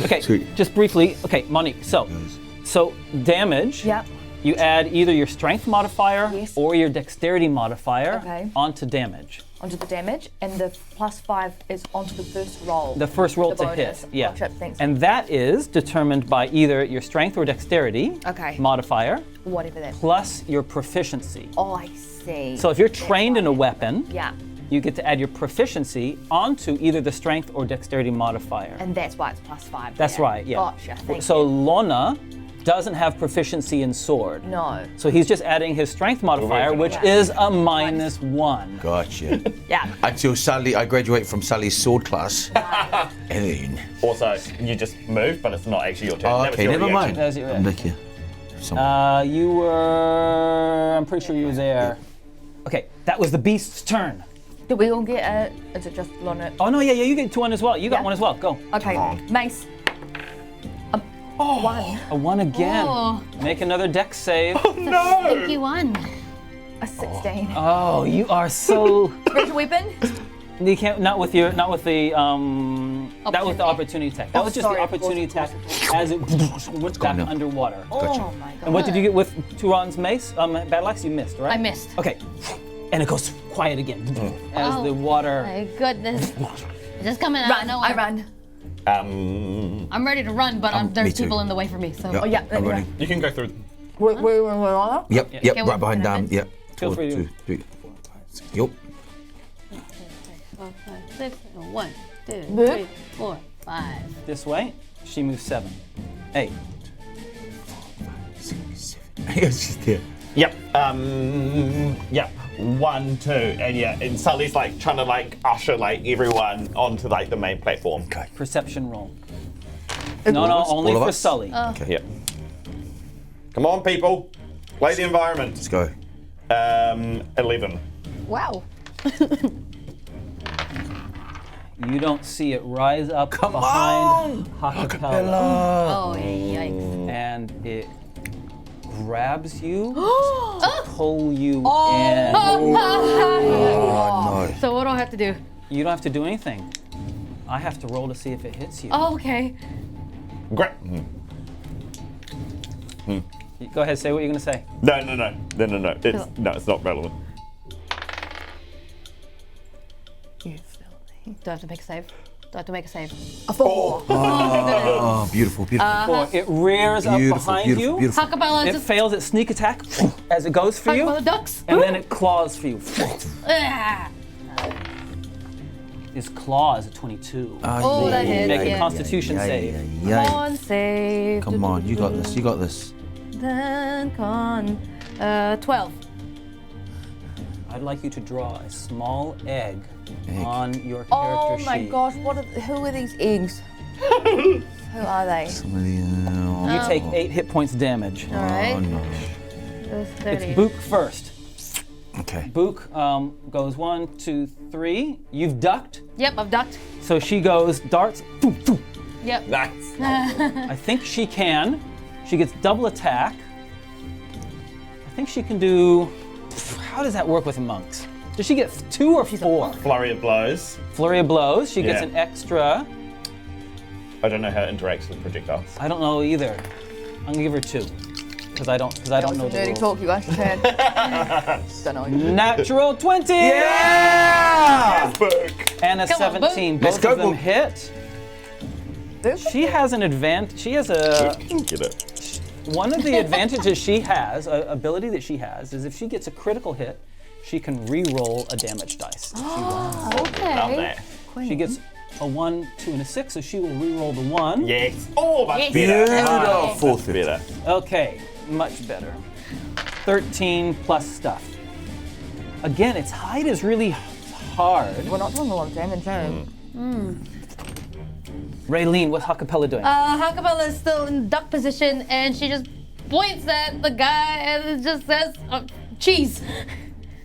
Okay, Sweet. just briefly. Okay, Monique. So damage. Yep. You add either your strength modifier Yes. or your dexterity modifier Okay. onto damage. Onto the damage, and the plus 5 is onto the first roll. The first roll The to bonus. hit. Yeah. Gotcha, thanks. And that is determined by either your strength or dexterity Okay. modifier Whatever that. plus your proficiency. Oh, I see. So if you're trained in a weapon, Yeah, you get to add your proficiency onto either the strength or dexterity modifier. and that's why it's plus 5. That's there. right, yeah. Gotcha. Thank So you. Lona doesn't have proficiency in sword. No. So he's just adding his strength modifier, which Yeah. is a minus 1. Gotcha. Yeah. Until Sully, I graduate from Sully's sword class. And then. Also, you just moved, but it's not actually your turn. Oh, That was okay, your never reaction. mind. That's your I'm reaction. back here. You were. I'm pretty sure you were there. Okay, that was the beast's turn. Do we all get a? Is it just Lona? Oh no, yeah, you get 2 1 as well. You got Yeah. 1 as well. Go. Okay, mace. 1. A 1 again. Oh. Make another dex save. Stinky one. A 16. Oh, you are so. Special weapon? You can't. Not with the. Not with the opportunity attack. That was just sorry, the of course, opportunity of course, attack as it went back now. underwater. Oh my god. And what did you get with Turon's mace? Battle axe? You missed, right? I missed. Okay. And it goes quiet again as Oh, the water. My goodness. Just coming out of Run, nowhere. I run. I'm ready to run, but me there's too. people in the way for me. So Yep, Oh, yeah, I'm yeah. running. You can go through. Wait, Lona? Yep, Yeah. yep, Okay, right behind can I Yep. Feel free to. 2, 3, 4, 5, 6. Yup. 4, 5, 6. 1, 2, Book. 3, 4, 5. This way. She moves 7. 8. 6, 7. She's there. Yep. Yep. 1, 2, and yeah, and Sully's like trying to like usher like everyone onto like the main platform. Okay. Perception roll. No, only All of for us? Sully. Okay. Yep. Come on, people. Play the environment. Let's go. 11. Wow. You don't see it rise up Come behind on! Ha-Kapella, Oh, yikes. and it grabs you, to pull you in. Oh, no. So what do I have to do? You don't have to do anything. I have to roll to see if it hits you. Oh, okay. Great. Go ahead, say what you're gonna say. No. It's not relevant. Do I have to make a save? Do I have to make a save? A 4. Oh, beautiful, beautiful. 4. It rears up beautiful, behind beautiful, you. beautiful. Ha-Kapella It just fails its sneak attack as it goes for you, Ha-Kapella ducks. and then it claws for you. Ah. His claw is a 22. Oh, that hits. Make a Yeah. Constitution save. Come on, save. Come on, you got this, you got this. Then con 12. I'd like you to draw a small egg Egg. on your character Oh my sheet. gosh, who are these eggs? Who are they? Some of the, You take 8 hit points damage. All right. oh no. It's 30. Bouk first. Okay. Bouk goes 1, 2, 3. You've ducked, Yep, I've ducked. so she goes darts. Foo, foo. Yep. Nice. I think she can. She gets double attack. I think she can do. How does that work with monks? Does she get 2 or 4? Flurry of blows. Flurry of blows. She gets Yeah. an extra. I don't know how it interacts with projectiles. I don't know either. I'm gonna give her 2 because I don't know the Dirty rules. talk, you guys can. Don't know. Natural 20. Yeah! Book. And a Come on, 17. Let's Both go, of them Bouk. hit. She has an advantage. She has a. Get it. One of the advantages she has, ability that she has, is if she gets a critical hit, she can re-roll a damage dice. If she wants. Love Okay. that. She gets a 1, 2, and a 6, so she will re-roll the 1. Yes. Oh, much Yes. better. Beautiful. Much better. Okay, much better. 13 plus stuff. Again, its height is really hard. We're not doing a lot of damage, no. Raylene, what's Ha-Kapella doing? Ha-Kapella is still in duck position, and she just points at the guy and it just says cheese.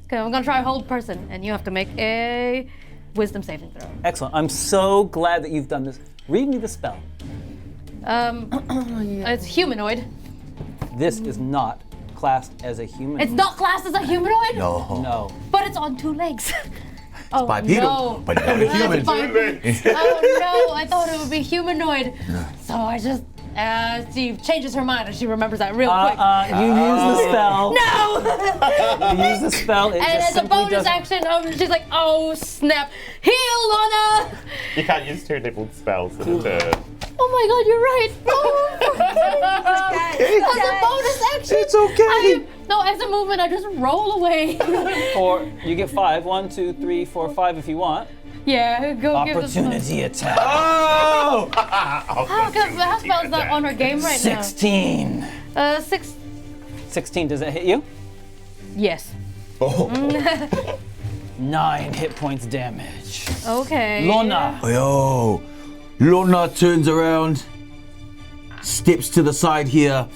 Okay, I'm gonna try hold person, and you have to make a wisdom saving throw. Excellent. I'm so glad that you've done this. Read me the spell. It's humanoid. This is not classed as a human. It's not classed as a humanoid? No. But it's on 2 legs. Oh, Bipedal, no. but not a human. Oh no, I thought it would be humanoid. So I just, she changes her mind and she remembers that real quick. You use the spell. No! You use the spell. It And just as a simply bonus doesn't- action, she's like, oh snap, heal, Lona! You can't use 2 leveled spells in a turn. Oh my god, you're right. Oh, as a bonus action. It's okay. No, as a movement, I just roll away. Or you get 5. 1, 2, 3, 4, 5 if you want. Yeah, go give this one. Opportunity attack. Oh! How spell's not on her game right 16. now? 16. Does it hit you? Yes. 9 hit points damage. Okay. Lona. Yo, Lona turns around, steps to the side here.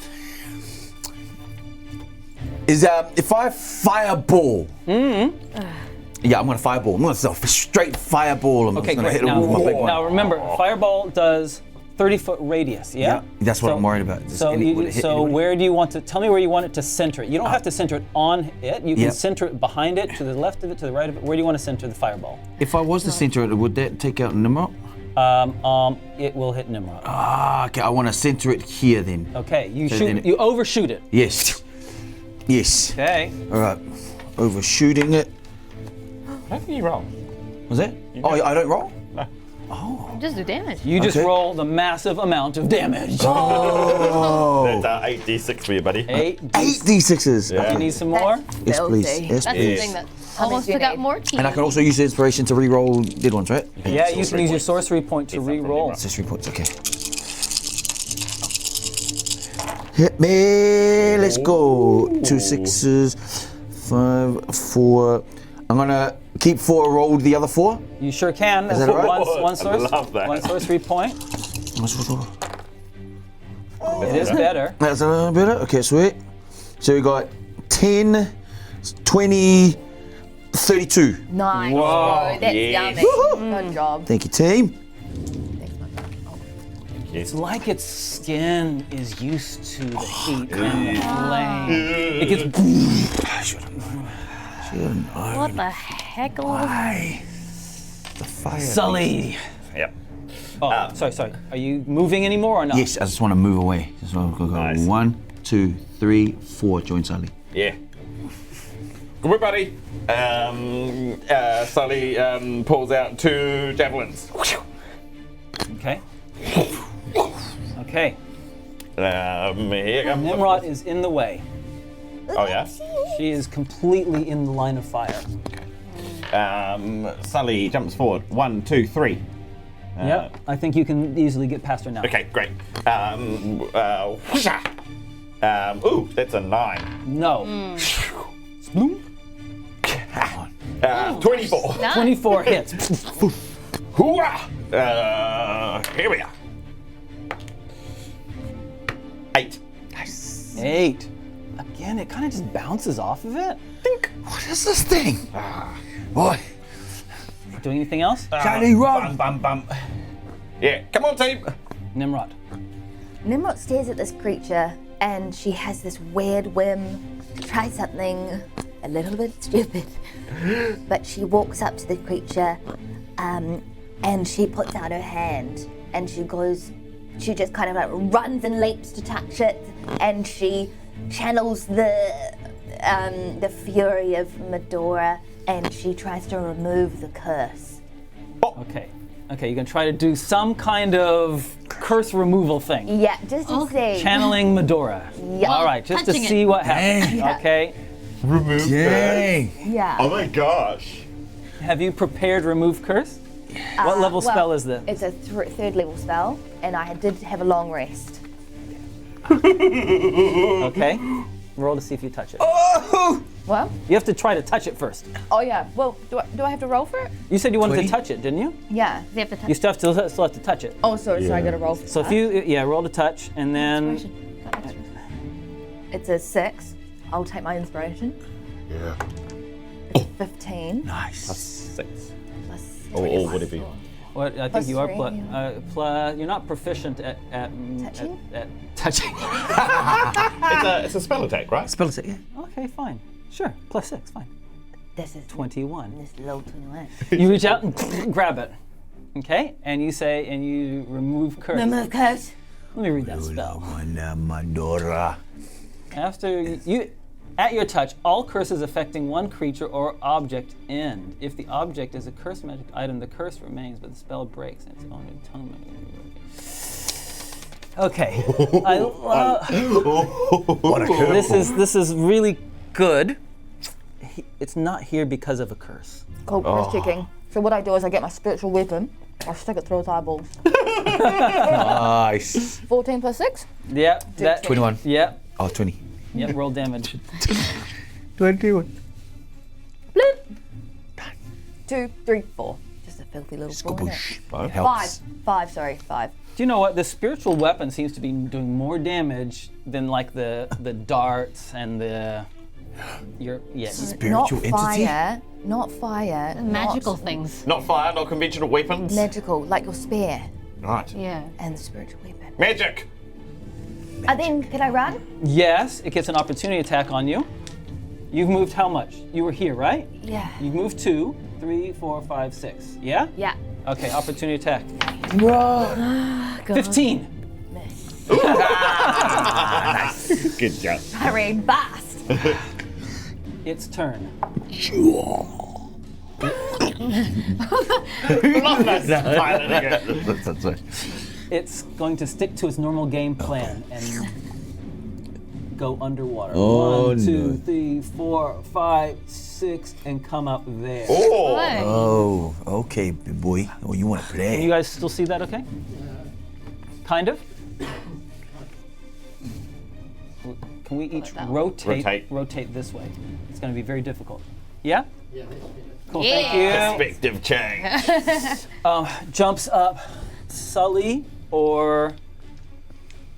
If I fireball, yeah, I'm gonna fireball. I'm gonna straight fireball. I'm Okay, just gonna great. hit it with my big one. Now remember, fireball does 30-foot radius, yeah? Yeah, that's what I'm worried about. Does So, would it hit anybody? where do you want to, tell me where you want it to center it. You don't have to center it on it. You can Yep. center it behind it, to the left of it, to the right of it. Where do you want to center the fireball? If I was to center it, would that take out Tnemrot? It will hit Tnemrot. Okay, I want to center it here then. Okay, you So shoot, then- you overshoot it. Yes. Yes. Okay. All right. Overshooting it. How can you roll? Was that? Oh, I don't roll? Just do damage. You just Okay. roll the massive amount of damage. Oh. That's 8d6 for you, buddy. 8. 8d6s. Yeah. You need some more? Yes, please. Filthy. Yes, That's the please. thing that almost you took out need? more teeth. And I can also use the inspiration to re-roll dead ones, right? Yeah, you can sorcery use your points. sorcery point to It's something re-roll. different. Just 3 points, okay. Hit me. Let's go. 2 6s, 5, 4. I'm gonna keep 4, roll the other 4. You sure can. That's that all right? one I source. love that. One sorcery point. Oh. It is better. That's a little better. Okay, sweet. So we got 10, 20, 32. Nice. Whoa, Oh, that's yes. yummy. Good job. Thank you, team. It's like its skin is used to the heat and the flame. It gets. I should have known. Should have known. What the heck? Why? The fire. Sully. Yep. Oh, sorry. Are you moving anymore or not? Yes, I just want to move away. Just want to go Nice. 1, 2, 3, 4. Join Sully. Yeah. Good work, buddy. Sully pulls out 2 javelins. Okay. Okay. Here comes. Tnemrot is in the way. Oh yeah. She is completely in the line of fire. Sully jumps forward. 1, 2, 3. Yep. I think you can easily get past her now. Okay, great. Whoosha. Ooh, that's a 9. No. Sploom. 24. 24 hits. Hoorah! Here we are. 8. 8. Again, it kind of just bounces off of it. What is this thing? Boy. Doing anything else? Johnny, run. Bum, bum, bum. Yeah, come on, team. Nimrod. Nimrod stares at this creature and she has this weird whim to try something a little bit stupid. But she walks up to the creature and she puts out her hand and she just kind of like runs and leaps to touch it and she channels the fury of Medora and she tries to remove the curse. Okay, you're gonna try to do some kind of curse removal thing. Yeah, just to see. Channeling Medora. Yeah. All right, just to Touching it. see what happens. Dang. Okay. Remove Dang. Yeah. Oh my gosh. Have you prepared remove curse? What level well, spell is this? It's a third level spell, and I did have a long rest. Okay. Roll to see if you touch it. Well, You have to try to touch it first. Oh yeah. Well, do I have to roll for it? You said you wanted 20? to touch it, didn't you? yeah. You have to touch. You still have to touch it. Oh, sorry. So I got to roll. For So if you roll to touch, and then It's a 6. I'll take my inspiration. Yeah. 15. Nice. Plus 6. Plus 6. Or whatever you. What I think Plus you are three, you're not proficient at Touching? at touching. It's a spell attack, right? Spell it, yeah. Okay, fine. Sure. Plus 6, fine. This is 21. this low 21. You reach out and grab it. Okay? And you say, and you remove curse. Remove curse. Let me read that spell. Mandora. After you, at your touch, all curses affecting one creature or object end. If the object is a cursed magic item, the curse remains, but the spell breaks and its own atonement. Okay. This is really good. It's not here because of a curse. Cool, just checking. So what I do is I get my spiritual weapon, I stick it through its eyeballs. Nice. 14 plus 6? Yep. That. 21. Yep. Oh, 20. Yep. Roll damage. 21. 2, 3, 4. Just a filthy little 4. Skaboosh. It 5. helps. 5, sorry, 5. Do you know what? The spiritual weapon seems to be doing more damage than like the darts and the Spiritual entity? Not fire. Magical not things. Not fire, not conventional weapons. Magical, like your spear Right. Yeah. and the spiritual weapon. Magic. Then, can I run? Yes, it gets an opportunity attack on you. You've moved how much? You were here, right? Yeah. You've moved 2, 3, 4, 5, 6. Yeah? Yeah. Okay, opportunity attack. God. 15. Good job. Hurry, fast. Its turn. It's going to stick to its normal game plan and go underwater. Oh, 1, 2, no. 3, 4, 5, 6, and come up there. Oh, okay, big boy. Oh, you want to Can you play? guys still see that okay? Kind of? Can we each rotate this way? It's going to be very difficult. Yeah? Yeah. Cool, thank you. Perspective change. Jumps up Sully or...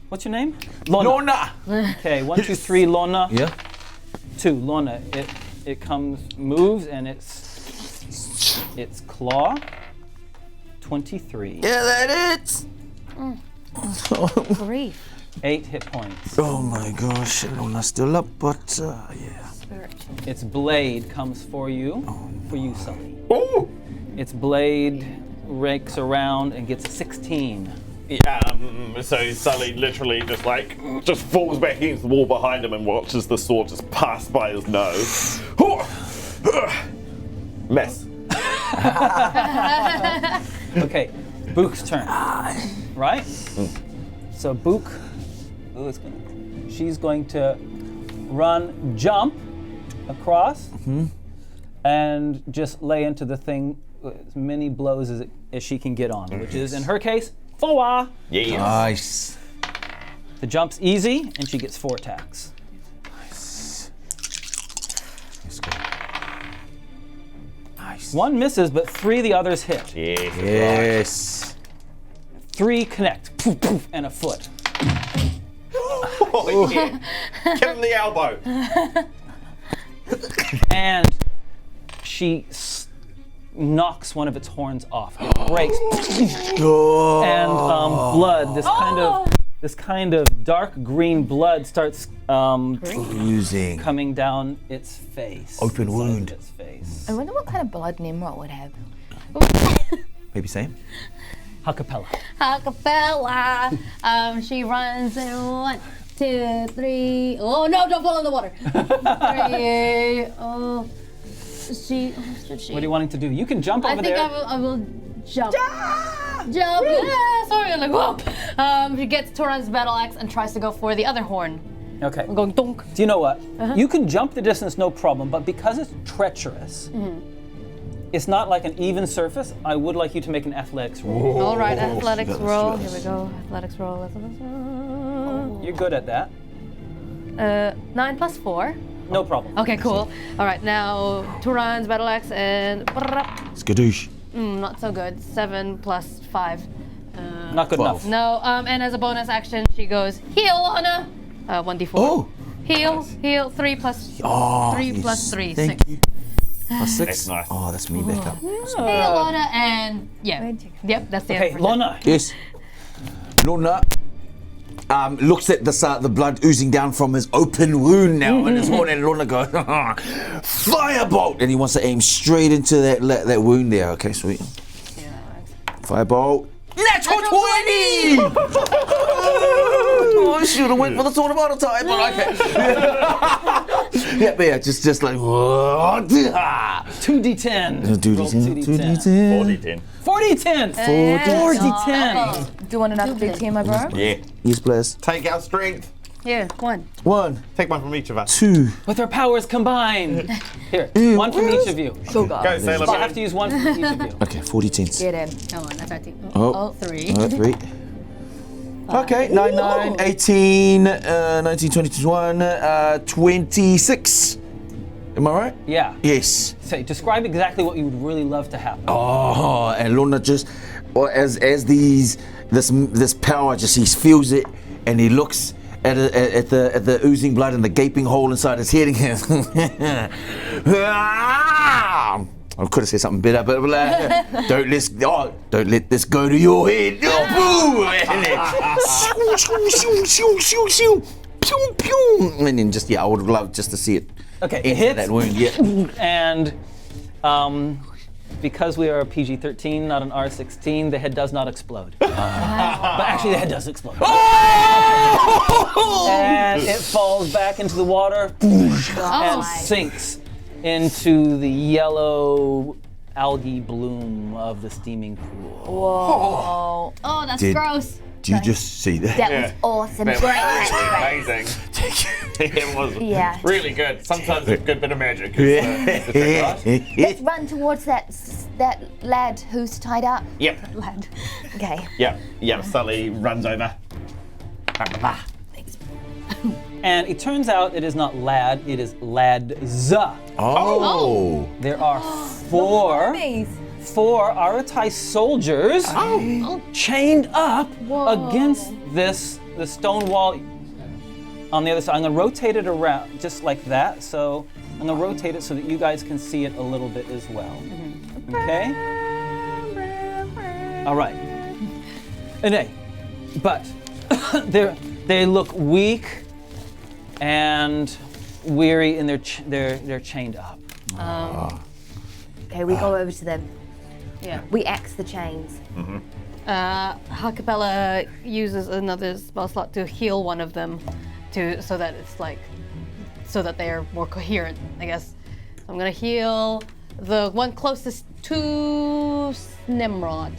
What's your name? Lona. Okay, 1, 2, 3, Lona. Yeah? 2, Lona. It moves and its claw. 23. Yeah, that is. Grief. 8 hit points. Oh my gosh, Lona's still up, but yeah. Its blade comes for you, Sully. Oh. Its blade rakes around and gets a 16. Yeah, so Sully literally just falls back against the wall behind him and watches the sword just pass by his nose. Miss. Okay, Bouk's turn. Right? So Bouk, she's going to jump across and just lay into the thing as many blows as she can get on, which is, in her case, 4. Yeah. Nice. The jump's easy, and she gets 4 attacks. Nice. Let's go. Nice. 1 misses, but 3 of the others hit. Yes. Yes. 3 connect, poof, poof, and a foot. Oh, yeah. Give him the elbow. And she knocks one of its horns off. It breaks, and blood. This kind of dark green blood starts Oozing. coming down its face. Open the side wound. of its face. I wonder what kind of blood Tnemrot would have. Maybe same? Ha-Kapella. Ha-Kapella. She runs in 1, 2, 3. Oh no! Don't fall in the water. 3. Oh, she. What are you wanting to do? You can jump I over think there. I will jump. Jump! Yeah, sorry, I'm like, whoa! She gets Turan's battle axe and tries to go for the other horn. Okay. I'm going donk. Do you know what? You can jump the distance, no problem, but because it's treacherous, it's not like an even surface. I would like you to make an athletics roll. All right, athletics roll. Here we go. Athletics roll. You're good at that. 9 plus 4. No problem. Okay, cool. All right, now Turan's battle axe and Skadoosh. not so good. 7 plus 5. Not good enough. No. And as a bonus action, she goes heal Lona. 1d4. Oh, Heal. 3 plus 3, Thank 6. you. Plus 6. That's nice. Oh, that's me back up. Hey, Lona, and yeah. Yep, that's the Okay, end. Lona. Yes. Lona looks at the blood oozing down from his open wound now in his horn, and Lona goes, firebolt! And he wants to aim straight into that wound there. Okay, sweet. Firebolt. Natural 20! Oh, I should have went for the sword of auto type, but okay. yeah, just like, 2d10. Roll 2d10. 4d10. 4d10. 4d10. Do you want another big team, my bro? Yeah. yes, please. Take our strength. Here, 1. 1, Take one from each of us. 2. With our powers combined. Here, one from each of you. Sugar. Go, Sailor So I have Moon. to use one from each of you. Okay, 40 tens. Get in. Come on, that's our team. Oh. 3. 3. Okay, 9, 18, 19, 20, 21, 26. Am I right? Yeah. Yes. So describe exactly what you would really love to happen. Oh, and Lona just, as this power just, he feels it, and he looks at the oozing blood and the gaping hole inside his head. I could have said something better, but don't let this go to your head. Oh, boo! And then just I would love just to see it. Okay, it enter hits. that wound. Yeah. And because we are a PG-13, not an R-16, the head does not explode. But actually, the head does explode. And it falls back into the water and sinks into the yellow algae bloom of the steaming pool. Whoa. Oh, that's Did- gross. Do you just see that? That was awesome. That Great. was amazing. It was Yeah. really good. Sometimes a good bit of magic. Is the trick, right? Let's run towards that lad who's tied up. Yep. Lad. Okay. Yep. Sully runs over. And it turns out it is not lad, it is lads. Oh. There are four Aratai soldiers chained up against the stone wall on the other side. I'm gonna rotate it around just like that. So I'm gonna rotate it so that you guys can see it a little bit as well. Okay? All right. But they look weak and weary, and they're chained up. Okay, we go over to them. Yeah. We axe the chains. Ha-Kapella uses another spell slot to heal one of them, so that they are more coherent, I guess. I'm gonna heal the one closest to Tnemrot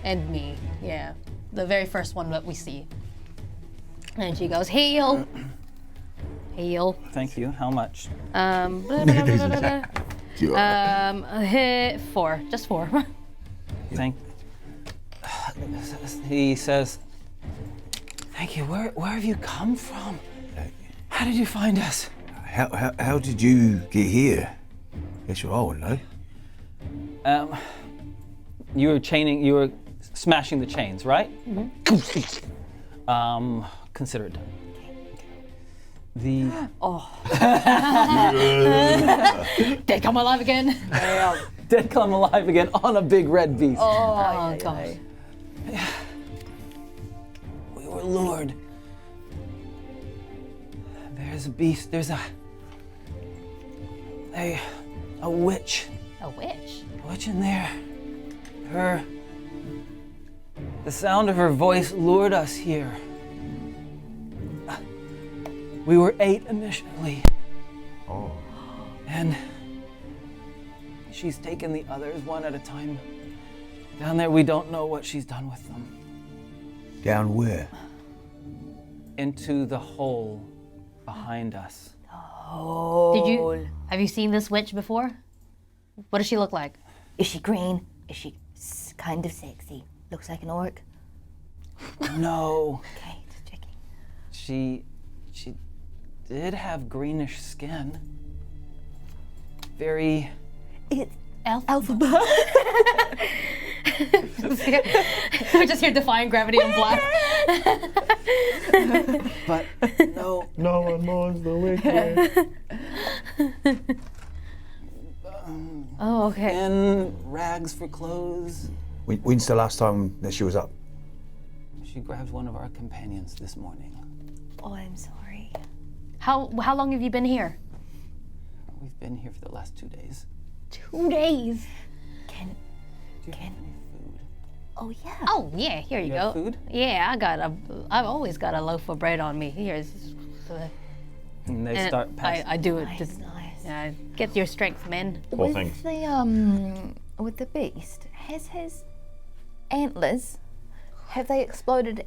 and me. Yeah, the very first one that we see. And she goes, heal. Heal. Thank you. How much? Hit 4, just 4. He says, "Thank you. Where have you come from? How did you find us?" How did you get here? Guess you're old, no? You were smashing the chains, right? Mm-hmm. Consider it done. Dead come alive again. Dead come alive again on a big red beast. Oh god. We were lured. There's a beast. There's a witch. A witch? A witch in there. The sound of her voice lured us here. We were 8 initially. Oh. And she's taken the others one at a time. Down there, we don't know what she's done with them. Down where? Into the hole behind us. Have you seen this witch before? What does she look like? Is she green? Is she kind of sexy? Looks like an orc? No. Okay, just checking. She did have greenish skin. Very It's Alphabet. We're just here defying gravity in black. But no. No one mourns the wicked. Oh, okay. And rags for clothes. When's the last time that she was up? She grabbed one of our companions this morning. Oh, I'm sorry. How long have you been here? We've been here for the last 2 days. 2 days. Do you have any food? Oh yeah. Oh yeah, here you You go. got food? Yeah, I've always got a loaf of bread on me. Here's. And they And start passing. I do it. Nice, Just, nice. get your strength, men. Poor With things. the with the beast, has his antlers, have they exploded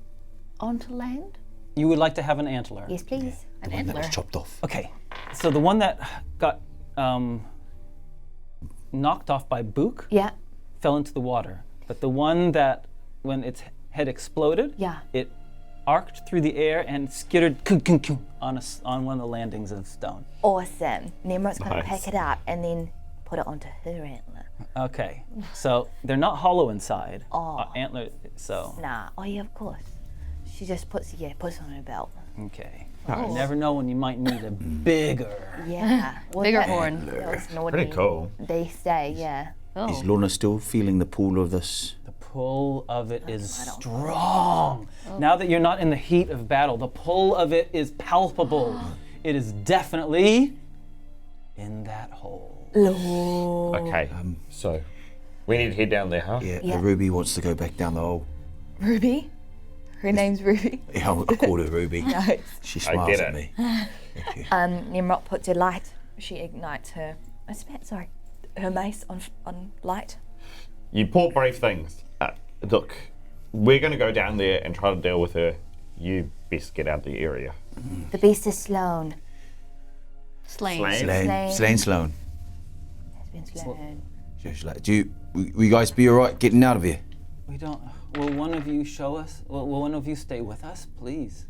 onto land? You would like to have an antler? Yes, please. An One that was antler. chopped off. Okay, so the one that got knocked off by Bouk Yeah. fell into the water, but the one that, when its head exploded, Yeah. it arced through the air and skittered on one of the landings of stone. Awesome. Nemrot's gonna Nice. pick it up and then put it onto her antler. Okay, so they're not hollow inside. Oh. Antler, so Nah. Oh yeah, of course. She just puts it on her belt. okay. You never know when you might need a bigger. Yeah. Well, Bigger that- horn. That was naughty. Pretty cool. They say, yeah. Oh. Is Lona still feeling the pull of this? The pull of it is strong. Now that you're not in the heat of battle, the pull of it is palpable. It is definitely in that hole. Okay, so we need to head down there, huh? Yeah. Ruby wants to go back down the hole. Ruby? Her name's Ruby. Yeah, I called her Ruby. Nice. She I smiles get at it. me. Thank you. Nemrot puts her light. She ignites her. Her mace on light. You poor brave things. Look, we're going to go down there and try to deal with her. You best get out of the area. The beast is slain. Slain. Slain Sloan. Has been slain. She's like, will you guys be alright getting out of here? We don't. Will one of you show us? Will one of you stay with us, please?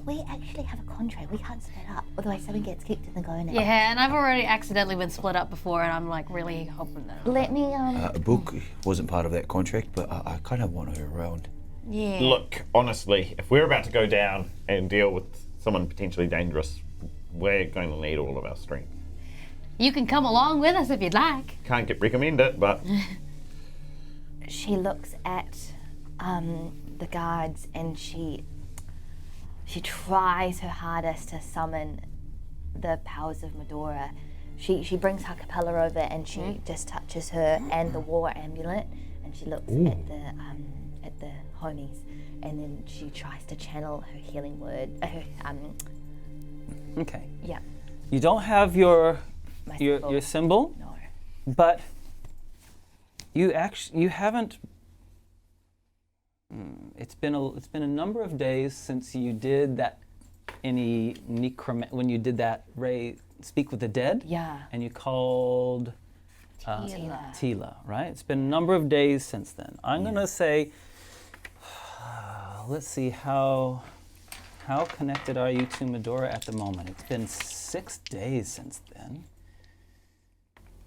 We actually have a contract. We can't split up. Otherwise, someone gets kicked in the go now. Yeah, and I've already accidentally been split up before, and I'm like really hoping that. Let me, Bouk wasn't part of that contract, but I kind of want her around. Yeah. Look, honestly, if we're about to go down and deal with someone potentially dangerous, we're going to need all of our strength. You can come along with us if you'd like. Can't recommend it, but She looks at the guards and she tries her hardest to summon the powers of Medora. She brings Ha-Kapella over and she just touches her and the war amulet, and she looks at the homies, and then she tries to channel her healing word. Okay. Yeah. You don't have your My your symbol, No. but you haven't. It's been a number of days since you did that when you did that speak with the dead. Yeah. And you called Tila, right? It's been a number of days since then. I'm gonna say, let's see, how connected are you to Medora at the moment? It's been 6 days since then.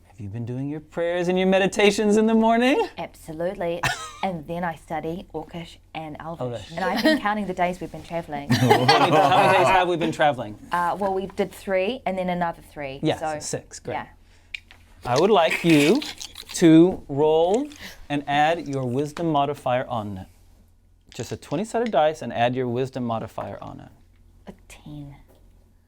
Have you been doing your prayers and your meditations in the morning? Absolutely. And then I study Orcish and Elvish. Elvish. And I've been counting the days we've been traveling. How many days have we been traveling? Well, we did 3 and then another 3. Yes, so 6, great. Yeah. I would like you to roll and add your wisdom modifier on it. Just a 20-sided dice and add your wisdom modifier on it. A 10.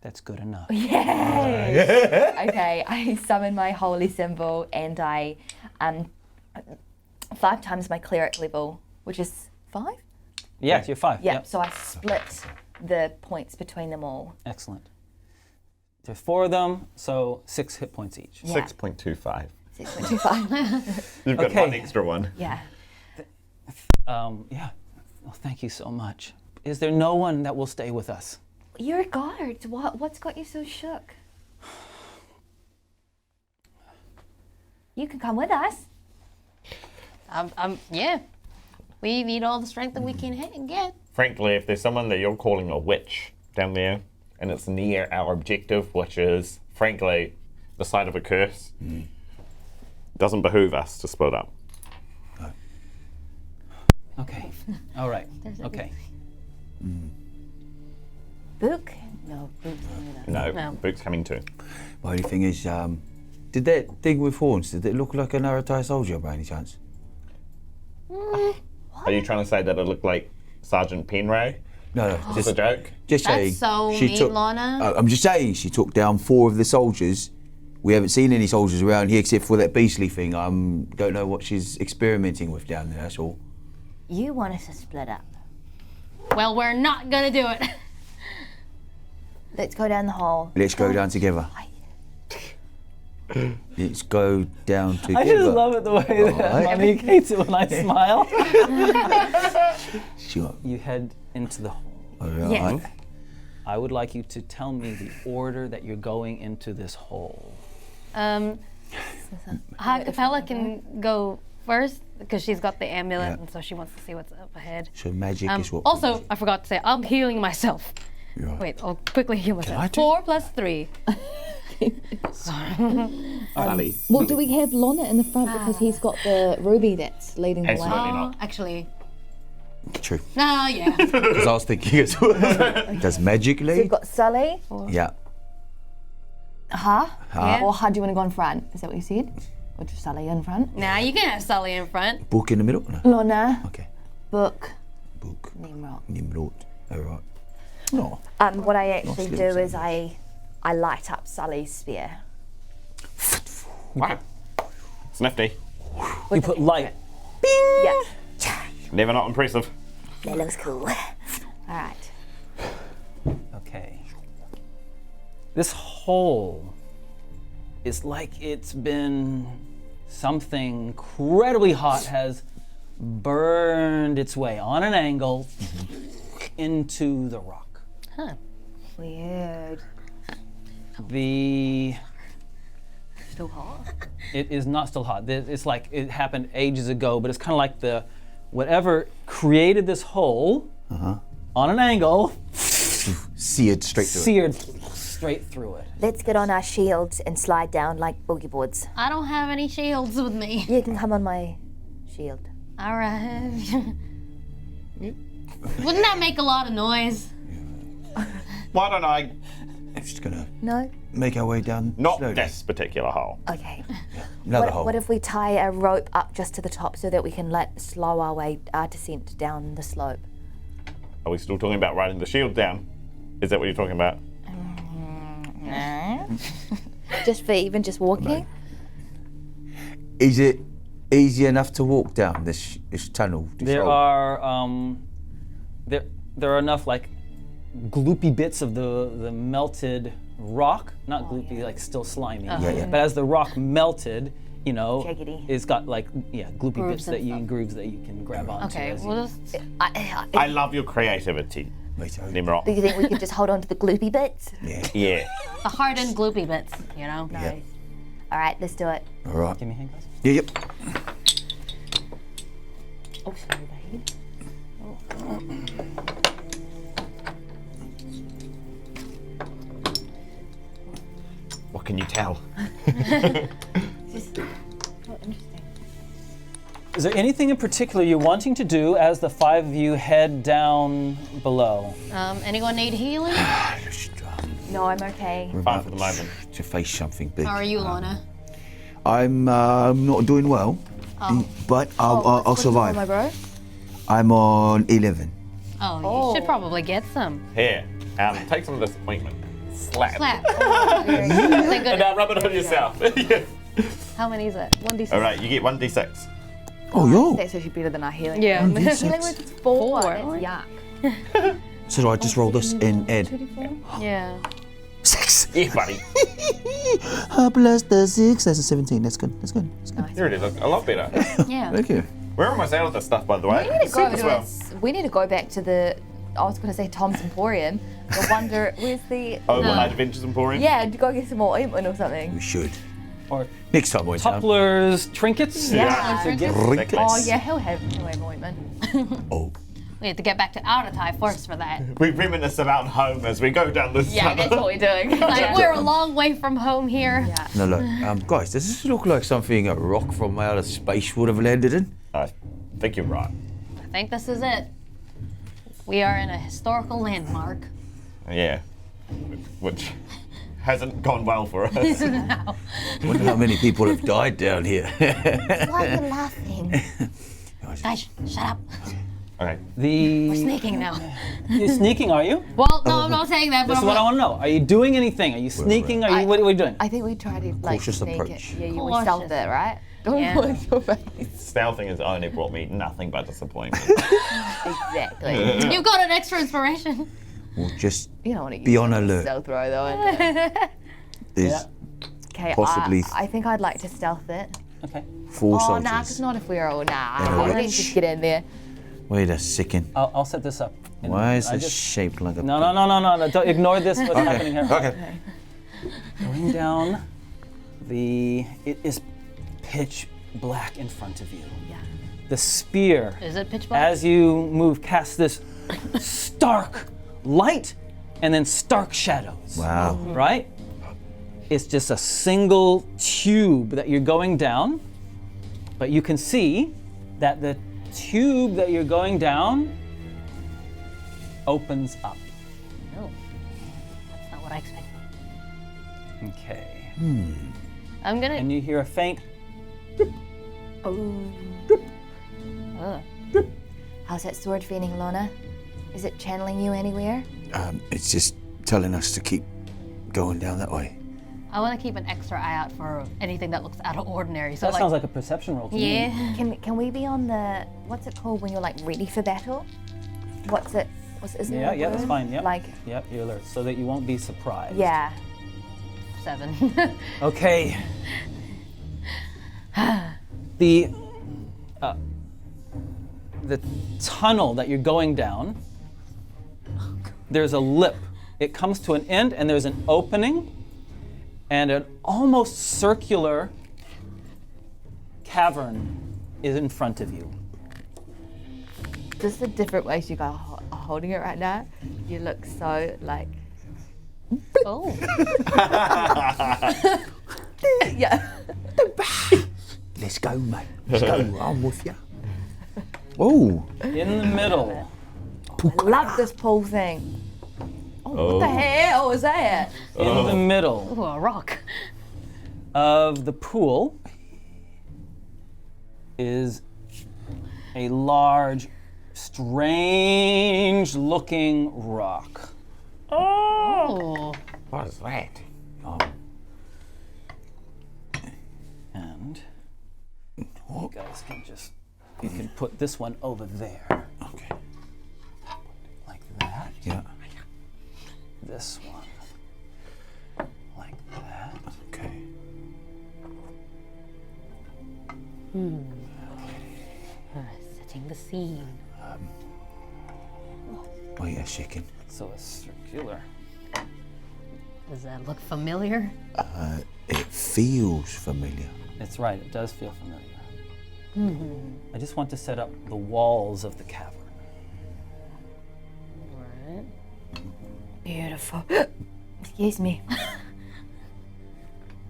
That's good enough. Yay! Okay, I summon my holy symbol and I 5 times my cleric level, which is 5? Yes, you're 5. Yeah, Yep. so I split the points between them all. Excellent. There's 4 of them, so 6 hit points each. Yeah. 6.25. 6.25. You've got Okay. one extra one. Yeah. Yeah. Well, thank you so much. Is there no one that will stay with us? You're a guard. What's got you so shook? You can come with us. Yeah. We need all the strength that we can get. Frankly, if there's someone that you're calling a witch down there, and it's near our objective, which is, frankly, the site of a curse, doesn't behoove us to split up. Okay. All right. Okay. Bouk? No, Bouk's coming up. No, Bouk's coming too. My only thing is, did that thing with horns, did it look like an Aratai soldier by any chance? Are you trying to say that it looked like Sergeant Penray? No, Just a joke? just saying. That's so she mean, took, Lona. I'm just saying, she took down 4 of the soldiers. We haven't seen any soldiers around here except for that beastly thing. Don't know what she's experimenting with down there, that's all. You want us to split up. Well, we're not gonna do it. Let's go down the hole. Let's go down together. Let's go down together. I just love it the way that Monique hates it when I smile. Sure. You head into the hole. All right. Yes. I would like you to tell me the order that you're going into this hole. Ha-Kapella can go first because she's got the amulet, Yeah. and so she wants to see what's up ahead. So magic is what. Also, I forgot to say, I'm healing myself. Right. Wait, I'll quickly heal I myself. do? 4 plus 3. Sully. Well, do we have Lona in the front because he's got the ruby that's leading the way? Absolutely not. Actually, True. yeah. Because I was thinking as well. Does magic So lead? we've got Sully. Yeah. Ha? Yeah. Or Ha, do you want to go in front? Is that what you said? Or just Sully in front? Nah, you can have Sully in front. Book in the middle? No. Lona, Okay. Bouk, Book. Tnemrot. Tnemrot. All right. No. What I actually little do is I light up Sully's spear. Wow. It's nifty. You put light. Yeah. Never not impressive. That looks cool. All right. Okay. This hole is like it's been something incredibly hot has burned its way on an angle into the rock. Weird. The Still hot. It is not still hot. It's like it happened ages ago, but it's kind of like the whatever created this hole on an angle Seared straight through it. seared straight through it. Let's get on our shields and slide down like boogie boards. I don't have any shields with me. You can come on my shield. All right. Wouldn't that make a lot of noise? Why don't I? Just gonna No? make our way down. Not slowly. this particular hole. Okay. Another hole. What if we tie a rope up just to the top so that we can slow our descent down the slope? Are we still talking about riding the shield down? Is that what you're talking about? Just for even just walking? Is it easy enough to walk down this tunnel? This There hole? are there are enough like gloopy bits of the melted rock, not gloopy, like still slimy. yeah. But as the rock melted, you know, Jaggedy. it's got like gloopy Grooves bits that and you stuff. grooves that you can grab onto. Okay, as you- we'll just. I love your creativity, Wait, oh, Tnemrot. Do you think we could just hold on to the gloopy bits? Yeah. The hardened gloopy bits, you know? Nice. All right, let's do it. All right. Give me handcuffs. Yeah, yep. Oh, sorry, babe. What can you tell? Is there anything in particular you're wanting to do as the 5 of you head down below? Anyone need healing? No, I'm okay. Fine for the moment. To face something big. How are you, Lona? I'm not doing well, but I'll Oh, survive. my bro? I'm on 11. Oh, you should probably get some. Here, take some of this ointment. Slap. Slap. Thank And goodness. now rub it on yourself. Yeah. How many is it? 1d6. All right, you get 1d6. Oh, yo. That's actually better than our healing. Yeah. Healing with 4. Four. That's yuck. So do I just roll this and add? Yeah. 6. Yeah, buddy. Plus the 6. That's a 17. That's good. That's good. That's good. Here it is. A lot better. Yeah. Thank you. Where am I out of this stuff, by the way? We need to go back to the, I was going to say Tom's Emporium. I wonder, where's the... Overnight Adventures Emporium? Yeah, to go get some more ointment or something. We should. Or Next time, boys. Tupplers, trinkets? Yeah. To get- Exactly. Oh, yeah, he'll have ointment. Oh. We have to get back to Aratai first for that. We reminisce about home as we go down this Yeah, that's tunnel. what we're doing. Like, we're a long way from home here. Yeah. No, look. Guys, does this look like something a rock from outer space would have landed in? I think you're right. I think this is it. We are in a historical landmark. Yeah. Which hasn't gone well for us. No. Wonder how many people have died down here. Why are you laughing? Guys, shut up. Okay. We're sneaking now. You're sneaking, are you? Well, no, I'm not saying that, but This is what I want to know. Are you doing anything? Are you sneaking? Are you? What are you doing? I think we tried to like Cautious sneak approach. it. Yeah, we stealthed it, right? Don't Yeah. look your face. Stealthing has only brought me nothing but disappointment. Exactly. You've got an extra inspiration. We'll just You don't want to be on alert. stealth row though. innit? There's Okay, Possibly. I think I'd like to stealth it. Okay. 4 Oh, nah, because soldiers. not if we're all That'll We work. need to just get in there. Wait a second. I'll set this up. And Why is I this just- shaped like a... No. Don't ignore this. What's happening here? Okay. Going down it is pitch black in front of you. Yeah. The spear, Is it pitch black? as you move, casts this stark light and then stark shadows. Wow. Right? It's just a single tube that you're going down, but you can see that the tube that you're going down opens up. No. That's not what I expected. Okay. I'm gonna. And you hear a faint How's that sword feeling, Lona? Is it channeling you anywhere? It's just telling us to keep going down that way. I want to keep an extra eye out for anything that looks out of ordinary. So That sounds like a perception roll to me. yeah. Can we be on the what's it called when you're like ready for battle? Isn't Yeah, it a that's word? fine. Yep. Like Yep, you're alert, so that you won't be surprised. yeah. 7. Okay. The tunnel that you're going down, there's a lip. It comes to an end, and there's an opening, and an almost circular cavern is in front of you. Just the different ways you guys are holding it right now. You look so like Oh. yeah. Let's go, mate. Let's go. I'm with you. Oh. In the middle, I love this pool thing. Oh, what the hell is that? in the middle Ooh, a rock. of the pool is a large, strange-looking rock. Oh. What is that? And you guys can you can put this one over there. Okay. Like that. Yeah. This one. Like that. Okay. Setting the scene. Wait a second. So it's circular. Does that look familiar? It feels familiar. It's right, it does feel familiar. I just want to set up the walls of the cavern. Alright. Beautiful. Excuse me.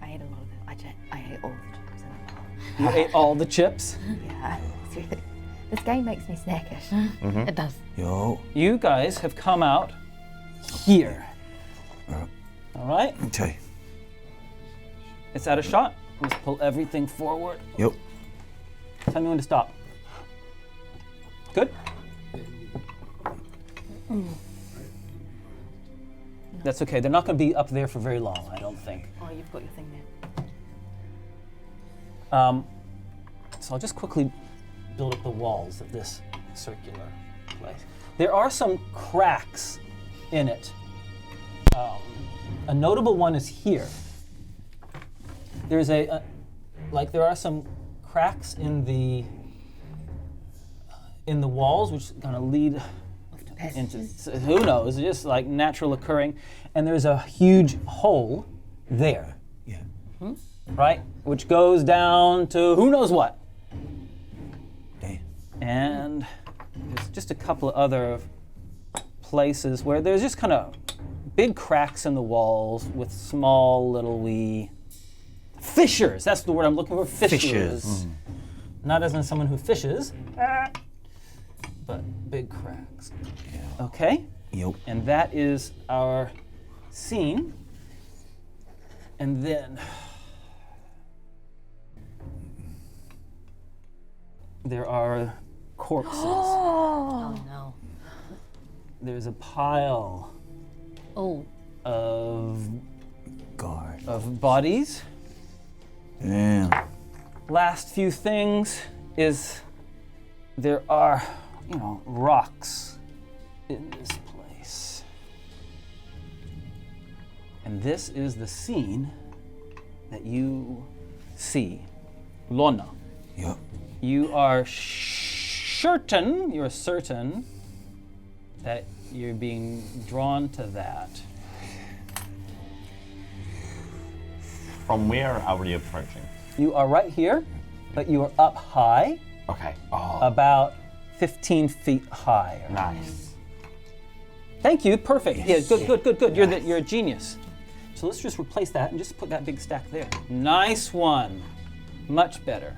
I ate a lot of it. I ate all of the chips in the bowl. You ate all the chips. Yeah. Seriously. This game makes me snackish. It does. Yo. You guys have come out here. All right? Okay. It's at a shot. Let's pull everything forward. Yep. Tell me when to stop. Good? That's okay. They're not going to be up there for very long, I don't think. Oh, you've got your thing there. So I'll just quickly build up the walls of this circular place. There are some cracks in it. A notable one is here. There's there are some cracks in the walls, which is going to lead into who knows, just like natural occurring. And there's a huge hole there. Yeah. Right? Which goes down to who knows what. Damn. And there's just a couple of other places where there's just kind of big cracks in the walls with small little wee fissures. That's the word I'm looking for. Fissures. Not as in someone who fishes. but big cracks. Okay? Yep. And that is our scene. And then there are corpses. Oh no. There's a pile Oh. of God. bodies. Yeah. Last few things is there are, rocks in this place. And this is the scene that you see. Lona, Yep. you are certain that you're being drawn to that. From where are we approaching? You are right here, but you are up high, Okay. about 15 feet high. Nice. Thank you, perfect. Yeah, good. You're a genius. So let's just replace that and just put that big stack there. Nice one. Much better.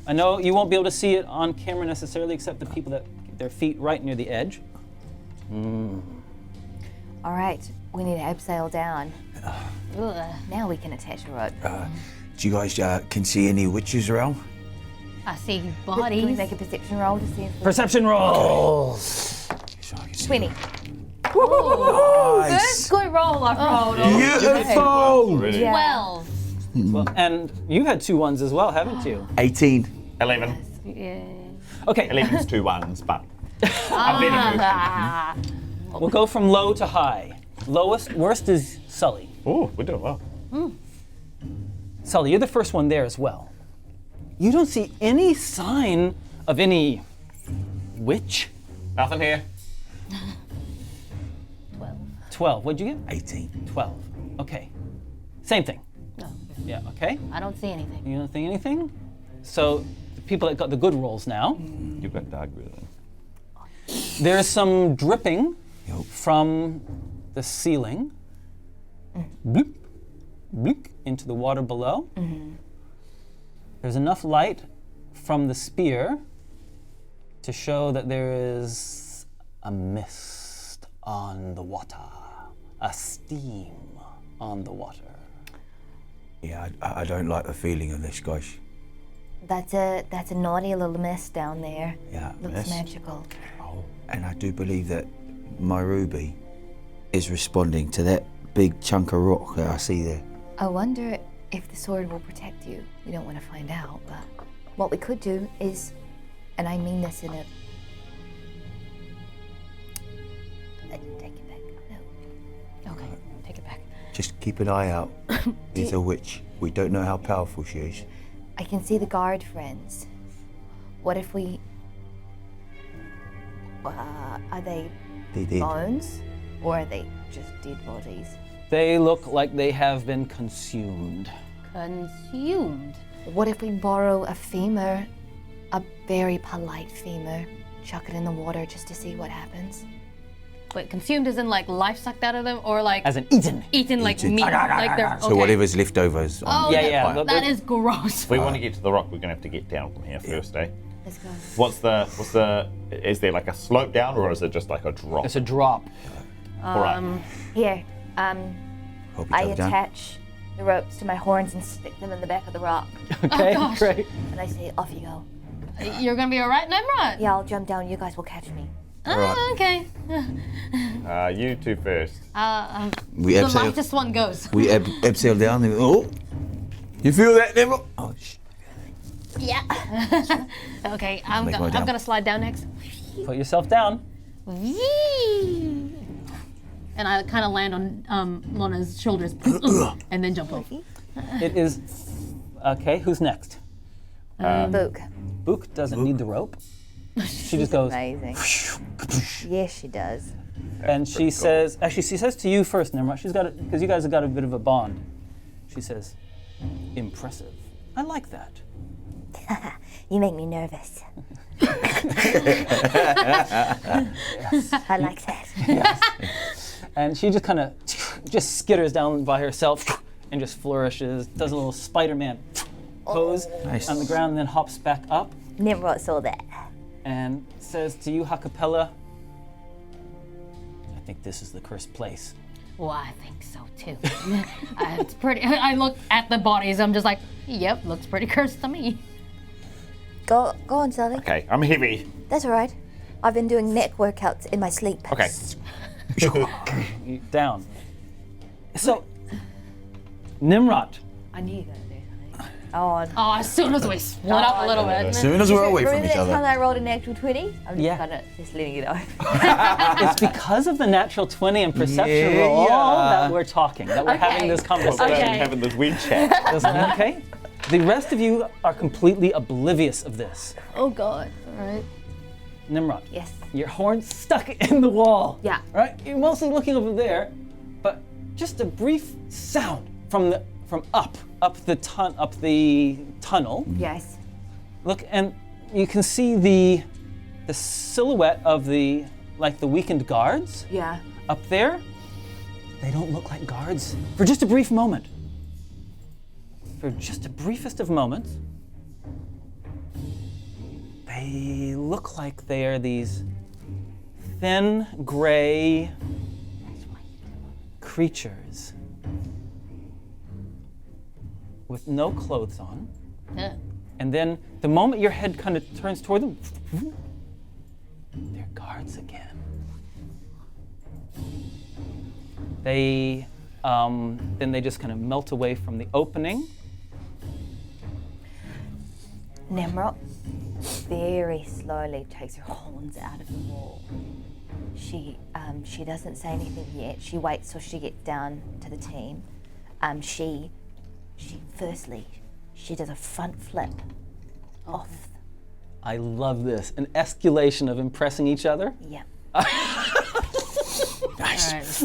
I know you won't be able to see it on camera necessarily, except the people that their feet right near the edge. All right, we need to abseil down. Now we can attach a rope. Do you guys can see any witches around? I see Can we bodies. make a perception roll to see if we Perception rolls. 20. Nice. Good roll I've rolled. Beautiful. Already. Yeah. 12. Well, and you had 2 1s as well, haven't you? 18. 11. Yeah. Okay, 11's 2 1s, but I'm better moved. we'll go from low to high. Worst is Sully. Oh, we're doing well. Sully, you're the first one there as well. You don't see any sign of any witch. Nothing here. 12. What'd you get? 18. 12. Okay. Same thing. No, Yeah, okay. I don't see anything. You don't think anything? So, the people that got the good rolls now, You've got dark vision. there's some dripping Yep. from the ceiling. Bloop, bloop, into the water below. There's enough light from the spear to show that there is a mist on the water, a steam on the water. Yeah, I don't like the feeling of this, guys. That's a naughty little mist down there. Yeah, Looks mist. magical. And I do believe that my ruby is responding to that big chunk of rock that I see there. I wonder if the sword will protect you. We don't want to find out, but what we could do is, and I mean this in a... Take it back. No. Okay, take it back. Just keep an eye out. There's a witch. We don't know how powerful she is. I can see the guard friends. What if we... are they They did. bones? Or are they just dead bodies? They look like they have been consumed. Consumed. What if we borrow a femur, a very polite femur, chuck it in the water just to see what happens? Wait, consumed as in like life sucked out of them, or like As in eaten. eaten like Eaten. meat? Like they're So okay. whatever's leftovers. Oh, Yeah, that- yeah, the- That is gross. If we want to get to the rock, we're going to have to get down from here first, eh? Let's go. What's the, is there like a slope down or is it just like a drop? It's a drop. All right. Here, Hope you I take it down. attach the ropes to my horns and stick them in the back of the rock. Okay, gosh. great. And I say, off you go. You're gonna be all right, Tnemrot? Yeah, I'll jump down. You guys will catch me. Ah, okay. You two first. We The abseil. lightest one goes. We abseil down. And oh, you feel that, Never? Oh, shit. Yeah. Okay, I'm Make my way down. gonna slide down next. Put yourself down. Whee! And I kind of land on Lona's shoulders and then jump off. It is. Okay, who's next? Bouk. Bouk doesn't need the rope. She just goes, Amazing. Yes, she does. and she says, actually, she says to you first, Tnemrot. She's got it, because you guys have got a bit of a bond. She says, impressive. I like that. You make me nervous. I like that. And she just kind of just skitters down by herself and just flourishes, does a little Spider-Man pose Nice. on the ground, and then hops back up. Tnemrot saw that. and says to you, Ha-Kapella, I think this is the cursed place. Well, I think so too. It's pretty. I look at the bodies. I'm just like, yep, looks pretty cursed to me. Go on, Sully. Okay, I'm heavy. That's all right. I've been doing neck workouts in my sleep. Okay. Down. So, Tnemrot. I knew you were gonna do something. Oh, Oh, as soon as we split up a little bit. As soon as we're away from remember each that time other. I rolled a natural 20? I'm Yeah. just letting you know. It's because of the natural 20 and perception roll that we're talking, that we're having this conversation. Okay. Having this weird chat. Okay? The rest of you are completely oblivious of this. Oh God. All right. Tnemrot, Yes. your horn's stuck in the wall. Yeah. Right? You're mostly looking over there, but just a brief sound from up the tunnel. Yes. Look, and you can see the silhouette of the weakened guards Yeah. up there. They don't look like guards for just a brief moment. For just the briefest of moments, they look like they are these thin, gray creatures with no clothes on. Yeah. And then the moment your head kind of turns toward them, they're guards again. They then they just kind of melt away from the opening. Tnemrot very slowly takes her horns out of the wall. She doesn't say anything yet. She waits till she gets down to the team. She firstly does a front flip off. I love this. An escalation of impressing each other. Yeah. Nice.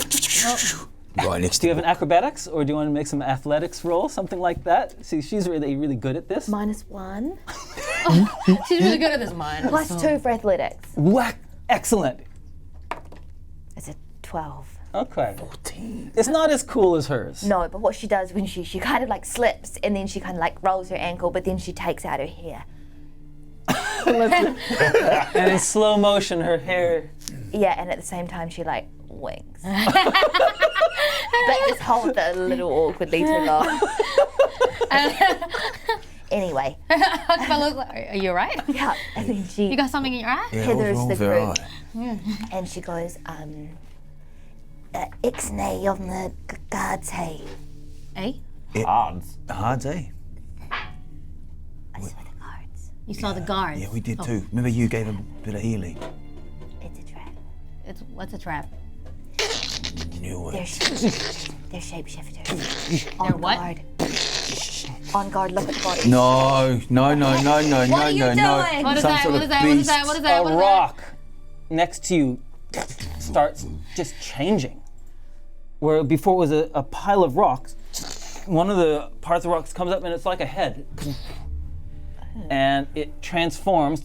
Right next Do you have an acrobatics, or do you want to make some athletics roll, something like that? See, she's really good at this. -1. She's really good at this mine. +2 for athletics. Whack! Excellent. It's a 12. Okay. 14. It's not as cool as hers. No, but what she does when she kind of like slips and then she kind of like rolls her ankle, but then she takes out her hair. And in slow motion, her hair. Yeah, and at the same time she like winks. But just holds it a little awkwardly too long. Anyway. Are you alright? Yeah, and then she You got something in your eye? Heather's wrong the with her group. eye? And she goes, Ixnay on the guards, hey. Eh? Cards. Hard, eh? I saw the guards. You saw the guards. Yeah, we did too. Remember you gave him a bit of healing? It's a trap. What's a trap? You knew it. They're shapeshifters. They're what? Guard. On guard, look at the body. No. What are you doing? What is Some that? sort What of is that? What is that? beast. What is that? A What is rock next to you starts just changing. Where before it was a pile of rocks, one of the parts of rocks comes up and it's like a head. And it transforms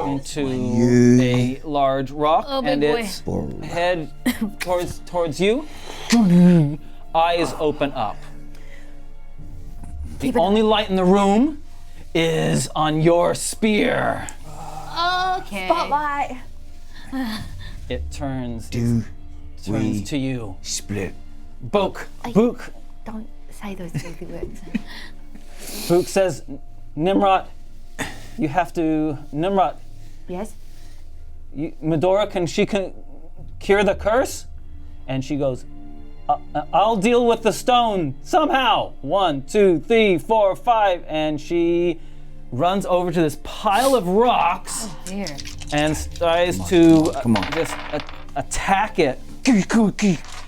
into a large rock, Oh, big and boy. its head towards you. Eyes open up. The only light in the room is on your spear. that? Okay. Spotlight. It turns Do we to you. split? Bouk. Don't say those filthy words. Bouk says, Tnemrot, you have to. Tnemrot, Yes? Medora, she can cure the curse? And she goes, I'll deal with the stone somehow. 1, 2, 3, 4, 5. And she runs over to this pile of rocks Dear. and tries to Come on. just attack it.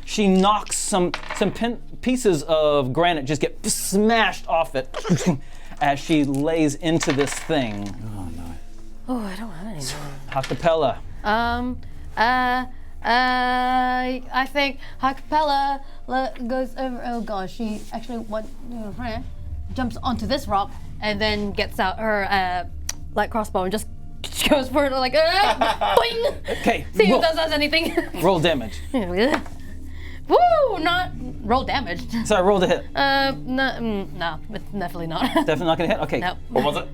She knocks some pieces of granite just get smashed off it as she lays into this thing. Oh, I don't have anything. Ha-Kapella. I think Ha-Kapella goes over. Oh gosh, she actually jumps onto this rock and then gets out her light crossbow and just goes for it like boing. Okay, See if roll, that does anything. roll damage. Woo! Not roll damage. Sorry, roll to hit. No, it's definitely not. Definitely not gonna hit? Okay. No. What was it?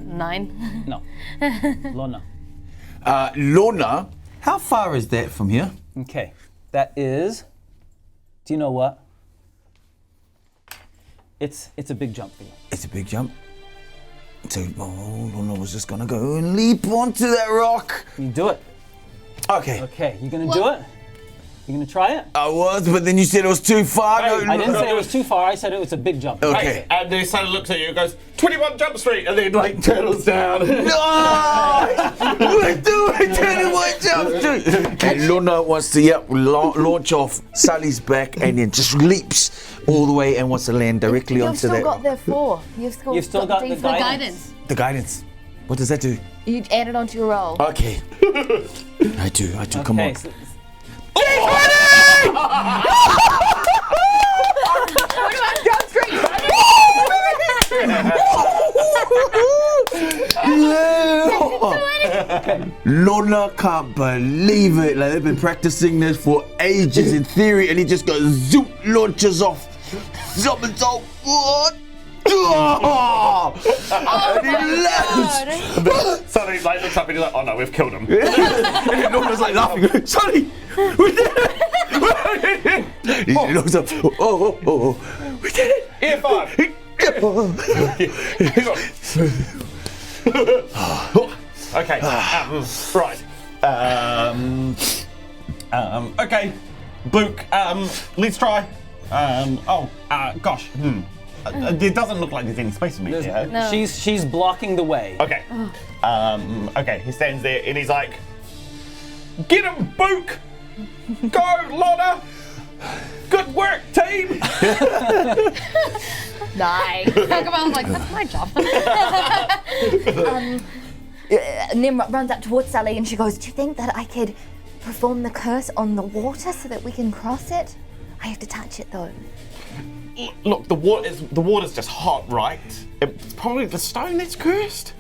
9. No. Lona. Lona, how far is that from here? Okay. That is. Do you know what? It's a big jump for you. It's a big jump. So, Lona was just gonna go and leap onto that rock. You do it. Okay. Okay, you gonna do it? You gonna try it? I was, but then you said it was too far. I didn't say it was too far. I said it was a big jump. Okay. And then Sully looks at you and goes, 21 Jump Street, and then like turtles down. No! We're doing 21 Jump Street! And Lona wants to, launch off Sully's back and then just leaps all the way and wants to land directly You've onto still that. got the 4. You've still got the D4. guidance. The guidance. What does that do? You add it onto your roll. Okay. I do. Come on. So, Lona can't believe it. Like they've been practicing this for ages in theory, and he just goes zoop, launches off. Somersault. What? And he lands. Sully like looks up and he's like, oh no, we've killed him. And then Lona's like laughing. Sully, we did it. He looks up. Oh, we did it. Here, 5. Okay. Right. Okay. Bouk. Let's try. Gosh. It doesn't look like there's any space for me here. No. she's blocking the way. Okay. Okay. He stands there and he's like, "Get him, Bouk! Go, Lona! Good work, team!" Nice. Ha-Kapella's like, that's my job. Tnemrot runs up towards Sully and she goes, "Do you think that I could perform the curse on the water so that we can cross it? I have to touch it though." Look, the water's just hot, right? It's probably the stone that's cursed.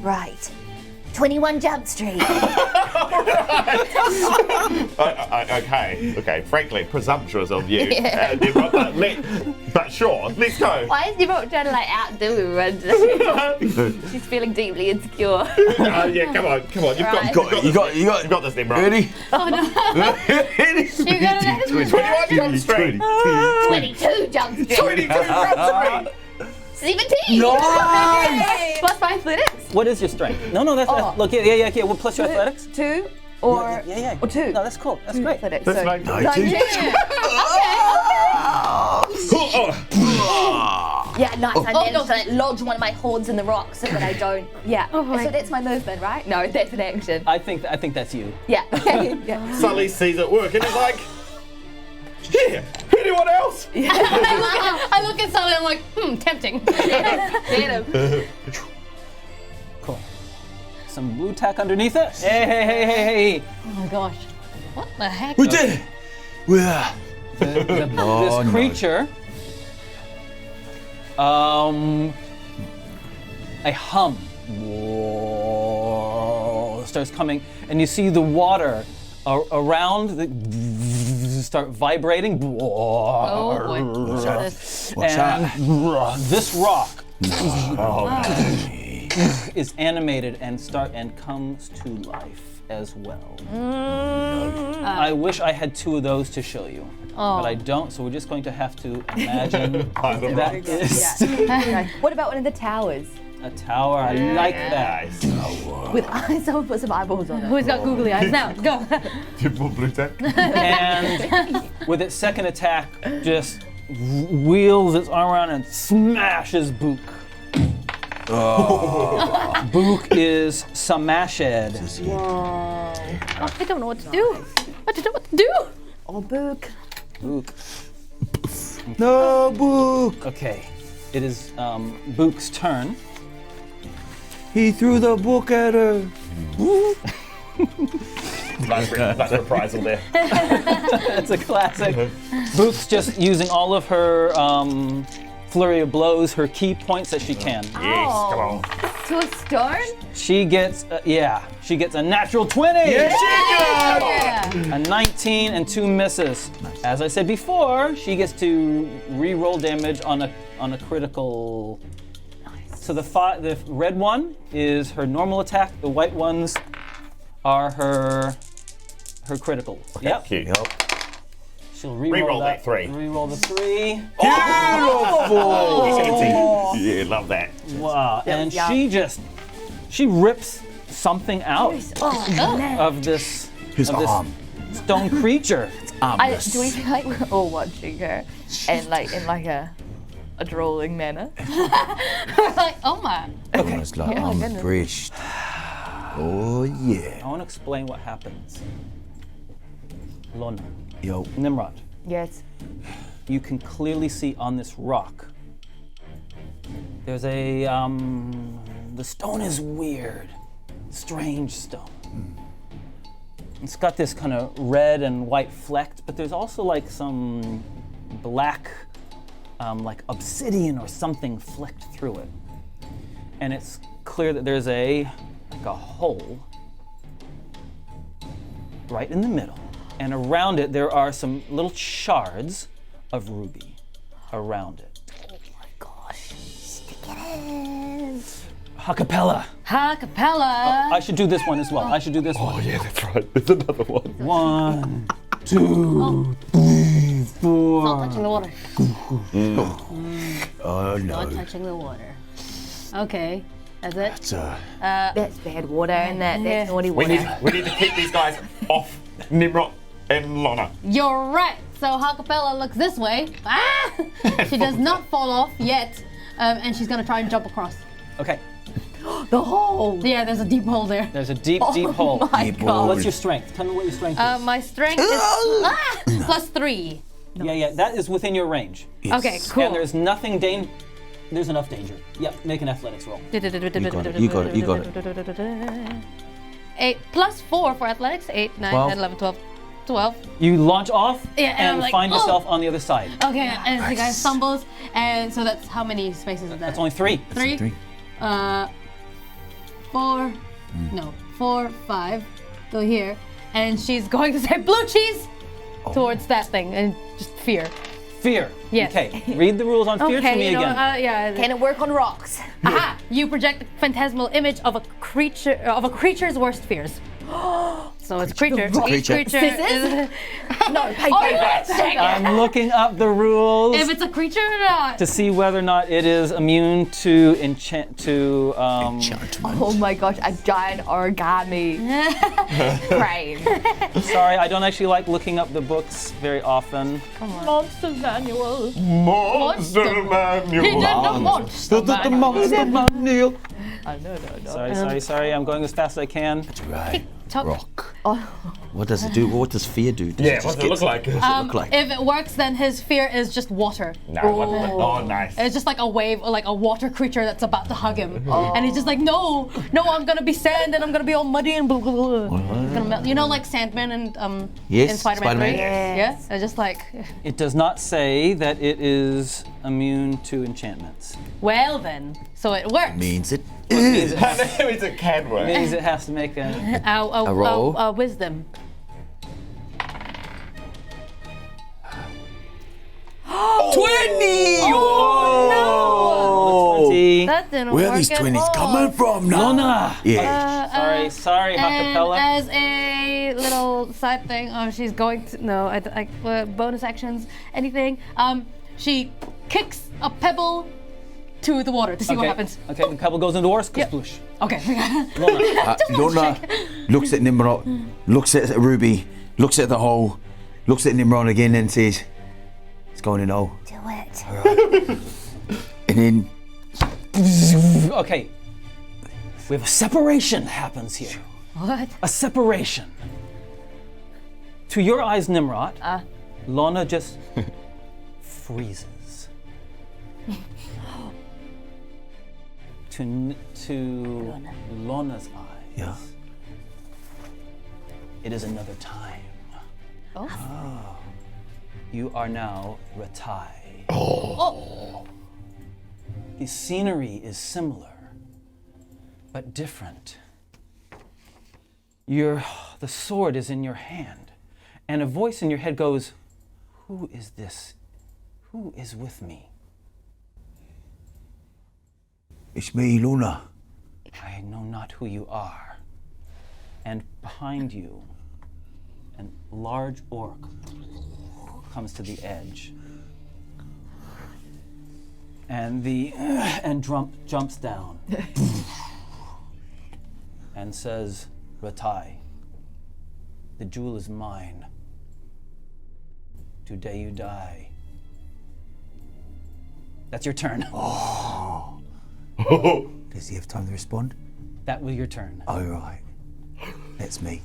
Right. 21 Jump Street. Okay. Frankly, presumptuous of you. But sure, let's go. Why is Tnemrot trying to like outdo her? She's feeling deeply insecure. Yeah, come on. You've got this, Tnemrot. Ready? Oh no. You got it. 21 Jump Street. 22 Jump Street. 22 Jump Street. 17. Nice! Plus my athletics. What is your strength? No, that's look. Yeah. Well, plus your athletics. 2 or Yeah. or 2. No, that's cool. That's great. Athletics. That's so like 19. Yeah, nice. I managed to like, lodge one of my horns in the rock so that I don't. Yeah. Oh my so that's my movement, right? No, that's an action. I think that's you. Yeah. Yeah. Sully sees it work and he's like, "Yeah, anyone else?" I look at Sully, I'm like, tempting. Get him. Cool. Some blue tack underneath it. Hey. Oh my gosh. What the heck? We did it. We're. This creature. A hum starts coming, and you see the water around start vibrating. Oh boy. And this rock is animated and comes to life as well. I wish I had 2 of those to show you, but I don't. So we're just going to have to imagine that is What about one of the towers? a tower. I like that. With eyes, someone put some eyeballs on it. Who's got googly eyes now? Go. Blue tack. And with its second attack, just wheels its arm around and smashes Bouk. Bouk is smashed. Whoa. I don't know what to do. I don't know what to do. Oh, Bouk. Bouk. No, Bouk. Okay, it is Bouk's turn. He threw the book at her. Nice reprisal there. That's a classic. Bouk's just using all of her flurry of blows, her key points that she can. Yes, come on. To a stone? She gets, she gets a natural 20. Yeah. A 19 and 2 misses. Nice. As I said before, she gets to re-roll damage on a critical So the red one is her normal attack. The white ones are her critical. Yep. Cute. She'll Reroll that 3. Reroll the 3. Oh! Yeah, love that. Wow. And she rips something out of this arm. stone creature. Do we feel like we're all watching her and like in like a drooling manner? Like, oh my. Okay. It's like Oh my goodness. unbreached. Oh yeah. I want to explain what happens. Lona, Yo. Tnemrot, Yes. you can clearly see on this rock. There's a the stone is weird, strange stone. It's got this kind of red and white flecked, but there's also like some black, like obsidian or something flecked through it. And it's clear that there's a hole right in the middle. And around it, there are some little shards of ruby around it. Oh my gosh. Stick it in. Ha-Kapella. Ha-Kapella. I should do this one as well. I should do this one. Oh yeah, that's right. There's another one. 1, 2, 3, 4. Not touching the water. Oh no. Not touching the water. Okay, that's it. It's That's bad water and that's naughty We water. need to keep these guys off Tnemrot and Lona. You're right. So Ha-Kapella looks this way. Ah! She does not fall off yet, and she's gonna try and jump across. Okay, The hole. Yeah, there's a deep hole there. there's a deep, deep hole. My Deep God. hole. What's your strength? Tell me what your strength is. My strength is +3. Yeah, that is within your range. Okay, cool. And there's nothing there's enough danger. Yep, make an athletics roll. You got it. 8 +4 for athletics. 8, 9, 12. 10, 11, 12. 12. You launch off Yeah, and I'm like, find oh! yourself on the other side. Okay, and the guy stumbles, and so that's how many spaces is that? That's only 3. 3. 3. 4. No, 4, 5. Go here, and she's going to say blue cheese towards that thing, and just fear. Fear. Yes. Okay, read the rules on fear to me again. Yeah. Can it work on rocks? Aha! You project a phantasmal image of a creature's worst fears. So it's creature. Each creature is. No, paper. I'm looking up the rules If it's a creature or not. to see whether or not it is immune to Oh my gosh, a giant origami crane. Sorry, I don't actually like looking up the books very often. Monster manual. Monster manual. He did the monster manual. Sorry. I'm going as fast as I can. Right. Top. Rock. What does it do? What does fear do? Does Yeah, it what just does it look like? look like? If it works, then his fear is just water. No, oh, nice. It's just like a wave, or like a water creature that's about to hug him. And he's just like, no, I'm gonna be sand and I'm gonna be all muddy and blah, blah, blah. It's gonna melt. You know, like Sandman and Yes, in Spider-Man 3? Spider-Man. Yeah, it's just like, It does not say that it is immune to enchantments. well then, so it works. Means it That means it can work. Means it has to make a. A roll. Wisdom. 20! Oh, 20. That didn't Where work are these at 20s all. coming from now? Lona! Yeah. Sorry, And Ha-Kapella. as a little side thing, she's going to bonus actions, anything. She kicks a pebble to the water to see what happens. Okay, the pebble goes into the water. Sploosh. Okay. Lona looks at Tnemrot, looks at Ruby, looks at the hole, looks at Tnemrot again and says, it's going in hole. Do it. And then Okay. We have a separation happens here. What? A separation. To your eyes, Tnemrot, Lona just freezes. To Lona's eyes, Yeah. it is another time. Oh. You are now Ratai. Oh. The scenery is similar, but different. The sword is in your hand, and a voice in your head goes, "Who is this? Who is with me?" It's me, Lona. I know not who you are. And behind you, a large orc comes to the edge. And jumps down. And says, Ratai, the jewel is mine. Today you die. That's your turn. Does he have time to respond? That was your turn. Oh, right. That's me.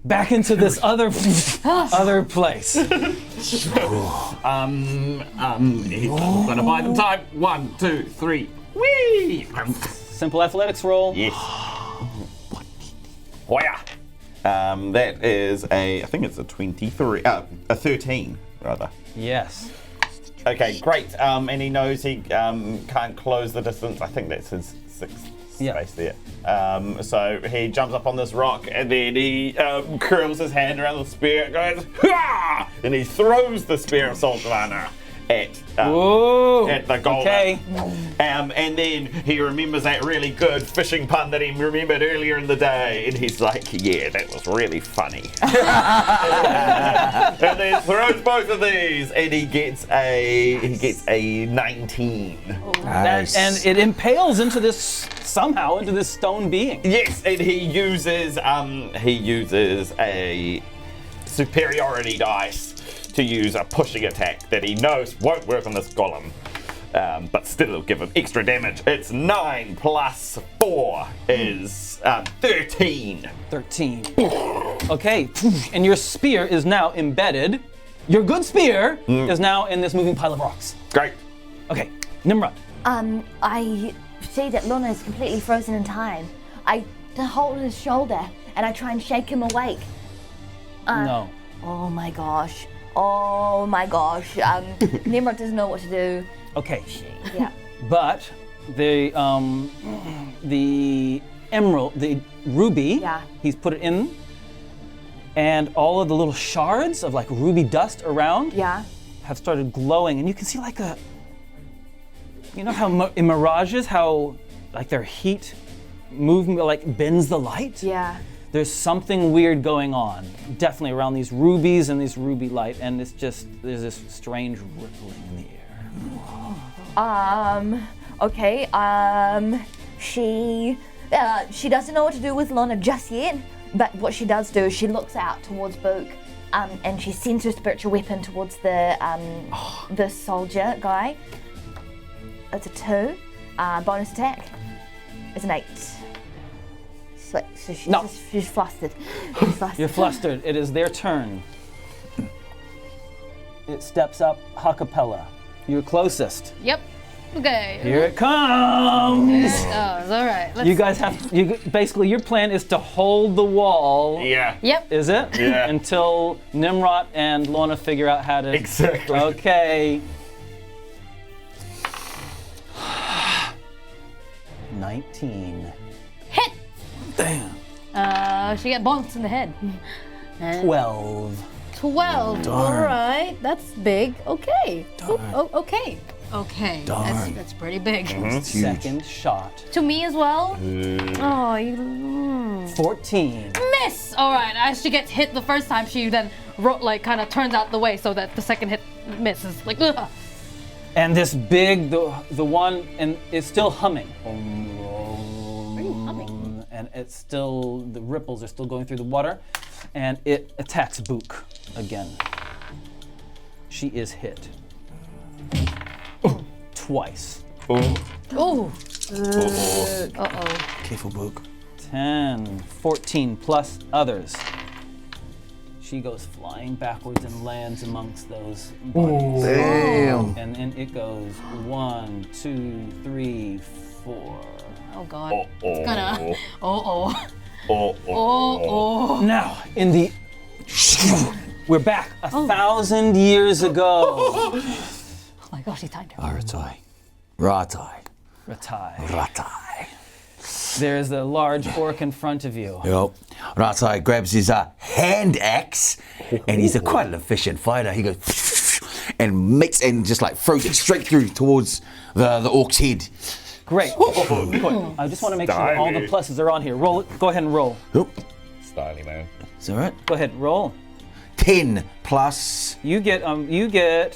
Back into this other place. He's gonna buy them time. 1, 2, 3. Whee! Simple athletics roll. Yes. Hoya. That is I think it's a 23, a 13 rather. Yes. Okay, great. And he knows he can't close the distance. I think that's his 6th space there. So he jumps up on this rock and then he curls his hand around the spear and goes, ha! And he throws the spear of Sultana at the golem. Okay. And then he remembers that really good fishing pun that he remembered earlier in the day, and he's like, yeah, that was really funny. And then throws both of these, and he gets a 19. Nice. And it impales into this stone being. Yes, and he uses a superiority dice to use a pushing attack that he knows won't work on this golem, but still it'll give him extra damage. It's 9 plus 4 is 13. 13. Okay, and your spear is now embedded. Your good spear is now in this moving pile of rocks. Great. Okay, Tnemrot. I see that Lona is completely frozen in time. I hold his shoulder and I try and shake him awake. No. Oh my gosh. Tnemrot doesn't know what to do. Okay. Yeah. But the emerald, the ruby, he's put it in, and all of the little shards of like ruby dust around have started glowing, and you can see like you know how in mirages, how like their heat movement like bends the light? Yeah. There's something weird going on, definitely around these rubies and this ruby light, and it's just, there's this strange rippling in the air. Okay, she doesn't know what to do with Lona just yet, but what she does do is she looks out towards Bouk, and she sends her spiritual weapon towards the soldier guy. It's a 2, bonus attack. It's an 8. So she's flustered. You're flustered. It is their turn. It steps up Ha-Kapella. You're closest. Yep. Okay. Here it comes. Oh, it's all right. You guys basically your plan is to hold the wall. Yeah. Yep. Is it? Yeah. Until Tnemrot and Lona figure out how to. Exactly. Okay. 19. Hit. Damn. She got bonked in the head. 12. 12. All right. That's big. Okay. Okay. Okay. Darn. That's pretty big. Second shot. To me as well. Oh, you. 14. Miss. All right. As she gets hit the first time, she then kind of turns out the way so that the second hit misses. Like. Ugh. And this big, the one, and it's still humming. Humming. And it's still, the ripples are still going through the water, and it attacks Bouk again. She is hit. Twice. Oh. Careful, Bouk. 10, 14 plus others. She goes flying backwards and lands amongst those bodies. Damn. And then it goes 1, 2, 3, 4. Oh God. It's gonna. Now, we're back 1,000 years ago. Oh my gosh, he timed her. Ratai. There's the large orc in front of you. Yep. Ratai grabs his hand axe, and he's quite an efficient fighter. He goes and just like throws it straight through towards the orc's head. Great. Cool. I just want to make sure all the pluses are on here. Roll it. Go ahead and roll. Styly, man. It's all right. Go ahead, roll. 10 plus. You get a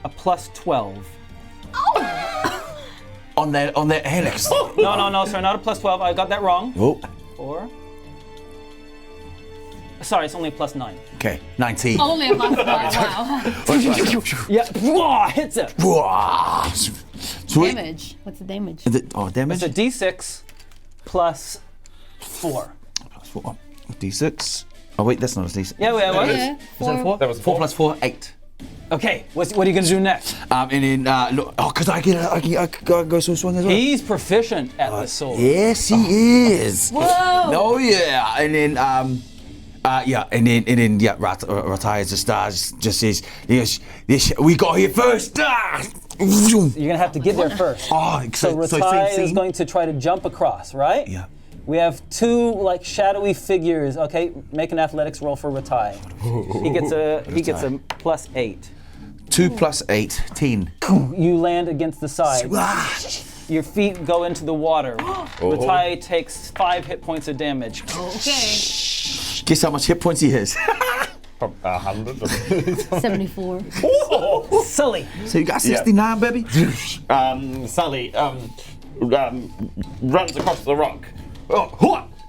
plus 12. On that helix. No, sorry, not a plus 12. I got that wrong. Oh. 4. Sorry, it's only a plus 9. Okay, 19. Only a plus 9, wow. Yeah, whoa, hits it. Whoa. Sweet. Damage. What's the damage? Damage? It's a d6 plus 4. Plus 4. D6. Oh wait, that's not a D6. Yeah, it was. Yeah, Is that 4? That was 4 plus 4, 8. Okay, what are you gonna do next? And then look, because I go so swing as well. He's proficient at the sword. Yes, he is. Whoa! Oh yeah, and then Ratai just says, yes, we got here first. You're gonna have to get there first. Oh, So Ratai is going to try to jump across, right? Yeah. We have 2 like shadowy figures. Okay, make an athletics roll for Ratai. He gets a plus 8. 2 plus 8, 10. You land against the side. Your feet go into the water. Ratai takes 5 hit points of damage. Okay. Guess how much hit points he has. 100. 74. Sully. So you got 69, baby? Sully runs across the rock.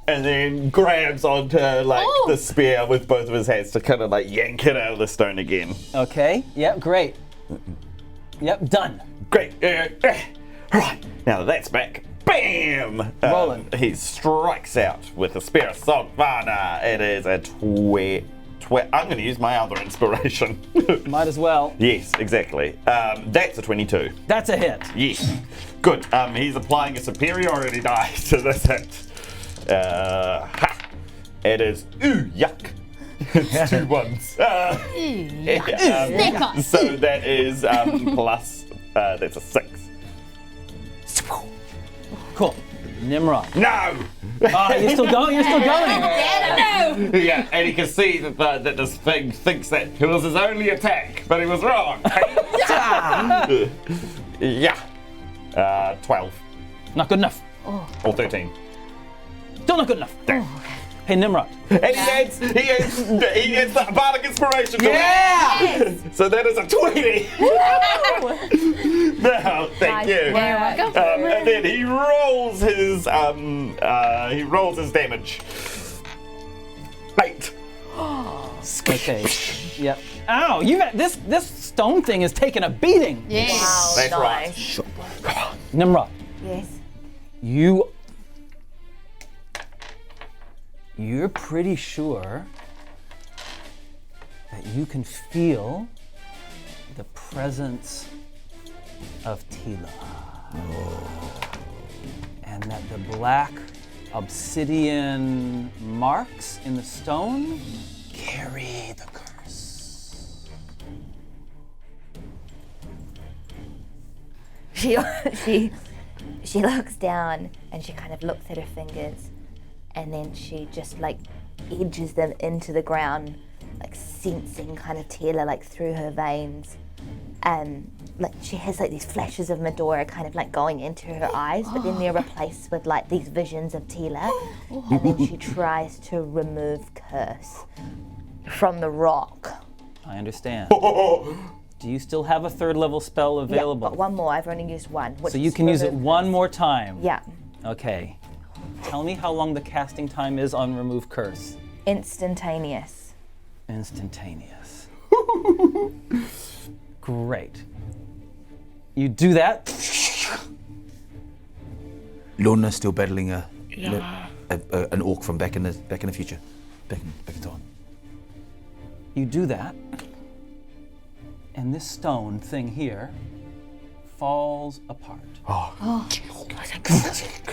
And then grabs onto the spear with both of his hands to kind of yank it out of the stone again. Okay. Yep. Great. Yep. Done. Great. Right. Now that's back. Bam! Rolling. He strikes out with a spear of Salvana. It is a I'm going to use my other inspiration. Might as well. Yes, exactly. That's a 22. That's a hit. Yes. Good. He's applying a superiority die to this hit. It is yuck. It's 2 ones. So that is plus. That's a 6. Cool. Nimrod. No. You're still going. You're still going. No! Yeah, and you can see that this thing thinks that it was his only attack, but he was wrong. Yeah. 12 Not good enough. or 13. Still not good enough. Hey Nimrod. And he adds the bardic inspiration to it. So that is a 20. Now, thank you. And then he rolls his damage. 8. Okay. Yep. Ow! This stone thing is taking a beating. Yes. Wow, That's nice. right. Nimrod. Yes. You're pretty sure that you can feel the presence of Tila. And that the black obsidian marks in the stone carry the curse. She looks down and she kind of looks at her fingers, and then she just edges them into the ground, sensing kind of Tila through her veins. She has these flashes of Medora kind of going into her eyes, but then they're replaced with these visions of Tila. And then she tries to remove curse from the rock. I understand. Do you still have a 3rd level spell available? Yeah, but one more. I've only used one. So you can use it one more time? Yeah. Okay. Tell me how long the casting time is on Remove Curse. Instantaneous. Instantaneous. Great. You do that. Lona's still battling an orc from back in the future, back in time. You do that, and this stone thing here falls apart.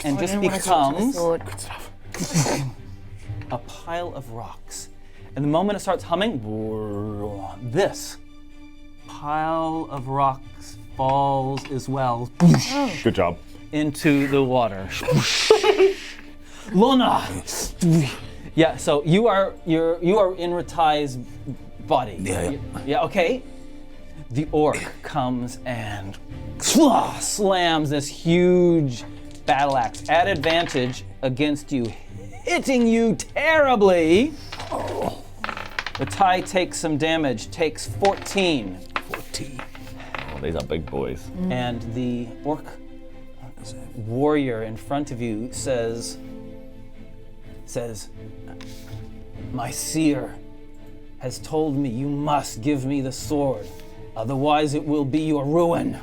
And just becomes a pile of rocks. And the moment it starts humming, this pile of rocks falls as well. Good job. Into the water. Lona! Yeah, so you are in Ratai's body. Yeah. Yeah, okay. The orc comes and slams this huge battle axe at advantage against you, hitting you terribly. Ratai takes some damage, takes 14. 14. Oh, these are big boys. And the orc warrior in front of you says, my seer has told me you must give me the sword, otherwise it will be your ruin.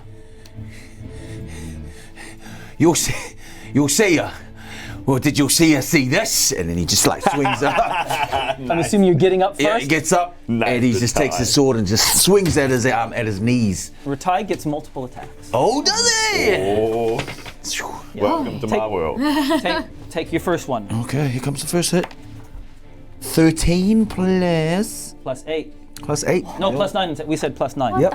You'll see her. Well, did you see her see this? And then he just like swings up. I'm assuming you're getting up first? Yeah, he gets up and he just takes his sword and just swings at his knees. Ratai gets multiple attacks. Oh, does he? Oh. Welcome to my world. Take your first one. Okay, here comes the first hit. 13 plus... Plus 8. Plus 8. No, plus 9. We said plus 9. Yep.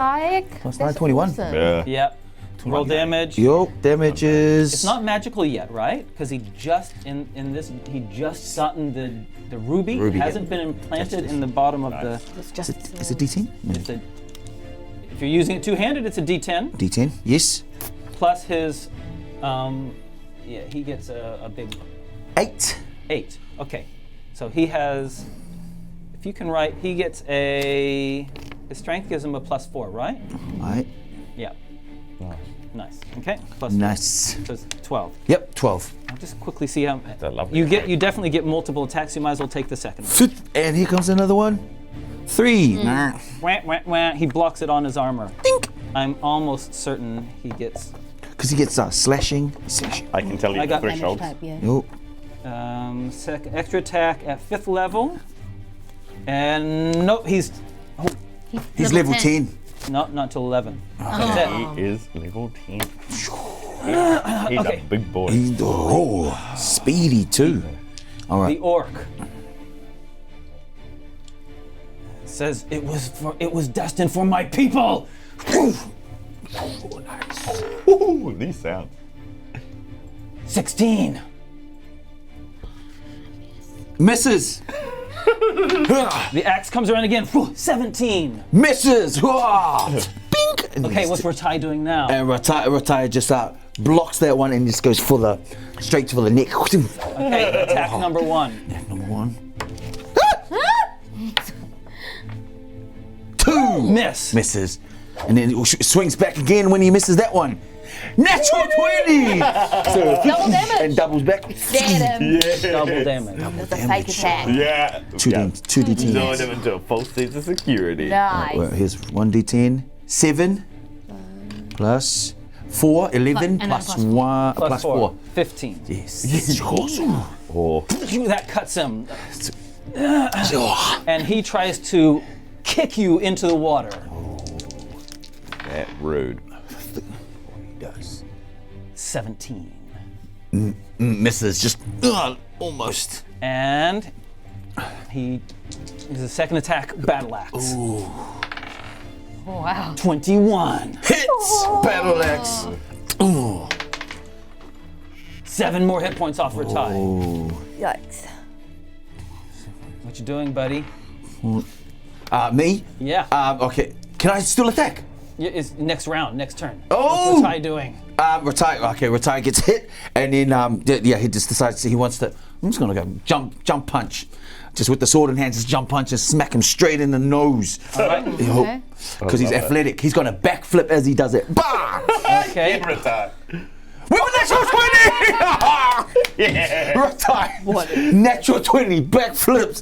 Plus 9, 21. Yeah. Yep. Roll damage. Yo, damage is... It's not magical yet, right? Because he just he just gotten the ruby. Ruby, It hasn't been implanted in the bottom of the. Is it D10? No. If you're using it two-handed, it's a D10 D10, yes. plus his. He gets a big 8. 8. Okay, so he has. If you can write, he gets a. His strength gives him a +4, right? Right. Yeah. Nice. Okay. Plus Nice. So it's 12. Yep, 12. I'll just quickly see how a lovely you definitely get multiple attacks. You might as well take the second one. And here comes another one. 3. Wah, wah, wah. He blocks it on his armor. Dink. I'm almost certain he gets. Because he gets slashing. I can tell you I the got threshold. Yo. Extra attack at 5th level. And nope, he's He's level 10. not till 11. He is level 10. He's a big boy. Speedy too. All right. The orc says it was destined for my people. Ooh, these sounds. 16. Misses. The axe comes around again. 17. Misses. Bink. And Okay, what's Ratai doing now? And Ratai just blocks that one and just goes straight for the neck. Okay, attack number 1. Number 1. 2. Miss. Misses. And then it swings back again when he misses that one. Natural 20! So, Double damage. and doubles back. Get him. Double damage. That's a fake attack. Yeah. 2d10. Join him into a false sense of security. Nice. Well, here's 1d10. 7 plus 4, 11 And then plus plus 1 Plus 4. 15. Yes. Oh. That cuts him. And he tries to kick you into the water. That rude. He does. 17. Misses, just almost. And he is a second attack battle axe. Wow. 21. Hits! Battle axe. Ooh. 7 more hit points off Ratai. Yikes. What you doing, buddy? Me? Yeah. Okay. Can I still attack? It's next round, next turn. Oh! What's Ratai doing? Ratai gets hit, and then he just decides he wants to. I'm just gonna go jump punch, just with the sword in hand, just jump punch and smack him straight in the nose. All right. Okay. Because he's athletic, he's gonna backflip as he does it. Bah! Okay. With a natural 20! Yeah! Ratai, natural 20, backflips.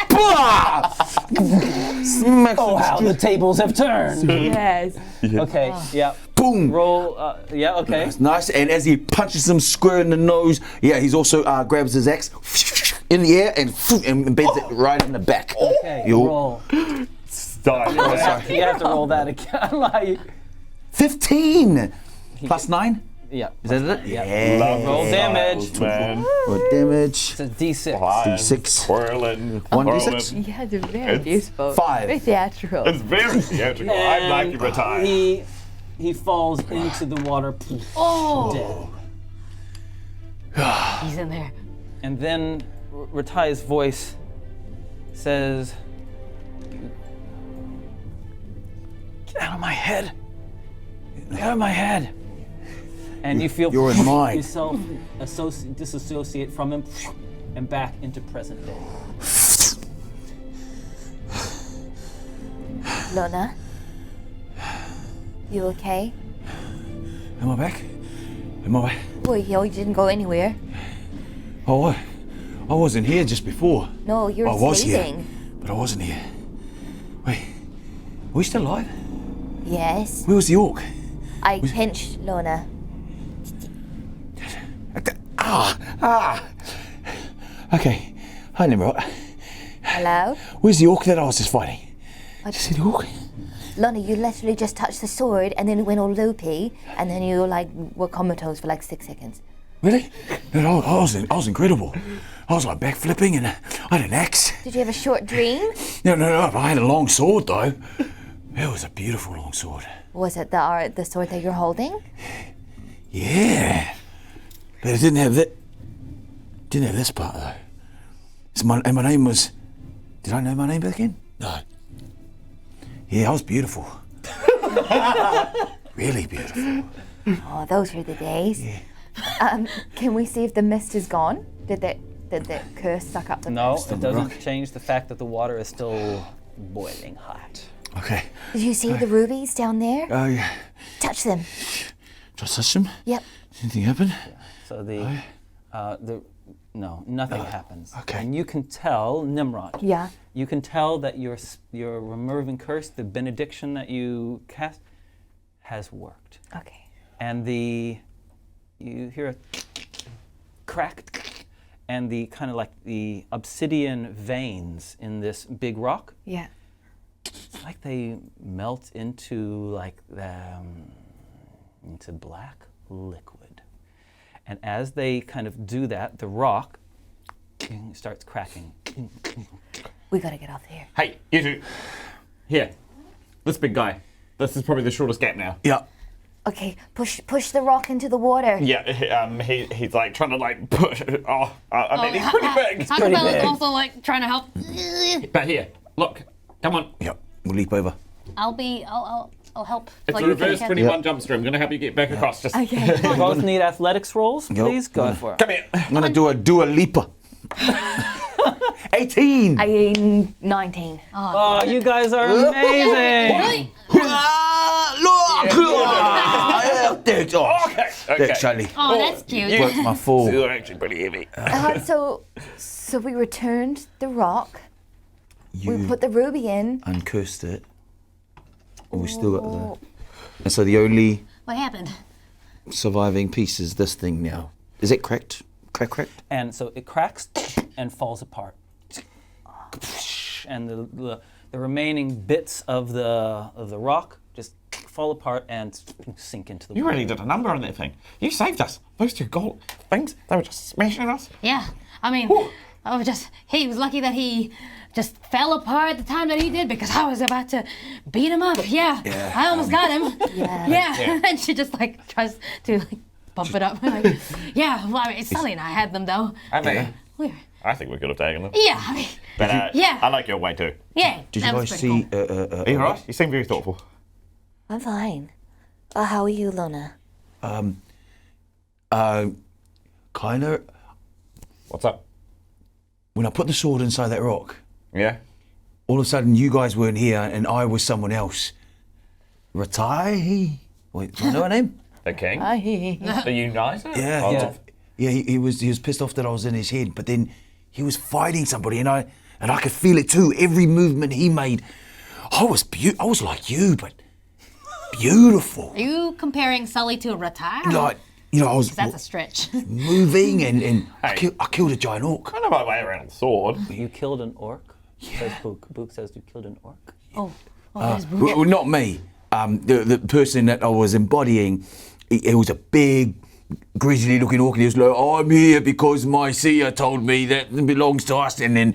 Bah! Smacks Oh, him how the tables have turned. Yes. Okay. Yeah. Boom! Roll. Yeah. Okay. That's nice, and as he punches him square in the nose, he's also grabs his axe in the air and embeds it right in the back. Okay. Yo. Roll. Stop. You have to roll that again. Like, 15 plus 9. yeah. Is that it? Yeah. Roll damage. Man. What damage? It's a D6. D6. Twirling. 1d6. Yeah, it's very useful. 5. Very theatrical. It's very theatrical. I'd like to retire. He falls into the water. Oh. Dead. He's in there. And then Ratai's voice says, "Get out of my head. Get out of my head. And you feel You're in mine. yourself disassociate from him and back into present day. Lona? You okay? Am I back? Am I back? Well, you didn't go anywhere. Oh, I wasn't here just before. No, you're I was sleeping. here, but I wasn't here. Wait, are we still alive? Yes. Where was the orc? I pinched Lona. Okay. Hi, Tnemrot. Hello? Where's the orc that I was just fighting? What? Did you see the orc? Lona, you literally just touched the sword and then it went all loopy and then you were comatose for like 6 seconds. Really? No, I was incredible. I was like backflipping and I had an axe. Did you have a short dream? No, I had a long sword though. It was a beautiful long sword. Was it the sword that you're holding? Yeah. But it didn't have this part though. And my name was, did I know my name back then? No. Yeah, I was beautiful. Really beautiful. Oh, those were the days. Yeah. Can we see if the mist is gone? Did that curse suck up the No, mist? it doesn't change the fact that the water is still boiling hot. Okay. Did you see the rubies down there? Oh, yeah. Touch them. Just touch them? Yep. Did anything happen? So nothing happens. Okay. And you can tell, Tnemrot. Yeah. You can tell that your removing curse, the benediction that you cast, has worked. Okay. And you hear a crack, and the kind of like the obsidian veins in this big rock. Yeah. It's like they melt into into black liquid. And as they kind of do that, the rock starts cracking. We gotta get off here. Hey, you two. Here. This big guy. This is probably the shortest gap now. Yeah. Okay, push the rock into the water. Yeah, he's like trying to like push. He's pretty big. Ha-Kapella's also like trying to help. But here, look, come on. Yeah, we'll leap over. I'll help. It's like a you reverse can. 21 jump stream. I'm gonna help you get back across. Just Okay. You both need athletics rolls, please. Go for it. come here. I'm gonna do a Dua Lipa. 18. 19. Oh, you guys are amazing. Thanks, Okay. thanks, Sully. Oh, that's cute. Broke my fall. You're actually pretty heavy. So we returned the rock. We You put the ruby in. uncursed it. Oh, we still got the. And so the only What happened? surviving piece is this thing now. Is it cracked? Cracked? And so it cracks and falls apart. And the remaining bits of the rock just fall apart and sink into the You water. really did a number on that thing. You saved us. Those two gold things, they were just smashing us. Yeah, I mean, he was lucky that he just fell apart the time that he did because I was about to beat him up. Yeah. I almost got him. Yeah. And she just like tries to like bump it up. Like, well, I mean, Sully and I had them though. I mean, We- I think we could have taken them. Yeah, I mean, But Yeah. I like your way too. yeah. Did you that was guys pretty see? cool. Are you alright? You seem very thoughtful. I'm fine. How are you, Lona? Kind of. What's up? When I put the sword inside that rock, Yeah? all of a sudden you guys weren't here and I was someone else. Ratai? Wait, do I know her name? The king? Hi. The United? Yeah, Oh, he was pissed off that I was in his head, but then he was fighting somebody, and I could feel it too. Every movement he made, I was like you, but beautiful. Are you comparing Sully to a retire? Like, you know, I was That's a stretch. moving, and I Hey. killed a giant orc. I know my way around the sword. You killed an orc? Says Bouk. Bouk says you killed an orc. There's Well, not me. The person that I was embodying, he was a big, grisly-looking orc, and he was like, "I'm here because my seer told me that it belongs to us." And then,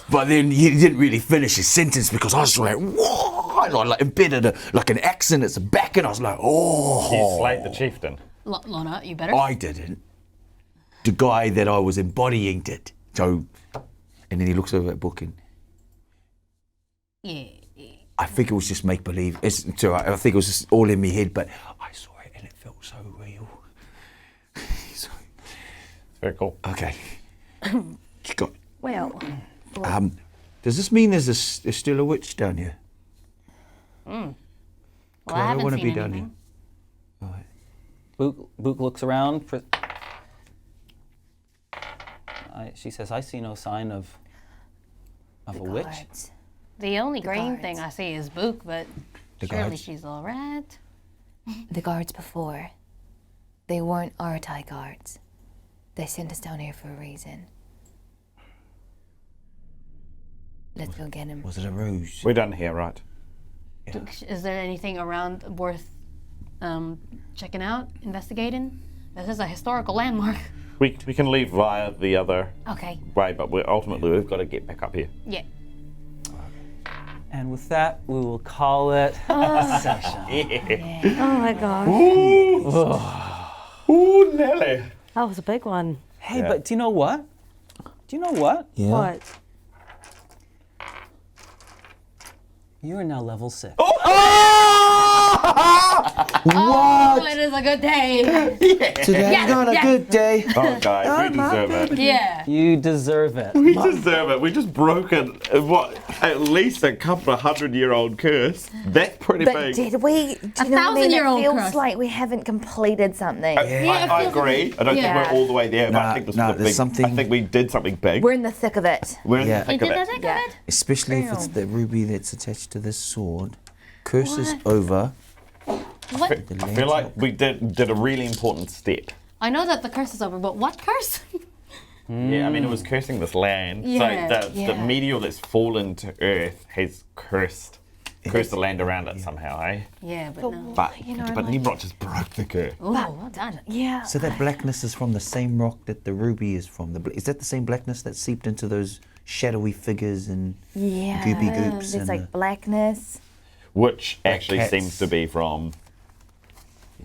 but then he didn't really finish his sentence because I was like, "What?" Like embedded like an axe in its back, and I was like, "Oh." You slayed the chieftain. Lona, you better. I didn't. The guy that I was embodying did. So, and then he looks over at Bouk and, Yeah. I think it was just make believe. It's all right. I think it was just all in my head, but I saw it and it felt so real. So, Very cool. okay. Well, Does this mean there's still a witch down here? Well, I I don't haven't want to seen be down anything. here. All right. Bouk looks around. She says, I see no sign of a witch. guards. The only green guards. thing I see is Bouk, but The surely guards. she's all right. The guards before, they weren't Aratai guards. They sent us down here for a reason. Let's go get him. Was it a ruse? We're done here, right? Is there anything around worth checking out, investigating? This is a historical landmark. We can leave via the other Okay. way, but ultimately we've got to get back up here. Yeah. And with that, we will call it a session. Oh my gosh. Ooh, Nelly. That was a big one. Hey, but do you know what? Yeah. What? You are now level 6. Oh, it is a good day. Today's not a good day. Oh, guys, we deserve it. Yeah. You deserve it. We deserve it. We just broken at least a couple of 100-year-old curse. That's pretty But big. did we? Do you know what I mean? It 1,000-year-old feels curse. like we haven't completed something. I agree. I don't think we're all the way there, but I think this Nah, is a there's big. something- I think we did something big. We're in the thick of it. We're in Yeah. the thick of it. Yeah. Especially if it's the ruby that's attached to this sword. Curse is over. What? I feel like we did a really important step. I know that the curse is over, but what curse? Yeah, I mean, it was cursing this land. Yeah, So the meteor that's fallen to Earth has cursed the land around it somehow, eh? Yeah, but no. But like- Tnemrot just broke the curse. Oh, well done. Yeah. So that blackness is from the same rock that the ruby is from. Is that the same blackness that seeped into those shadowy figures and Yeah. goopy goops? There's and like blackness. Which actually cats. seems to be from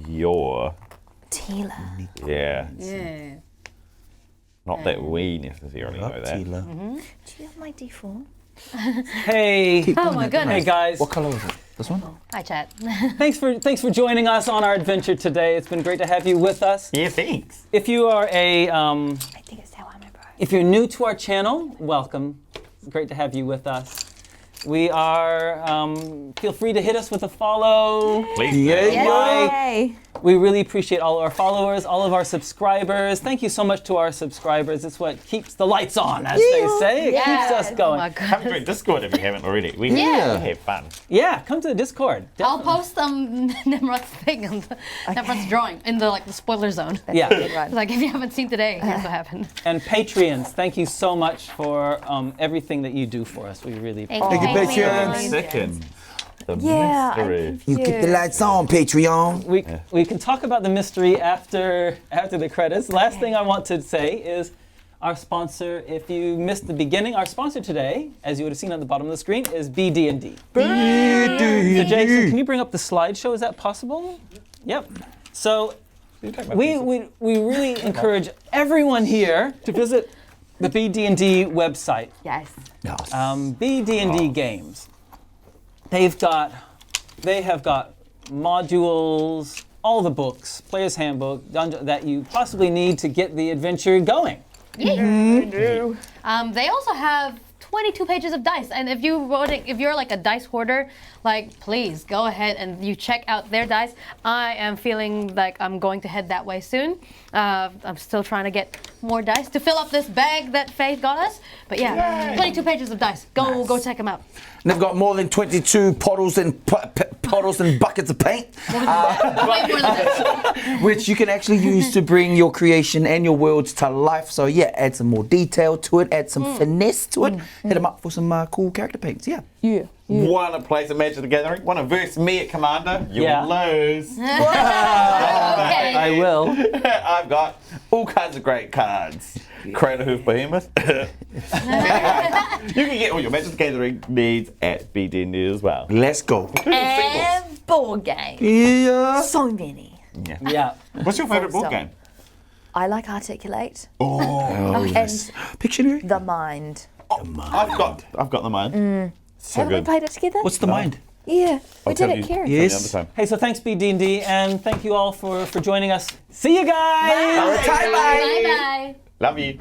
your, Tila. yeah. Yeah. Not that we necessarily know that. Tila. Do you have my D4? Hey, Oh my goodness. hey guys. What color is it? This one? Hi, chat. Thanks for joining us on our adventure today. It's been great to have you with us. Yeah, thanks. If you are I think it's how I'm a bro. if you're new to our channel, welcome. It's great to have you with us. We are, feel free to hit us with a follow. Please. Like. Yay! We really appreciate all our followers, all of our subscribers. Thank you so much to our subscribers. It's what keeps the lights on, as they say. It keeps us Oh going. my Come god. to Discord if you haven't already. We have fun. Yeah, come to the Discord. I'll post Tnemrot's thing, Tnemrot's drawing in the spoiler zone. Yeah. Right. Like if you haven't seen today, here's what happened. And Patreons, thank you so much for everything that you do for us. We really appreciate Thank you, Thank you. Patreons. Second. The Yeah, I'm mystery. confused. You keep the lights on, Patreon. We can talk about the mystery after the credits. Last thing I want to say is our sponsor. If you missed the beginning, our sponsor today, as you would have seen on the bottom of the screen, is BD&D. So Jason, can you bring up the slideshow? Is that possible? Yep. So we really encourage everyone here to visit the BD&D website. Yes. BD&D Games. They have got modules, all the books, player's handbook, dungeon that you possibly need to get the adventure going. They also have 22 pages of dice, and if you're like a dice hoarder, please go ahead and you check out their dice. I am feeling like I'm going to head that way soon. I'm still trying to get more dice to fill up this bag that Faith got us. But yeah, 22 pages of dice. Go check them out. And they've got more than 22 puddles and buckets of paint, Way more than that. which you can actually use to bring your creation and your worlds to life. So yeah, add some more detail to it, add some finesse to it. Hit them up for some cool character paints. Yeah. Want to play some Magic the Gathering? Want to verse me at Commander? You'll Yeah. lose. Okay. I will. I've got all kinds of great cards. Crater Hoof Behemoth. You can get all your Magic the Gathering needs at BD&D as well. Let's go. And board game. Yeah. So many. Yeah. What's your favourite board So- game? I like Articulate. Oh, yes. And Pictionary. the Mind. I've got the mind. So Haven't we good. played it together? What's the mind? Yeah, we I'll tell did you. it, Karen. Yes. Another time. Hey, so thanks BD&D, and thank you all for joining us. See you guys. Bye. Bye bye. Love you.